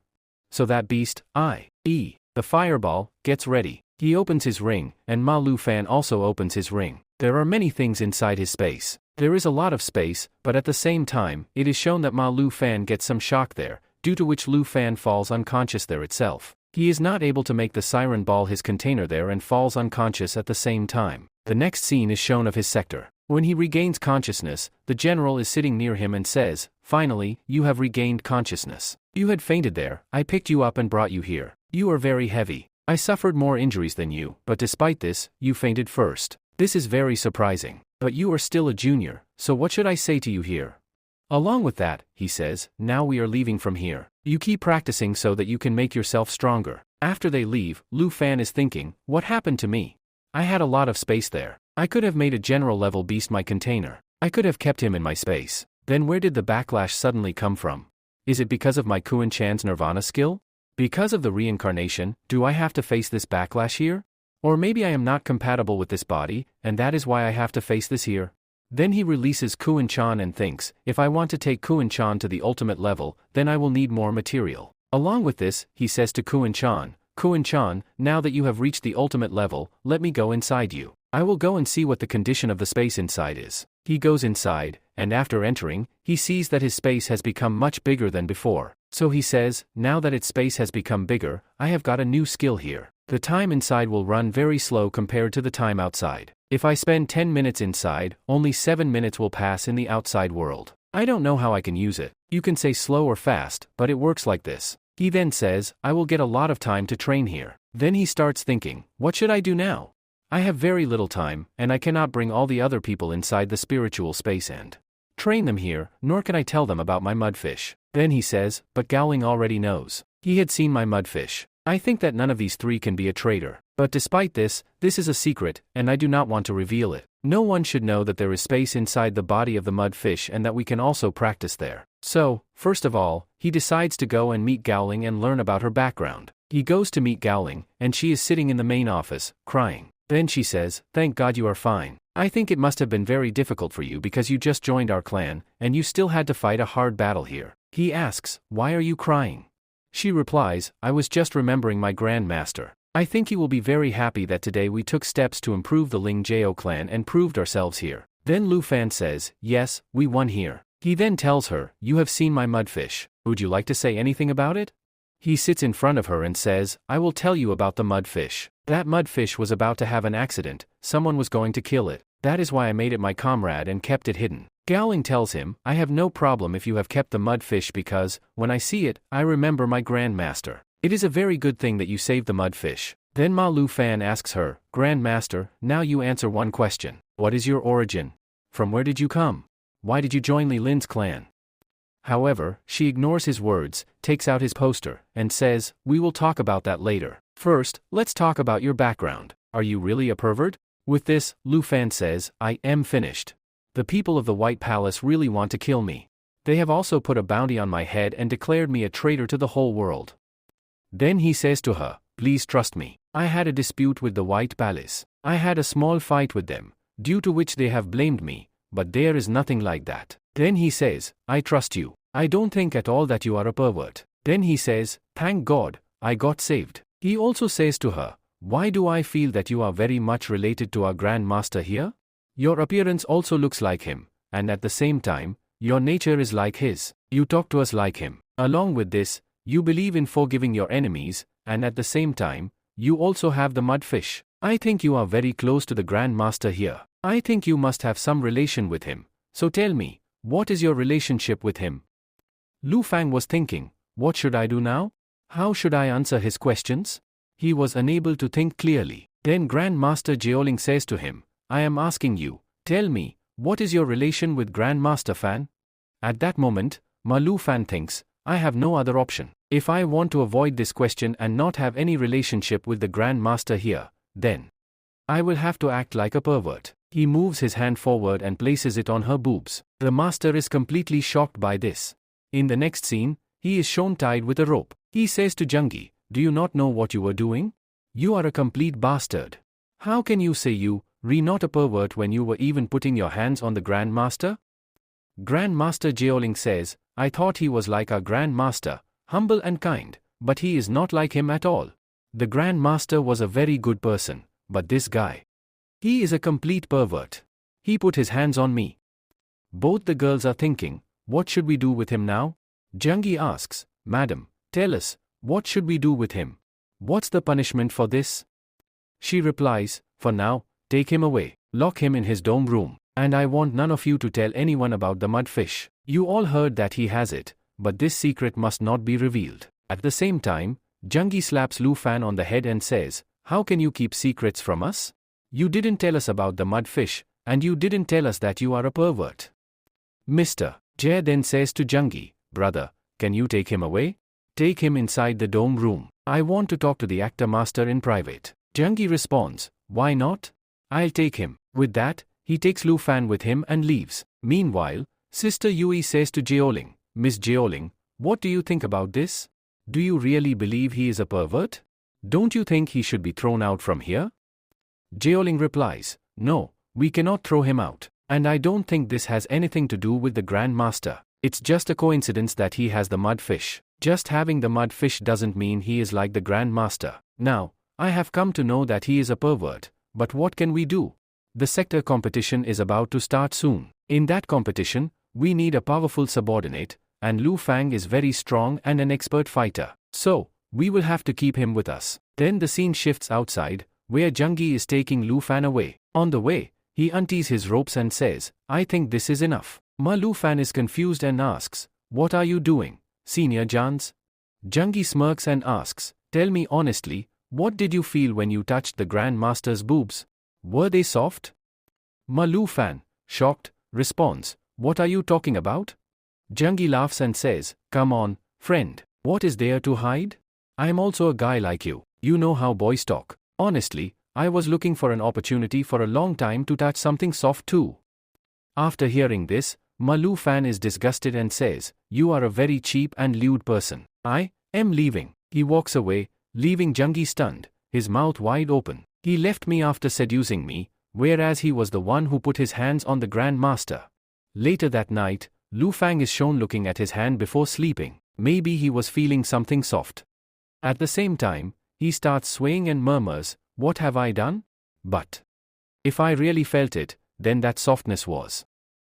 So that beast, i.e., the fireball, gets ready. He opens his ring, and Ma Lu Fan also opens his ring. There are many things inside his space. There is a lot of space, but at the same time, it is shown that Ma Lu Fan gets some shock there, due to which Lu Fan falls unconscious there itself. He is not able to make the siren ball his container there and falls unconscious at the same time. The next scene is shown of his sector. When he regains consciousness, the general is sitting near him and says, "Finally, you have regained consciousness. You had fainted there, I picked you up and brought you here. You are very heavy. I suffered more injuries than you, but despite this, you fainted first. This is very surprising. But you are still a junior, so what should I say to you here? Along with that," he says, "now we are leaving from here. You keep practicing so that you can make yourself stronger." After they leave, Lu Fan is thinking, "What happened to me? I had a lot of space there. I could have made a general level beast my container. I could have kept him in my space. Then where did the backlash suddenly come from? Is it because of my Kuan Chan's Nirvana skill? Because of the reincarnation, do I have to face this backlash here? Or maybe I am not compatible with this body, and that is why I have to face this here?" Then he releases Kuan-chan and thinks, if I want to take Kuan-chan to the ultimate level, then I will need more material. Along with this, he says to Kuan-chan, Kuan-chan, now that you have reached the ultimate level, let me go inside you. I will go and see what the condition of the space inside is. He goes inside, and after entering, he sees that his space has become much bigger than before. So he says, now that its space has become bigger, I have got a new skill here. The time inside will run very slow compared to the time outside. If I spend 10 minutes inside, only 7 minutes will pass in the outside world. I don't know how I can use it. You can say slow or fast, but it works like this. He then says, I will get a lot of time to train here. Then he starts thinking, what should I do now? I have very little time, and I cannot bring all the other people inside the spiritual space and train them here, nor can I tell them about my mudfish. Then he says, but Gowling already knows. He had seen my mudfish. I think that none of these three can be a traitor. But despite this is a secret, and I do not want to reveal it. No one should know that there is space inside the body of the mudfish and that we can also practice there. So, first of all, he decides to go and meet Gowling and learn about her background. He goes to meet Gowling, and she is sitting in the main office, crying. Then she says, thank God you are fine. I think it must have been very difficult for you because you just joined our clan, and you still had to fight a hard battle here. He asks, why are you crying? She replies, I was just remembering my grandmaster. I think he will be very happy that today we took steps to improve the Lingxiao clan and proved ourselves here. Then Lu Fan says, yes, we won here. He then tells her, you have seen my mudfish. Would you like to say anything about it? He sits in front of her and says, I will tell you about the mudfish. That mudfish was about to have an accident, someone was going to kill it. That is why I made it my comrade and kept it hidden. Gowling tells him, I have no problem if you have kept the mudfish because, when I see it, I remember my grandmaster. It is a very good thing that you saved the mudfish. Then Ma Lu Fan asks her, Grandmaster, now you answer one question. What is your origin? From where did you come? Why did you join Li Lin's clan? However, she ignores his words, takes out his poster, and says, we will talk about that later. First, let's talk about your background. Are you really a pervert? With this, Lu Fan says, I am finished. The people of the White Palace really want to kill me. They have also put a bounty on my head and declared me a traitor to the whole world. Then he says to her, please trust me. I had a dispute with the White Palace. I had a small fight with them, due to which they have blamed me, but there is nothing like that. Then he says, I trust you. I don't think at all that you are a pervert. Then he says, thank God, I got saved. He also says to her, why do I feel that you are very much related to our Grand Master here? Your appearance also looks like him, and at the same time, your nature is like his. You talk to us like him. Along with this, you believe in forgiving your enemies, and at the same time, you also have the mudfish. I think you are very close to the Grand Master here. I think you must have some relation with him. So tell me, what is your relationship with him? Lu Fang was thinking, what should I do now? How should I answer his questions? He was unable to think clearly. Then Grand Master Jiaoling says to him, I am asking you, tell me, what is your relation with Grand Master Fan? At that moment, Ma Lu Fan thinks, I have no other option. If I want to avoid this question and not have any relationship with the Grand Master here, then I will have to act like a pervert. He moves his hand forward and places it on her boobs. The master is completely shocked by this. In the next scene, he is shown tied with a rope. He says to Jungi, do you not know what you were doing? You are a complete bastard. How can you say you, not a pervert when you were even putting your hands on the Grand Master? Grand Master Jiaoling says, I thought he was like our Grand Master, humble and kind, but he is not like him at all. The Grand Master was a very good person, but this guy, he is a complete pervert. He put his hands on me. Both the girls are thinking, what should we do with him now? Jungi asks, Madam, tell us, what should we do with him? What's the punishment for this? She replies, for now, take him away, lock him in his dome room, and I want none of you to tell anyone about the mudfish. You all heard that he has it, but this secret must not be revealed. At the same time, Jungi slaps Lu Fan on the head and says, how can you keep secrets from us? You didn't tell us about the mudfish, and you didn't tell us that you are a pervert. Mr. Jie then says to Jungi, brother, can you take him away? Take him inside the dome room. I want to talk to the actor master in private. Jungi responds, why not? I'll take him. With that, he takes Lu Fan with him and leaves. Meanwhile, Sister Yui says to Jiaoling, Miss Jiaoling, what do you think about this? Do you really believe he is a pervert? Don't you think he should be thrown out from here? Jiaoling replies, no, we cannot throw him out. And I don't think this has anything to do with the Grand Master. It's just a coincidence that he has the mud fish. Just having the mud fish doesn't mean he is like the Grand Master. Now, I have come to know that he is a pervert, but what can we do? The sector competition is about to start soon. In that competition, we need a powerful subordinate, and Lu Fang is very strong and an expert fighter. So, we will have to keep him with us. Then the scene shifts outside, where Zhengyi is taking Lu Fan away. On the way, he unties his ropes and says, I think this is enough. Lu Fan is confused and asks, what are you doing, Senior Jans? Zhengyi smirks and asks, tell me honestly, what did you feel when you touched the Grand Master's boobs? Were they soft? Lu Fan, shocked, responds, what are you talking about? Zhengyi laughs and says, come on, friend, what is there to hide? I am also a guy like you. You know how boys talk. Honestly, I was looking for an opportunity for a long time to touch something soft too. After hearing this, Lu Fan is disgusted and says, you are a very cheap and lewd person. I am leaving. He walks away, leaving Zhengyi stunned, his mouth wide open. He left me after seducing me, whereas he was the one who put his hands on the Grand Master. Later that night, Lu Fang is shown looking at his hand before sleeping. Maybe he was feeling something soft. At the same time, he starts swaying and murmurs, what have I done? But if I really felt it, then that softness was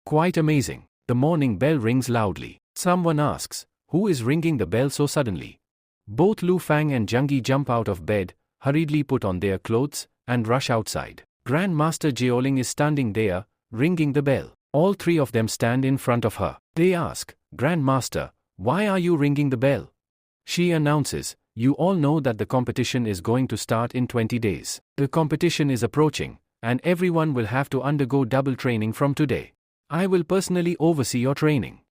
quite amazing. The morning bell rings loudly. Someone asks, who is ringing the bell so suddenly? Both Lu Fang and Zhengyi jump out of bed, hurriedly put on their clothes, and rush outside. Grand Master Jiaoling is standing there, ringing the bell. All three of them stand in front of her. They ask, Grand Master, why are you ringing the bell? She announces, you all know that the competition is going to start in 20 days. The competition is approaching, and everyone will have to undergo double training from today. I will personally oversee your training.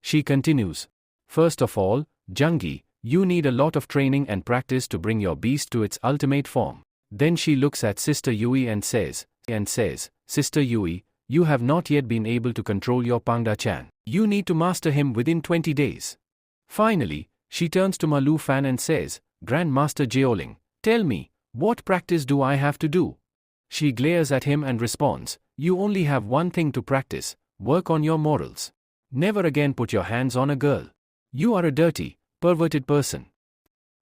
She continues, first of all, Zhengyi, you need a lot of training and practice to bring your beast to its ultimate form. Then she looks at Sister Yui and says, Sister Yui, you have not yet been able to control your Pangda Chan. You need to master him within 20 days. Finally, she turns to Lu Fan and says, Grand Master Jiaoling, tell me, what practice do I have to do? She glares at him and responds, you only have one thing to practice, work on your morals. Never again put your hands on a girl. You are a dirty, perverted person.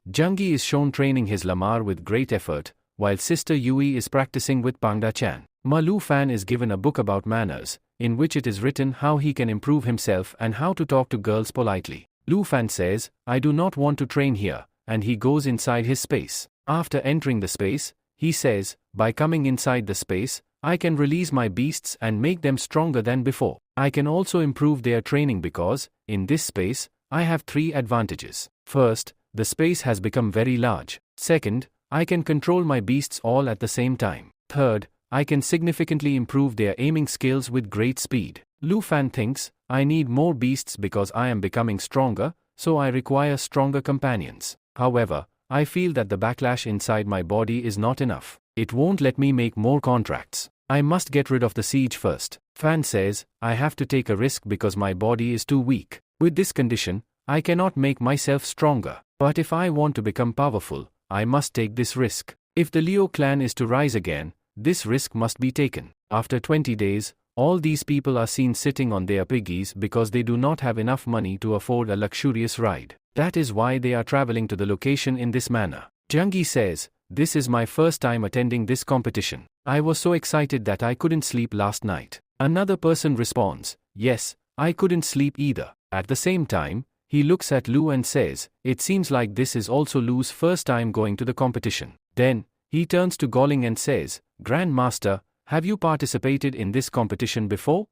Zhengyi is shown training his lamar with great effort, while Sister Yui is practicing with Pangda Chan. Lu Fan is given a book about manners, in which it is written how he can improve himself and how to talk to girls politely. Lu Fan says, I do not want to train here, and he goes inside his space. After entering the space, he says, by coming inside the space, I can release my beasts and make them stronger than before. I can also improve their training because, in this space, I have 3 advantages. First, the space has become very large. Second, I can control my beasts all at the same time. Third, I can significantly improve their aiming skills with great speed. Lu Fan thinks, I need more beasts because I am becoming stronger, so I require stronger companions. However, I feel that the backlash inside my body is not enough. It won't let me make more contracts. I must get rid of the siege first. Fan says, I have to take a risk because my body is too weak. With this condition, I cannot make myself stronger. But if I want to become powerful, I must take this risk. If the Liu clan is to rise again, this risk must be taken. After 20 days, all these people are seen sitting on their piggies because they do not have enough money to afford a luxurious ride. That is why they are traveling to the location in this manner. Zhengyi says, this is my first time attending this competition. I was so excited that I couldn't sleep last night. Another person responds, yes, I couldn't sleep either. At the same time, he looks at Lu and says, it seems like this is also Lu's first time going to the competition. Then, he turns to Goling and says, Grand Master, have you participated in this competition before?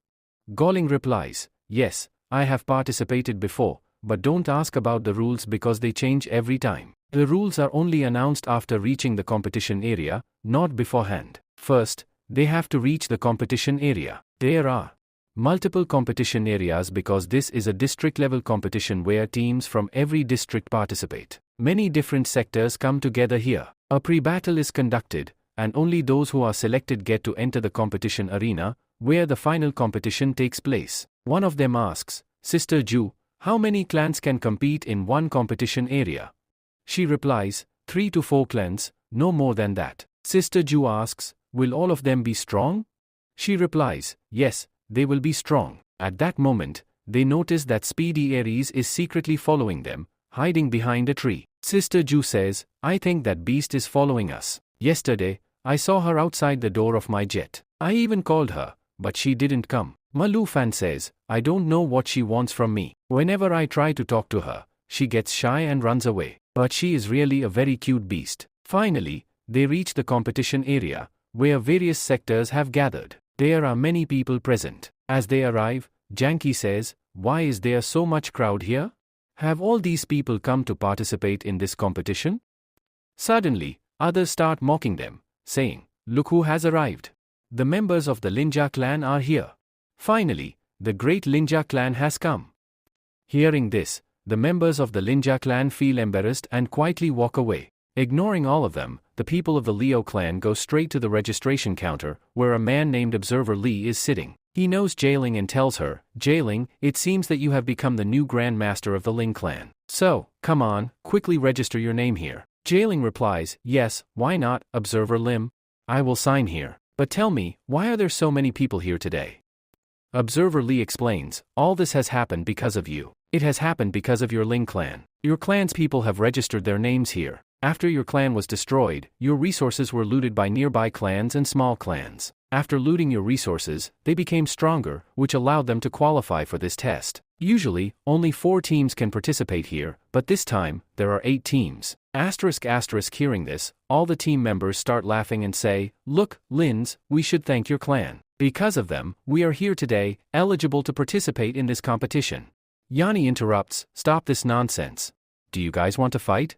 Goling replies, yes, I have participated before, but don't ask about the rules because they change every time. The rules are only announced after reaching the competition area, not beforehand. First, they have to reach the competition area. There are multiple competition areas because this is a district-level competition where teams from every district participate. Many different sectors come together here. A pre-battle is conducted, and only those who are selected get to enter the competition arena, where the final competition takes place. One of them asks, Sister Ju, how many clans can compete in one competition area? She replies, 3 to 4 clans, no more than that. Sister Ju asks, will all of them be strong? She replies, yes, they will be strong. At that moment, they notice that Speedy Aries is secretly following them, hiding behind a tree. Sister Ju says, I think that beast is following us. Yesterday, I saw her outside the door of my jet. I even called her, but she didn't come. Ma Lu Fan says, I don't know what she wants from me. Whenever I try to talk to her, she gets shy and runs away. But she is really a very cute beast. Finally, they reach the competition area, where various sectors have gathered. There are many people present. As they arrive, Janky says, why is there so much crowd here? Have all these people come to participate in this competition? Suddenly, others start mocking them, saying, look who has arrived. The members of the Linja clan are here. Finally, the great Linja clan has come. Hearing this, the members of the Linja clan feel embarrassed and quietly walk away. Ignoring all of them, the people of the Leo clan go straight to the registration counter, where a man named Observer Lee is sitting. He knows Jailing and tells her, Jailing, it seems that you have become the new Grand Master of the Ling clan. So, come on, quickly register your name here. Jailing replies, yes, why not, Observer Lim? I will sign here. But tell me, why are there so many people here today? Observer Lee explains, all this has happened because of you. It has happened because of your Ling clan. Your clan's people have registered their names here. After your clan was destroyed, your resources were looted by nearby clans and small clans. After looting your resources, they became stronger, which allowed them to qualify for this test. Usually, only 4 teams can participate here, but this time, there are 8 teams. Hearing this, all the team members start laughing and say, look, Lins, we should thank your clan. Because of them, we are here today, eligible to participate in this competition. Yanni interrupts, stop this nonsense. Do you guys want to fight?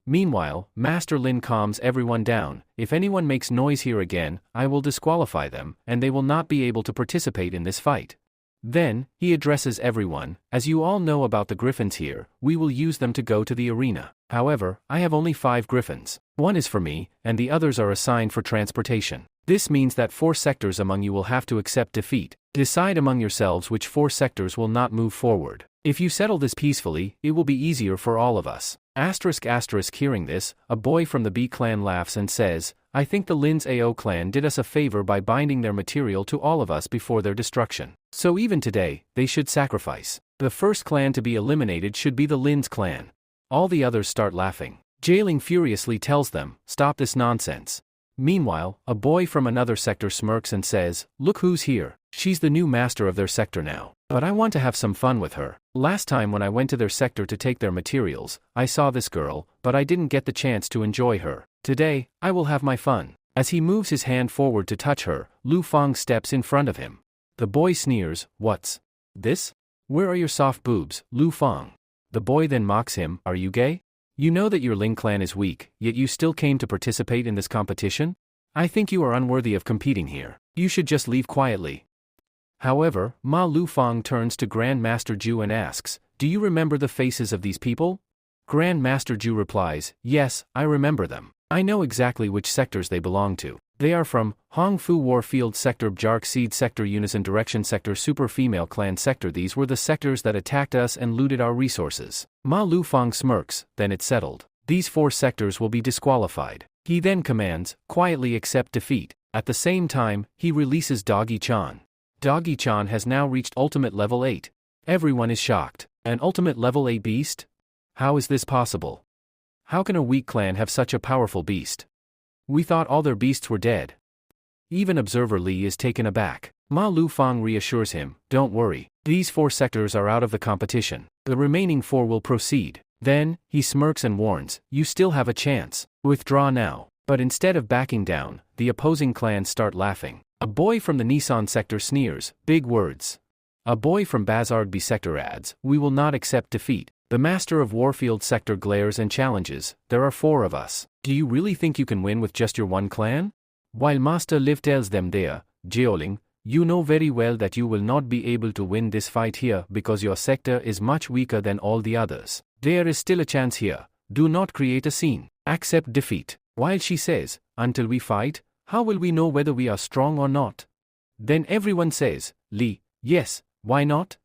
Meanwhile, Master Lin calms everyone down. If anyone makes noise here again, I will disqualify them, and they will not be able to participate in this fight. Then, he addresses everyone, as you all know about the griffins here, we will use them to go to the arena. However, I have only 5 griffins. 1 is for me, and the others are assigned for transportation. This means that 4 sectors among you will have to accept defeat. Decide among yourselves which 4 sectors will not move forward. If you settle this peacefully, it will be easier for all of us. Hearing this, a boy from the B clan laughs and says, I think the Lin's AO clan did us a favor by binding their material to all of us before their destruction. So even today, they should sacrifice. The first clan to be eliminated should be the Lin's clan. All the others start laughing. Jailing furiously tells them, stop this nonsense. Meanwhile, a boy from another sector smirks and says, look who's here. She's the new master of their sector now. But I want to have some fun with her. Last time when I went to their sector to take their materials, I saw this girl, but I didn't get the chance to enjoy her. Today, I will have my fun. As he moves his hand forward to touch her, Lu Fang steps in front of him. The boy sneers, what's this? Where are your soft boobs, Lu Fang? The boy then mocks him, are you gay? You know that your Ling clan is weak, yet you still came to participate in this competition? I think you are unworthy of competing here. You should just leave quietly. However, Ma Lu Fang turns to Grand Master Ju and asks, do you remember the faces of these people? Grand Master Ju replies, yes, I remember them. I know exactly which sectors they belong to. They are from Hong Fu Warfield Sector, Bjark Seed Sector, Unison Direction Sector, Super Female Clan Sector. These were the sectors that attacked us and looted our resources. Ma Lu Fang smirks, then it's settled. These 4 sectors will be disqualified. He then commands, quietly accept defeat. At the same time, he releases Doggy Chan. Doggy Chan has now reached Ultimate Level 8. Everyone is shocked. An Ultimate Level 8 beast? How is this possible? How can a weak clan have such a powerful beast? We thought all their beasts were dead. Even Observer Lee is taken aback. Ma Lu Fang reassures him, don't worry, these 4 sectors are out of the competition. The remaining 4 will proceed. Then, he smirks and warns, you still have a chance. Withdraw now. But instead of backing down, the opposing clans start laughing. A boy from the Nissan sector sneers, big words. A boy from Bazard sector adds, we will not accept defeat. The Master of Warfield sector glares and challenges, there are 4 of us. Do you really think you can win with just your 1 clan? While Master Liv tells them there, Jeoling, you know very well that you will not be able to win this fight here because your sector is much weaker than all the others. There is still a chance here. Do not create a scene. Accept defeat. While she says, until we fight, how will we know whether we are strong or not? Then everyone says, Li, yes, why not?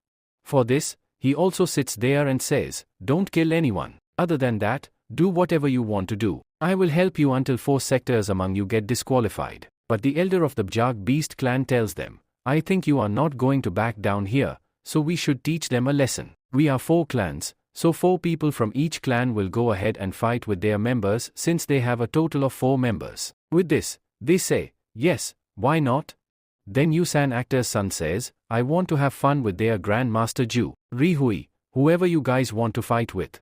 For this, he also sits there and says, don't kill anyone. Other than that, do whatever you want to do. I will help you until 4 sectors among you get disqualified. But the elder of the Bjag beast clan tells them, I think you are not going to back down here, so we should teach them a lesson. We are 4 clans, so 4 people from each clan will go ahead and fight with their members since they have a total of 4 members. With this, they say, yes, why not? Then Yusan actor's son says, I want to have fun with their Grandmaster Ju, Rihui, whoever you guys want to fight with.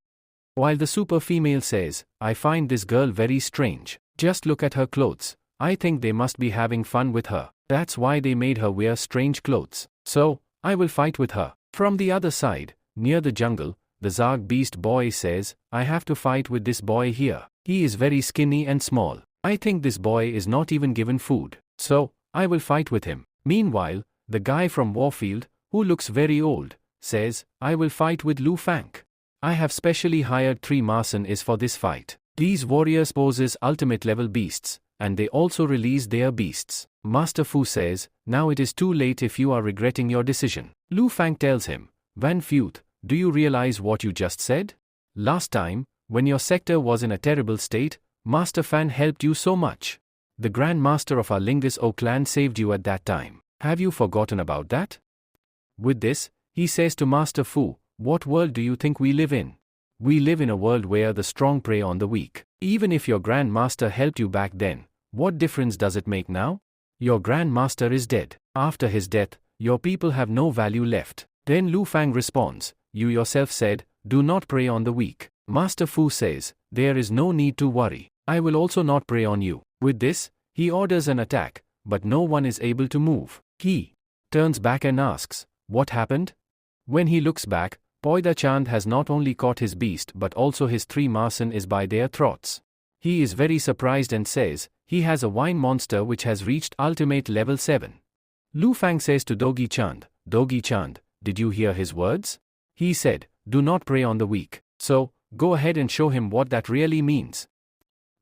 While the super female says, I find this girl very strange. Just look at her clothes. I think they must be having fun with her. That's why they made her wear strange clothes. So, I will fight with her. From the other side, near the jungle, the Zag beast boy says, I have to fight with this boy here. He is very skinny and small. I think this boy is not even given food. So, I will fight with him. Meanwhile, the guy from Warfield, who looks very old, says, I will fight with Lu Fang. I have specially hired 3 mercenaries for this fight. These warriors poses ultimate level beasts, and they also release their beasts. Master Fu says, now it is too late if you are regretting your decision. Lu Fang tells him, Van Futh, do you realize what you just said? Last time, when your sector was in a terrible state, Master Fan helped you so much. The Grand Master of our Lingus O clan saved you at that time. Have you forgotten about that? With this, he says to Master Fu, what world do you think we live in? We live in a world where the strong prey on the weak. Even if your Grand Master helped you back then, what difference does it make now? Your Grand Master is dead. After his death, your people have no value left. Then Lu Fang responds, you yourself said, do not prey on the weak. Master Fu says, there is no need to worry. I will also not prey on you. With this, he orders an attack, but no one is able to move. He turns back and asks, what happened? When he looks back, Poida Chand has not only caught his beast but also his 3 mercenaries by their throats. He is very surprised and says, he has a wine monster which has reached ultimate level 7. Lu Fang says to Dogi Chand, did you hear his words? He said, do not prey on the weak. So, go ahead and show him what that really means.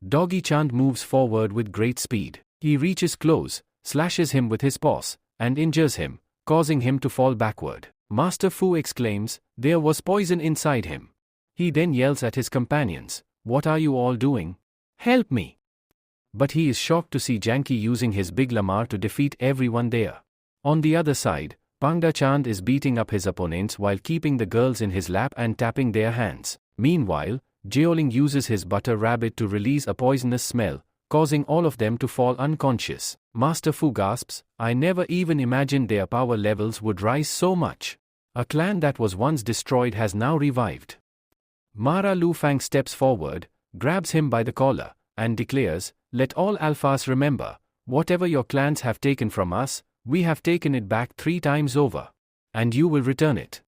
Doggy Chand moves forward with great speed. He reaches close, slashes him with his paws, and injures him, causing him to fall backward. Master Fu exclaims, there was poison inside him. He then yells at his companions, what are you all doing? Help me! But he is shocked to see Janki using his big lamar to defeat everyone there. On the other side, Pangda Chand is beating up his opponents while keeping the girls in his lap and tapping their hands. Meanwhile, Jeoling uses his butter rabbit to release a poisonous smell, causing all of them to fall unconscious. Master Fu gasps, I never even imagined their power levels would rise so much. A clan that was once destroyed has now revived. Mara Lu Fang steps forward, grabs him by the collar, and declares, let all alphas remember, whatever your clans have taken from us, we have taken it back 3 times over. And you will return it.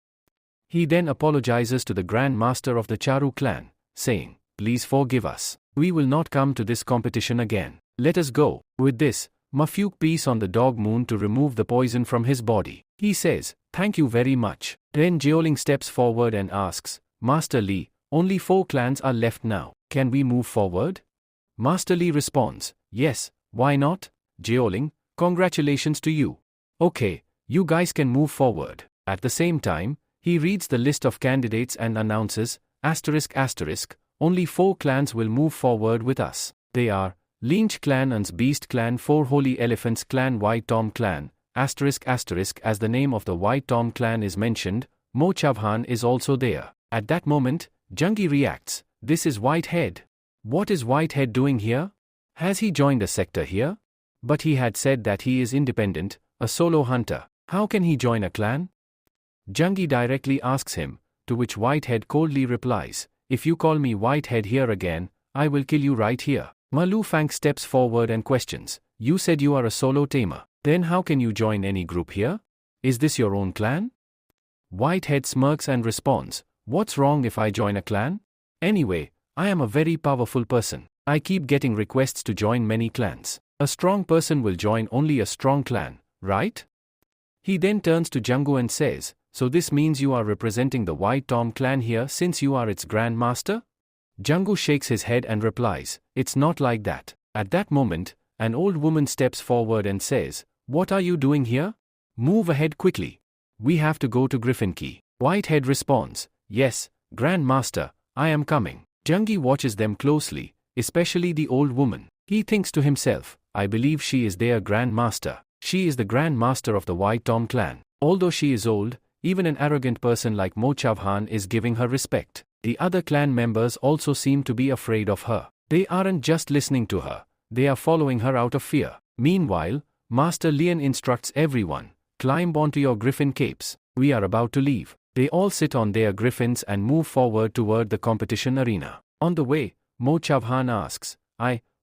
He then apologizes to the Grand Master of the Charu clan, saying, please forgive us. We will not come to this competition again. Let us go. With this, Mafuk pees on the dog moon to remove the poison from his body. He says, thank you very much. Then Jeoling steps forward and asks, Master Li, only 4 clans are left now. Can we move forward? Master Li responds, yes, why not? Jeoling, congratulations to you. Okay, you guys can move forward. At the same time, he reads the list of candidates and announces, only 4 clans will move forward with us. They are, Lynch clan and Beast clan, 4 Holy Elephants clan, White Tom clan, as the name of the White Tom clan is mentioned, Mo Chavhan is also there. At that moment, Jungi reacts, this is Whitehead. What is Whitehead doing here? Has he joined a sector here? But he had said that he is independent, a solo hunter. How can he join a clan? Jungi directly asks him, to which Whitehead coldly replies, if you call me Whitehead here again, I will kill you right here. Ma Lu Fang steps forward and questions, you said you are a solo tamer, then how can you join any group here? Is this your own clan? Whitehead smirks and responds, what's wrong if I join a clan? Anyway, I am a very powerful person. I keep getting requests to join many clans. A strong person will join only a strong clan, right? He then turns to Jungu and says, so this means you are representing the White Tom clan here since you are its Grand Master? Jungu shakes his head and replies, it's not like that. At that moment, an old woman steps forward and says, what are you doing here? Move ahead quickly. We have to go to Griffin Key. Whitehead responds, yes, Grand Master, I am coming. Jungi watches them closely, especially the old woman. He thinks to himself, I believe she is their Grand Master. She is the Grand Master of the White Tom clan. Although she is old, even an arrogant person like Mo Chavhan is giving her respect. The other clan members also seem to be afraid of her. They aren't just listening to her, they are following her out of fear. Meanwhile, Master Lian instructs everyone, climb onto your griffin capes. We are about to leave. They all sit on their griffins and move forward toward the competition arena. On the way, Mo Chavhan asks,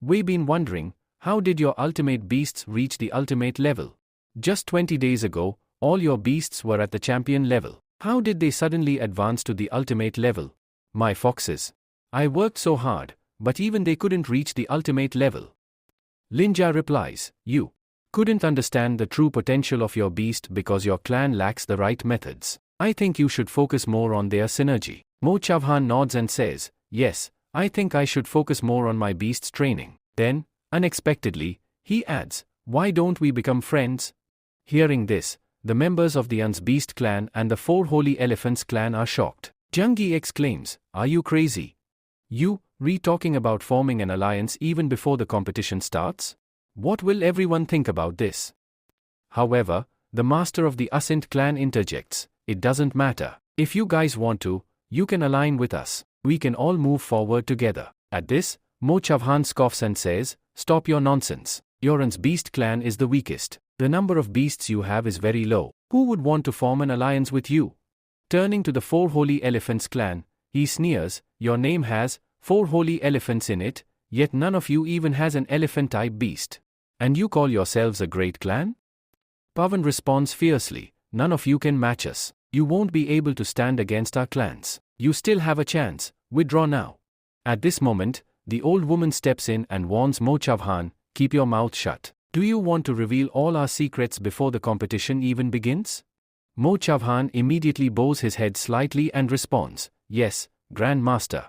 we've been wondering, how did your ultimate beasts reach the ultimate level? Just 20 days ago, all your beasts were at the champion level. How did they suddenly advance to the ultimate level? My foxes. I worked so hard, but even they couldn't reach the ultimate level. Linja replies, you couldn't understand the true potential of your beast because your clan lacks the right methods. I think you should focus more on their synergy. Mo Chavhan nods and says, yes, I think I should focus more on my beast's training. Then, unexpectedly, he adds, why don't we become friends? Hearing this, the members of the Un's Beast clan and the Four Holy Elephants clan are shocked. Jungi exclaims, are you crazy? You, talking about forming an alliance even before the competition starts? What will everyone think about this? However, the master of the Ascent clan interjects, it doesn't matter. If you guys want to, you can align with us. We can all move forward together. At this, Mo Chavhan scoffs and says, stop your nonsense. Yoran's Beast clan is the weakest. The number of beasts you have is very low. Who would want to form an alliance with you? Turning to the Four Holy Elephants clan, he sneers, your name has 4 holy elephants in it, yet none of you even has an elephant-type beast. And you call yourselves a great clan? Pavan responds fiercely, none of you can match us. You won't be able to stand against our clans. You still have a chance, withdraw now. At this moment, the old woman steps in and warns Mo Chavhan, keep your mouth shut. Do you want to reveal all our secrets before the competition even begins? Mo Chavhan immediately bows his head slightly and responds, yes, Grand Master.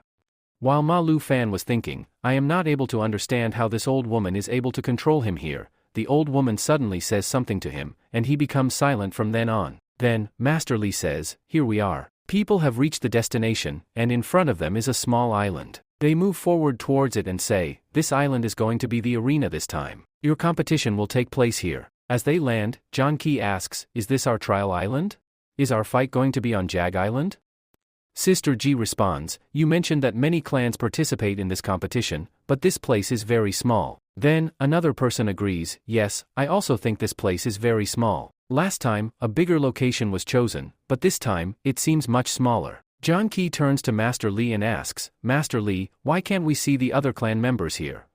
While Ma Lu Fan was thinking, I am not able to understand how this old woman is able to control him here, the old woman suddenly says something to him, and he becomes silent from then on. Then, Master Li says, here we are. People have reached the destination, and in front of them is a small island. They move forward towards it and say, this island is going to be the arena this time. Your competition will take place here. As they land, John Key asks, is this our trial island? Is our fight going to be on Jag Island? Sister G responds, you mentioned that many clans participate in this competition, but this place is very small. Then, another person agrees, yes, I also think this place is very small. Last time, a bigger location was chosen, but this time, it seems much smaller. John Key turns to Master Li and asks, Master Li, why can't we see the other clan members here?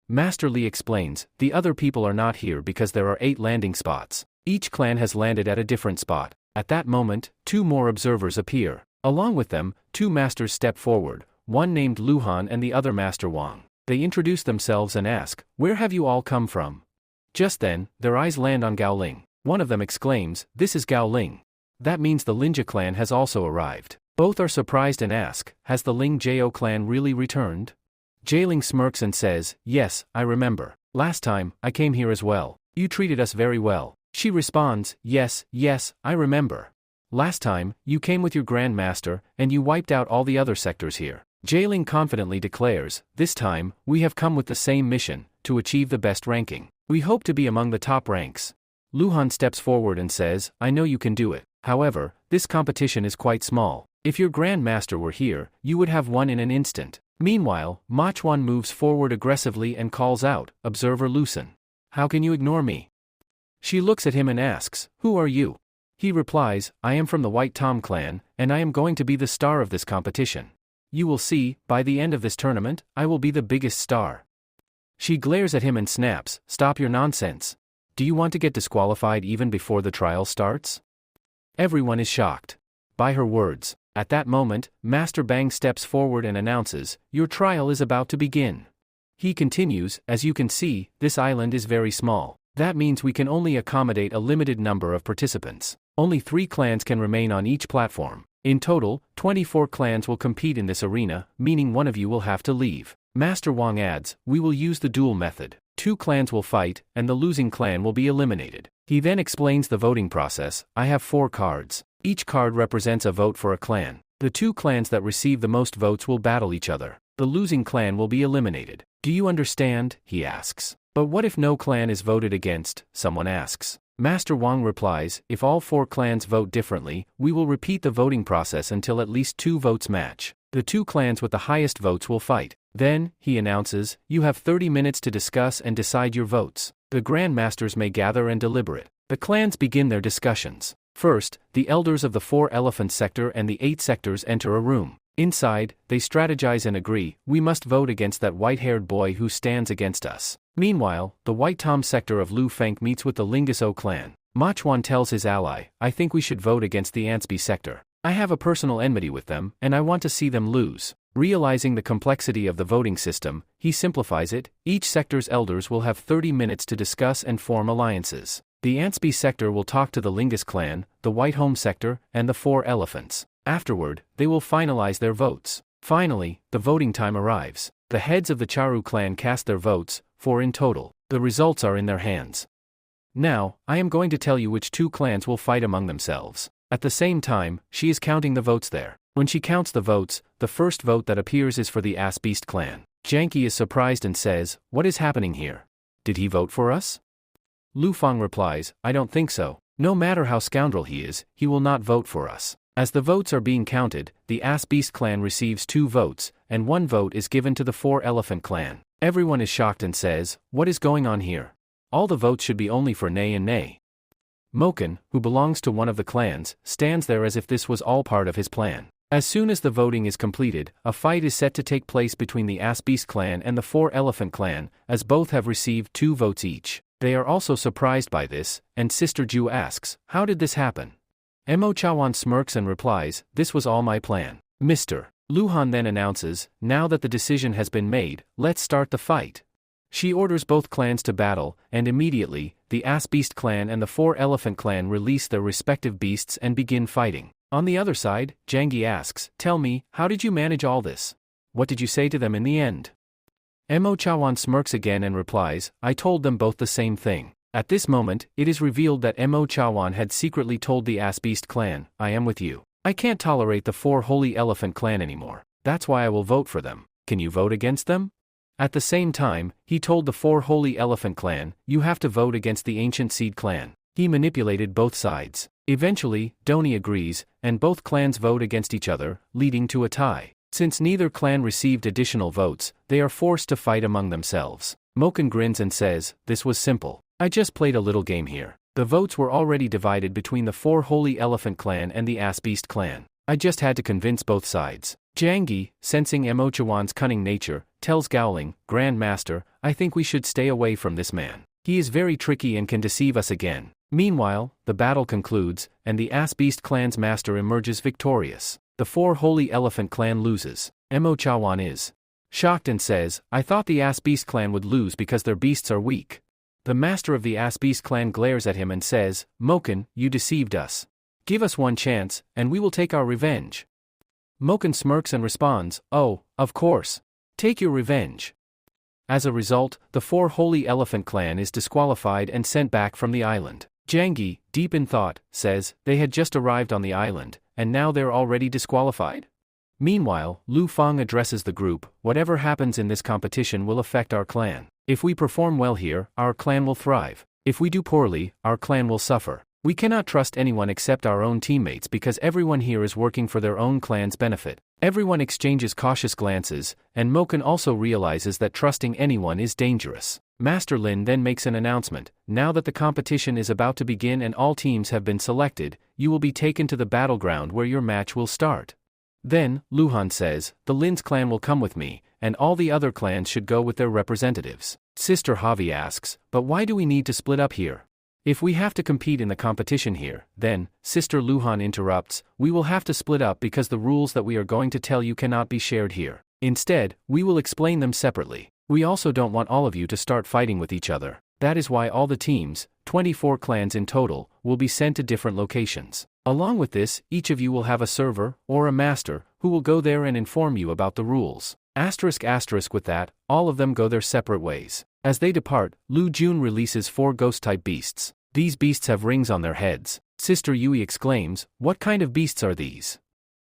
Master Li explains, the other people are not here because there are 8 landing spots. Each clan has landed at a different spot. At that moment, 2 more observers appear. Along with them, 2 masters step forward, one named Luhan and the other Master Wang. They introduce themselves and ask, where have you all come from? Just then, their eyes land on Gao Ling. One of them exclaims, this is Gao Ling. That means the Linja clan has also arrived. Both are surprised and ask, has the Ling Jo clan really returned? Jailing smirks and says, yes, I remember. Last time, I came here as well. You treated us very well. She responds, yes, I remember. Last time, you came with your Grand Master, and you wiped out all the other sectors here. Jailing confidently declares, this time, we have come with the same mission, to achieve the best ranking. We hope to be among the top ranks. Luhan steps forward and says, I know you can do it. However, this competition is quite small. If your Grand Master were here, you would have won in an instant. Meanwhile, Ma Chuan moves forward aggressively and calls out, Observer Lucen. How can you ignore me? She looks at him and asks, who are you? He replies, I am from the White Tom clan, and I am going to be the star of this competition. You will see, by the end of this tournament, I will be the biggest star. She glares at him and snaps, stop your nonsense. Do you want to get disqualified even before the trial starts? Everyone is shocked by her words. At that moment, Master Bang steps forward and announces, your trial is about to begin. He continues, as you can see, this island is very small. That means we can only accommodate a limited number of participants. Only 3 clans can remain on each platform. In total, 24 clans will compete in this arena, meaning one of you will have to leave. Master Wang adds, we will use the duel method. 2 clans will fight, and the losing clan will be eliminated. He then explains the voting process. I have 4 cards. Each card represents a vote for a clan. The 2 clans that receive the most votes will battle each other. the losing clan will be eliminated. Do you understand? He asks. But what if no clan is voted against? Someone asks. Master Wang replies, if all 4 clans vote differently, we will repeat the voting process until at least 2 votes match. The 2 clans with the highest votes will fight. Then, he announces, you have 30 minutes to discuss and decide your votes. The Grand Masters may gather and deliberate. The clans begin their discussions. First, the elders of the 4 elephant sector and the 8 sectors enter a room. Inside, they strategize and agree, we must vote against that white-haired boy who stands against us. Meanwhile, the White Tom sector of Lu Feng meets with the Lingxiao clan. Ma Chuan tells his ally, I think we should vote against the Ansby sector. I have a personal enmity with them, and I want to see them lose. Realizing the complexity of the voting system, he simplifies it. Each sector's elders will have 30 minutes to discuss and form alliances. The Ansby sector will talk to the Lingus clan, the White Home sector, and the 4 elephants. Afterward, they will finalize their votes. Finally, the voting time arrives. The heads of the Charu clan cast their votes, 4 in total. The results are in their hands. Now, I am going to tell you which 2 clans will fight among themselves. At the same time, she is counting the votes there. When she counts the votes, the first vote that appears is for the Ass Beast clan. Janky is surprised and says, what is happening here? Did he vote for us? Lu Feng replies, I don't think so. No matter how scoundrel he is, he will not vote for us. As the votes are being counted, the Ass Beast clan receives 2 votes, and 1 vote is given to the 4 Elephant clan. Everyone is shocked and says, what is going on here? All the votes should be only for Nay and Nay. Moken, who belongs to one of the clans, stands there as if this was all part of his plan. As soon as the voting is completed, a fight is set to take place between the Ass Beast clan and the 4 Elephant clan, as both have received 2 votes each. They are also surprised by this, and Sister Ju asks, how did this happen? Mo Chawan smirks and replies, this was all my plan. Mr. Luhan then announces, now that the decision has been made, let's start the fight. She orders both clans to battle, and immediately, the Ass Beast clan and the 4 Elephant clan release their respective beasts and begin fighting. On the other side, Jangi asks, tell me, how did you manage all this? What did you say to them in the end? Mo Chawan smirks again and replies, I told them both the same thing. At this moment, it is revealed that Mo Chawan had secretly told the Ass Beast clan, I am with you. I can't tolerate the 4 Holy Elephant clan anymore. That's why I will vote for them. Can you vote against them? At the same time, he told the 4 Holy Elephant clan, you have to vote against the Ancient Seed clan. He manipulated both sides. Eventually, Doni agrees, and both clans vote against each other, leading to a tie. Since neither clan received additional votes, they are forced to fight among themselves. Moken grins and says, this was simple. I just played a little game here. The votes were already divided between the 4 Holy Elephant clan and the Ass Beast clan. I just had to convince both sides. Jangi, sensing Mo Chawan's cunning nature, tells Gowling, Grand Master, I think we should stay away from this man. He is very tricky and can deceive us again. Meanwhile, the battle concludes, and the Ass Beast clan's master emerges victorious. The 4 Holy Elephant clan loses. Mo Chawan is shocked and says, I thought the Ass Beast clan would lose because their beasts are weak. The master of the Ass Beast clan glares at him and says, Moken, you deceived us. Give us one chance, and we will take our revenge. Moken smirks and responds, oh, of course. Take your revenge. As a result, the 4 Holy Elephant clan is disqualified and sent back from the island. Jangi, deep in thought, says, they had just arrived on the island, and now they're already disqualified? Meanwhile, Lu Feng addresses the group, whatever happens in this competition will affect our clan. If we perform well here, our clan will thrive. If we do poorly, our clan will suffer. We cannot trust anyone except our own teammates because everyone here is working for their own clan's benefit. Everyone exchanges cautious glances, and Moken also realizes that trusting anyone is dangerous. Master Lin then makes an announcement, now that the competition is about to begin and all teams have been selected, you will be taken to the battleground where your match will start. Then, Luhan says, the Lin's clan will come with me, and all the other clans should go with their representatives. Sister Javi asks, but why do we need to split up here? If we have to compete in the competition here, then, Sister Luhan interrupts, we will have to split up because the rules that we are going to tell you cannot be shared here. Instead, we will explain them separately. We also don't want all of you to start fighting with each other. That is why all the teams, 24 clans in total, will be sent to different locations. Along with this, each of you will have a server, or a master, who will go there and inform you about the rules. *** with that, all of them go their separate ways. As they depart, Lu Jun releases 4 ghost-type beasts. These beasts have rings on their heads. Sister Yui exclaims, what kind of beasts are these?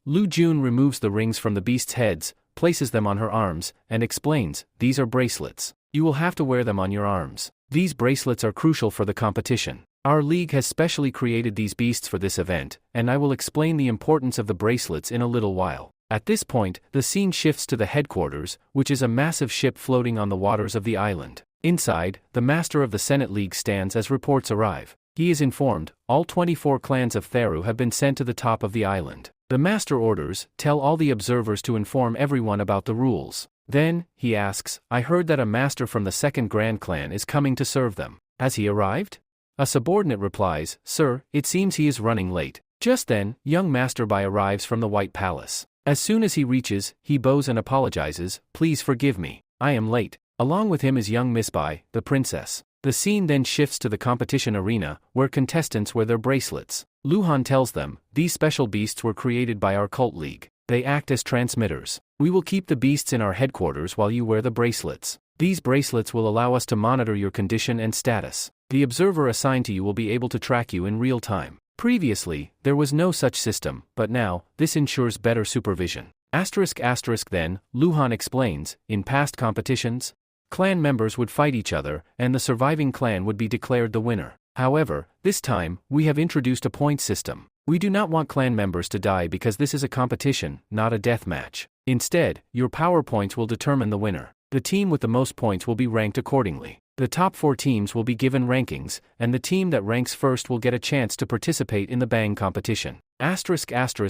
Lu Jun removes the rings from the beasts' heads, places them on her arms, and explains, "These are bracelets. You will have to wear them on your arms. These bracelets are crucial for the competition. Our league has specially created these beasts for this event, and I will explain the importance of the bracelets in a little while." At this point, the scene shifts to the headquarters, which is a massive ship floating on the waters of the island. Inside, the master of the Senate League stands as reports arrive. He is informed, all 24 clans of Theru have been sent to the top of the island. The master orders, tell all the observers to inform everyone about the rules. Then, he asks, "I heard that a master from the second Grand Clan is coming to serve them. Has he arrived?" A subordinate replies, "Sir, it seems he is running late." Just then, young Master Bai arrives from the White Palace. As soon as he reaches, he bows and apologizes, "Please forgive me. I am late." Along with him is young Miss Bai, the princess. The scene then shifts to the competition arena, where contestants wear their bracelets. Luhan tells them, "These special beasts were created by our cult league. They act as transmitters. We will keep the beasts in our headquarters while you wear the bracelets. These bracelets will allow us to monitor your condition and status. The observer assigned to you will be able to track you in real time. Previously, there was no such system, but now, this ensures better supervision." Then, Luhan explains, in past competitions, clan members would fight each other, and the surviving clan would be declared the winner. However, this time, we have introduced a point system. We do not want clan members to die because this is a competition, not a death match. Instead, your power points will determine the winner. The team with the most points will be ranked accordingly. The top 4 teams will be given rankings, and the team that ranks first will get a chance to participate in the bang competition.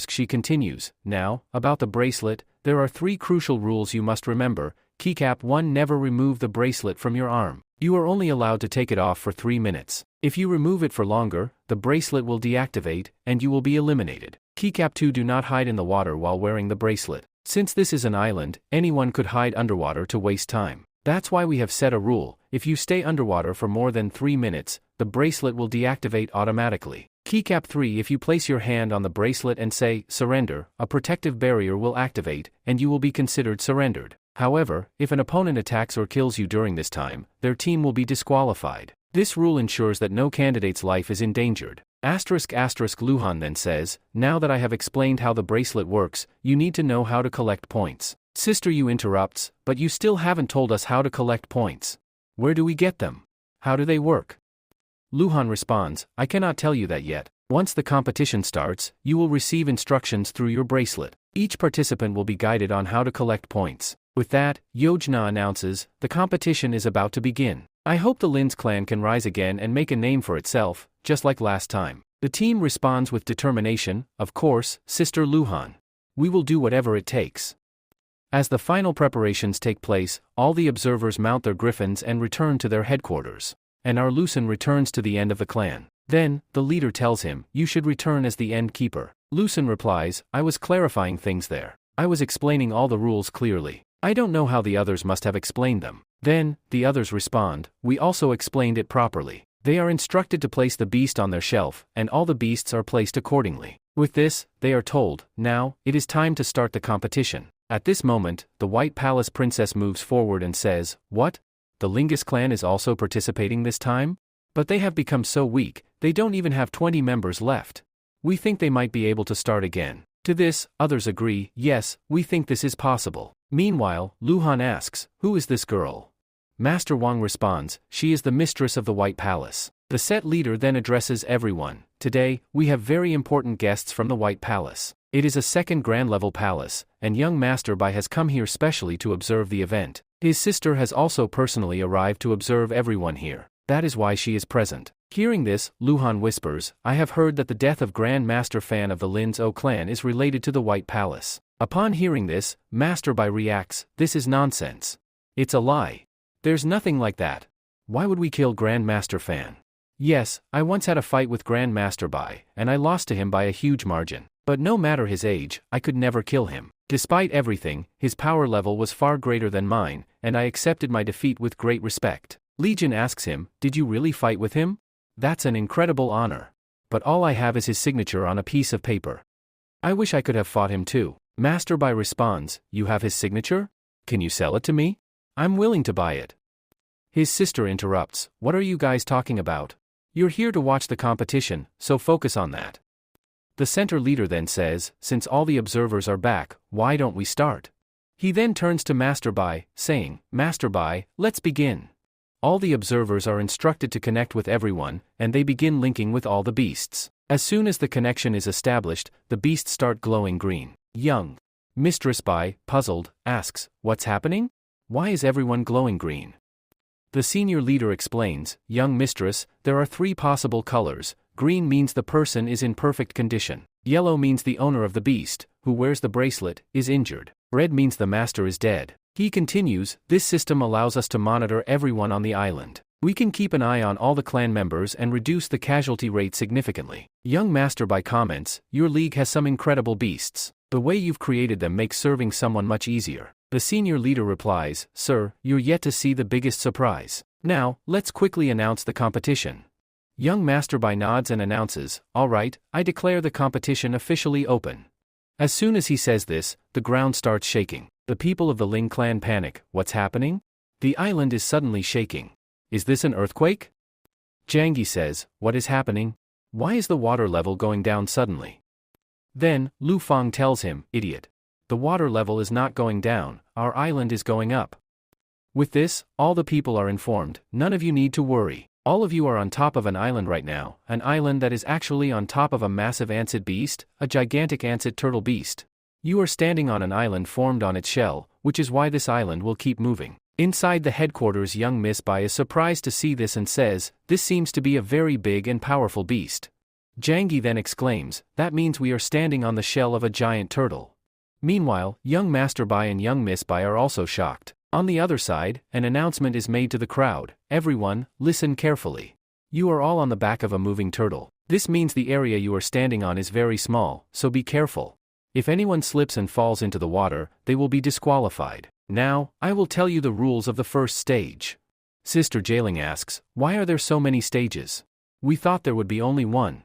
She continues, "Now, about the bracelet, there are 3 crucial rules you must remember. Keycap 1, never remove the bracelet from your arm. You are only allowed to take it off for 3 minutes. If you remove it for longer, the bracelet will deactivate, and you will be eliminated. Keycap 2, do not hide in the water while wearing the bracelet. Since this is an island, anyone could hide underwater to waste time. That's why we have set a rule: if you stay underwater for more than 3 minutes, the bracelet will deactivate automatically. Keycap 3, if you place your hand on the bracelet and say, 'Surrender,' a protective barrier will activate, and you will be considered surrendered. However, if an opponent attacks or kills you during this time, their team will be disqualified. This rule ensures that no candidate's life is endangered." Luhan then says, "Now that I have explained how the bracelet works, you need to know how to collect points." Sister Yu interrupts, "But you still haven't told us how to collect points. Where do we get them? How do they work?" Luhan responds, "I cannot tell you that yet. Once the competition starts, you will receive instructions through your bracelet. Each participant will be guided on how to collect points." With that, Yojna announces, "The competition is about to begin. I hope the Lin's clan can rise again and make a name for itself, just like last time." The team responds with determination, "Of course, Sister Luhan. We will do whatever it takes." As the final preparations take place, all the observers mount their griffins and return to their headquarters. And our Lucen returns to the end of the clan. Then, the leader tells him, "You should return as the end keeper." Lucen replies, "I was clarifying things there. I was explaining all the rules clearly. I don't know how the others must have explained them." Then, the others respond, "We also explained it properly." They are instructed to place the beast on their shelf, and all the beasts are placed accordingly. With this, they are told, "Now, it is time to start the competition." At this moment, the White Palace princess moves forward and says, "What? The Lingus clan is also participating this time? But they have become so weak, they don't even have 20 members left. We think they might be able to start again." To this, others agree, "Yes, we think this is possible." Meanwhile, Luhan asks, "Who is this girl?" Master Wang responds, "She is the mistress of the White Palace." The set leader then addresses everyone. "Today, we have very important guests from the White Palace. It is a second grand level palace, and young Master Bai has come here specially to observe the event. His sister has also personally arrived to observe everyone here. That is why she is present." Hearing this, Luhan whispers, "I have heard that the death of Grand Master Fan of the Lin's clan is related to the White Palace." Upon hearing this, Master Bai reacts, "This is nonsense. It's a lie. There's nothing like that. Why would we kill Grand Master Fan? Yes, I once had a fight with Grand Master Bai, and I lost to him by a huge margin. But no matter his age, I could never kill him. Despite everything, his power level was far greater than mine, and I accepted my defeat with great respect." Legion asks him, "Did you really fight with him? That's an incredible honor. But all I have is his signature on a piece of paper. I wish I could have fought him too." Master Bai responds, "You have his signature? Can you sell it to me? I'm willing to buy it." His sister interrupts, "What are you guys talking about? You're here to watch the competition, so focus on that." The center leader then says, "Since all the observers are back, why don't we start?" He then turns to Master Bai, saying, Master Bai, let's begin. All the observers are instructed to connect with everyone, and they begin linking with all the beasts. As soon as the connection is established, the beasts start glowing green. Young Mistress Bai, puzzled, asks, what's happening? Why is everyone glowing green? The senior leader explains, Young Mistress, there are 3 possible colors. Green means the person is in perfect condition. Yellow means the owner of the beast, who wears the bracelet, is injured. Red means the master is dead. He continues, this system allows us to monitor everyone on the island. We can keep an eye on all the clan members and reduce the casualty rate significantly. Young Master Bai comments, your league has some incredible beasts. The way you've created them makes serving someone much easier. The senior leader replies, Sir, you're yet to see the biggest surprise. Now, let's quickly announce the competition. Young Master Bai nods and announces, all right, I declare the competition officially open. As soon as he says this, the ground starts shaking. The people of the Ling clan panic. What's happening? The island is suddenly shaking. Is this an earthquake? Jiangyi says, what is happening? Why is the water level going down suddenly? Then, Lu Fang tells him, idiot. The water level is not going down, our island is going up. With this, all the people are informed, none of you need to worry. All of you are on top of an island right now, an island that is actually on top of a massive antsid beast, a gigantic antsid turtle beast. You are standing on an island formed on its shell, which is why this island will keep moving. Inside the headquarters, young Miss Bai is surprised to see this and says, this seems to be a very big and powerful beast. Jiangyi then exclaims, that means we are standing on the shell of a giant turtle. Meanwhile, young Master Bai and young Miss Bai are also shocked. On the other side, an announcement is made to the crowd, everyone, listen carefully. You are all on the back of a moving turtle. This means the area you are standing on is very small, so be careful. If anyone slips and falls into the water, they will be disqualified. Now, I will tell you the rules of the first stage. Sister Jailing asks, why are there so many stages? We thought there would be only one.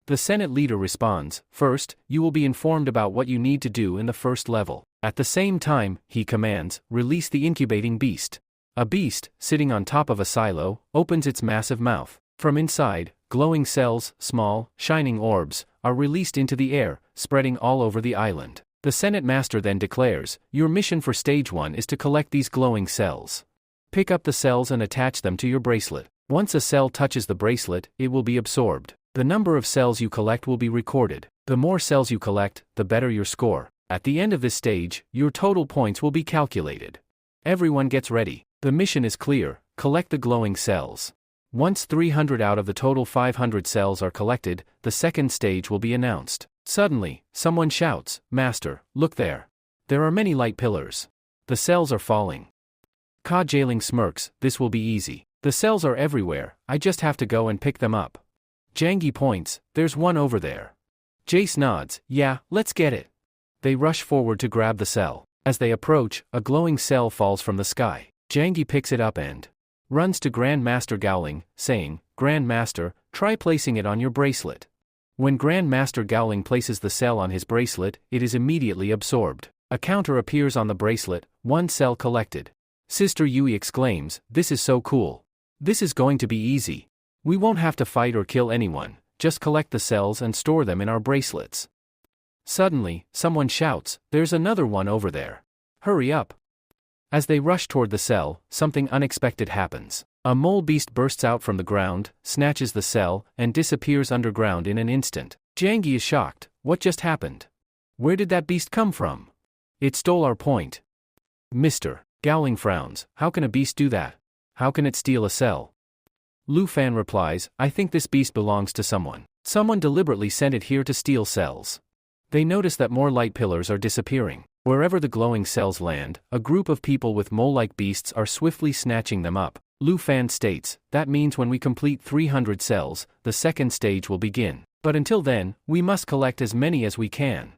The Senate leader responds, first, you will be informed about what you need to do in the first level. At the same time, he commands, release the incubating beast. A beast, sitting on top of a silo, opens its massive mouth. From inside, glowing cells, small, shining orbs, are released into the air, spreading all over the island. The Senate Master then declares, your mission for stage 1 is to collect these glowing cells. Pick up the cells and attach them to your bracelet. Once a cell touches the bracelet, it will be absorbed. The number of cells you collect will be recorded. The more cells you collect, the better your score. At the end of this stage, your total points will be calculated. Everyone gets ready. The mission is clear, collect the glowing cells. Once 300 out of the total 500 cells are collected, the second stage will be announced. Suddenly, someone shouts, Master, look there. There are many light pillars. The cells are falling. Ka Jailing smirks, this will be easy. The cells are everywhere, I just have to go and pick them up. Jiangyi points, there's one over there. Jace nods, yeah, let's get it. They rush forward to grab the cell. As they approach, a glowing cell falls from the sky. Jiangyi picks it up and runs to Grand Master Gowling, saying, Grand Master, try placing it on your bracelet. When Grand Master Gowling places the cell on his bracelet, it is immediately absorbed. A counter appears on the bracelet, 1 cell collected. Sister Yui exclaims, this is so cool. This is going to be easy. We won't have to fight or kill anyone, just collect the cells and store them in our bracelets. Suddenly, someone shouts, there's another one over there. Hurry up. As they rush toward the cell, something unexpected happens. A mole beast bursts out from the ground, snatches the cell, and disappears underground in an instant. Jiangyi is shocked, what just happened? Where did that beast come from? It stole our point. Mr. Gowling frowns, how can a beast do that? How can it steal a cell? Lu Fan replies, I think this beast belongs to someone. Someone deliberately sent it here to steal cells. They notice that more light pillars are disappearing. Wherever the glowing cells land, a group of people with mole-like beasts are swiftly snatching them up. Lu Fan states, that means when we complete 300 cells, the second stage will begin. But until then, we must collect as many as we can.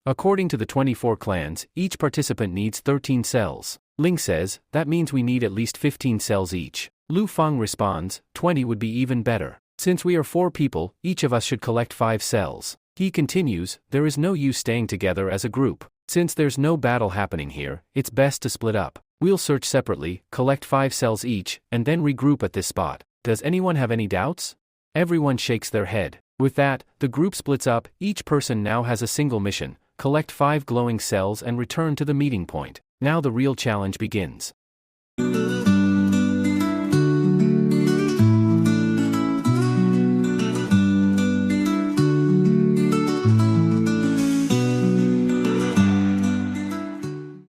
According to the 24 clans, each participant needs 13 cells. Ling says, that means we need at least 15 cells each. Lu Fang responds, 20 would be even better. Since we are 4 people, each of us should collect 5 cells. He continues, there is no use staying together as a group. Since there's no battle happening here, it's best to split up. We'll search separately, collect 5 cells each, and then regroup at this spot. Does anyone have any doubts? Everyone shakes their head. With that, the group splits up, each person now has a single mission, collect 5 glowing cells and return to the meeting point. Now the real challenge begins.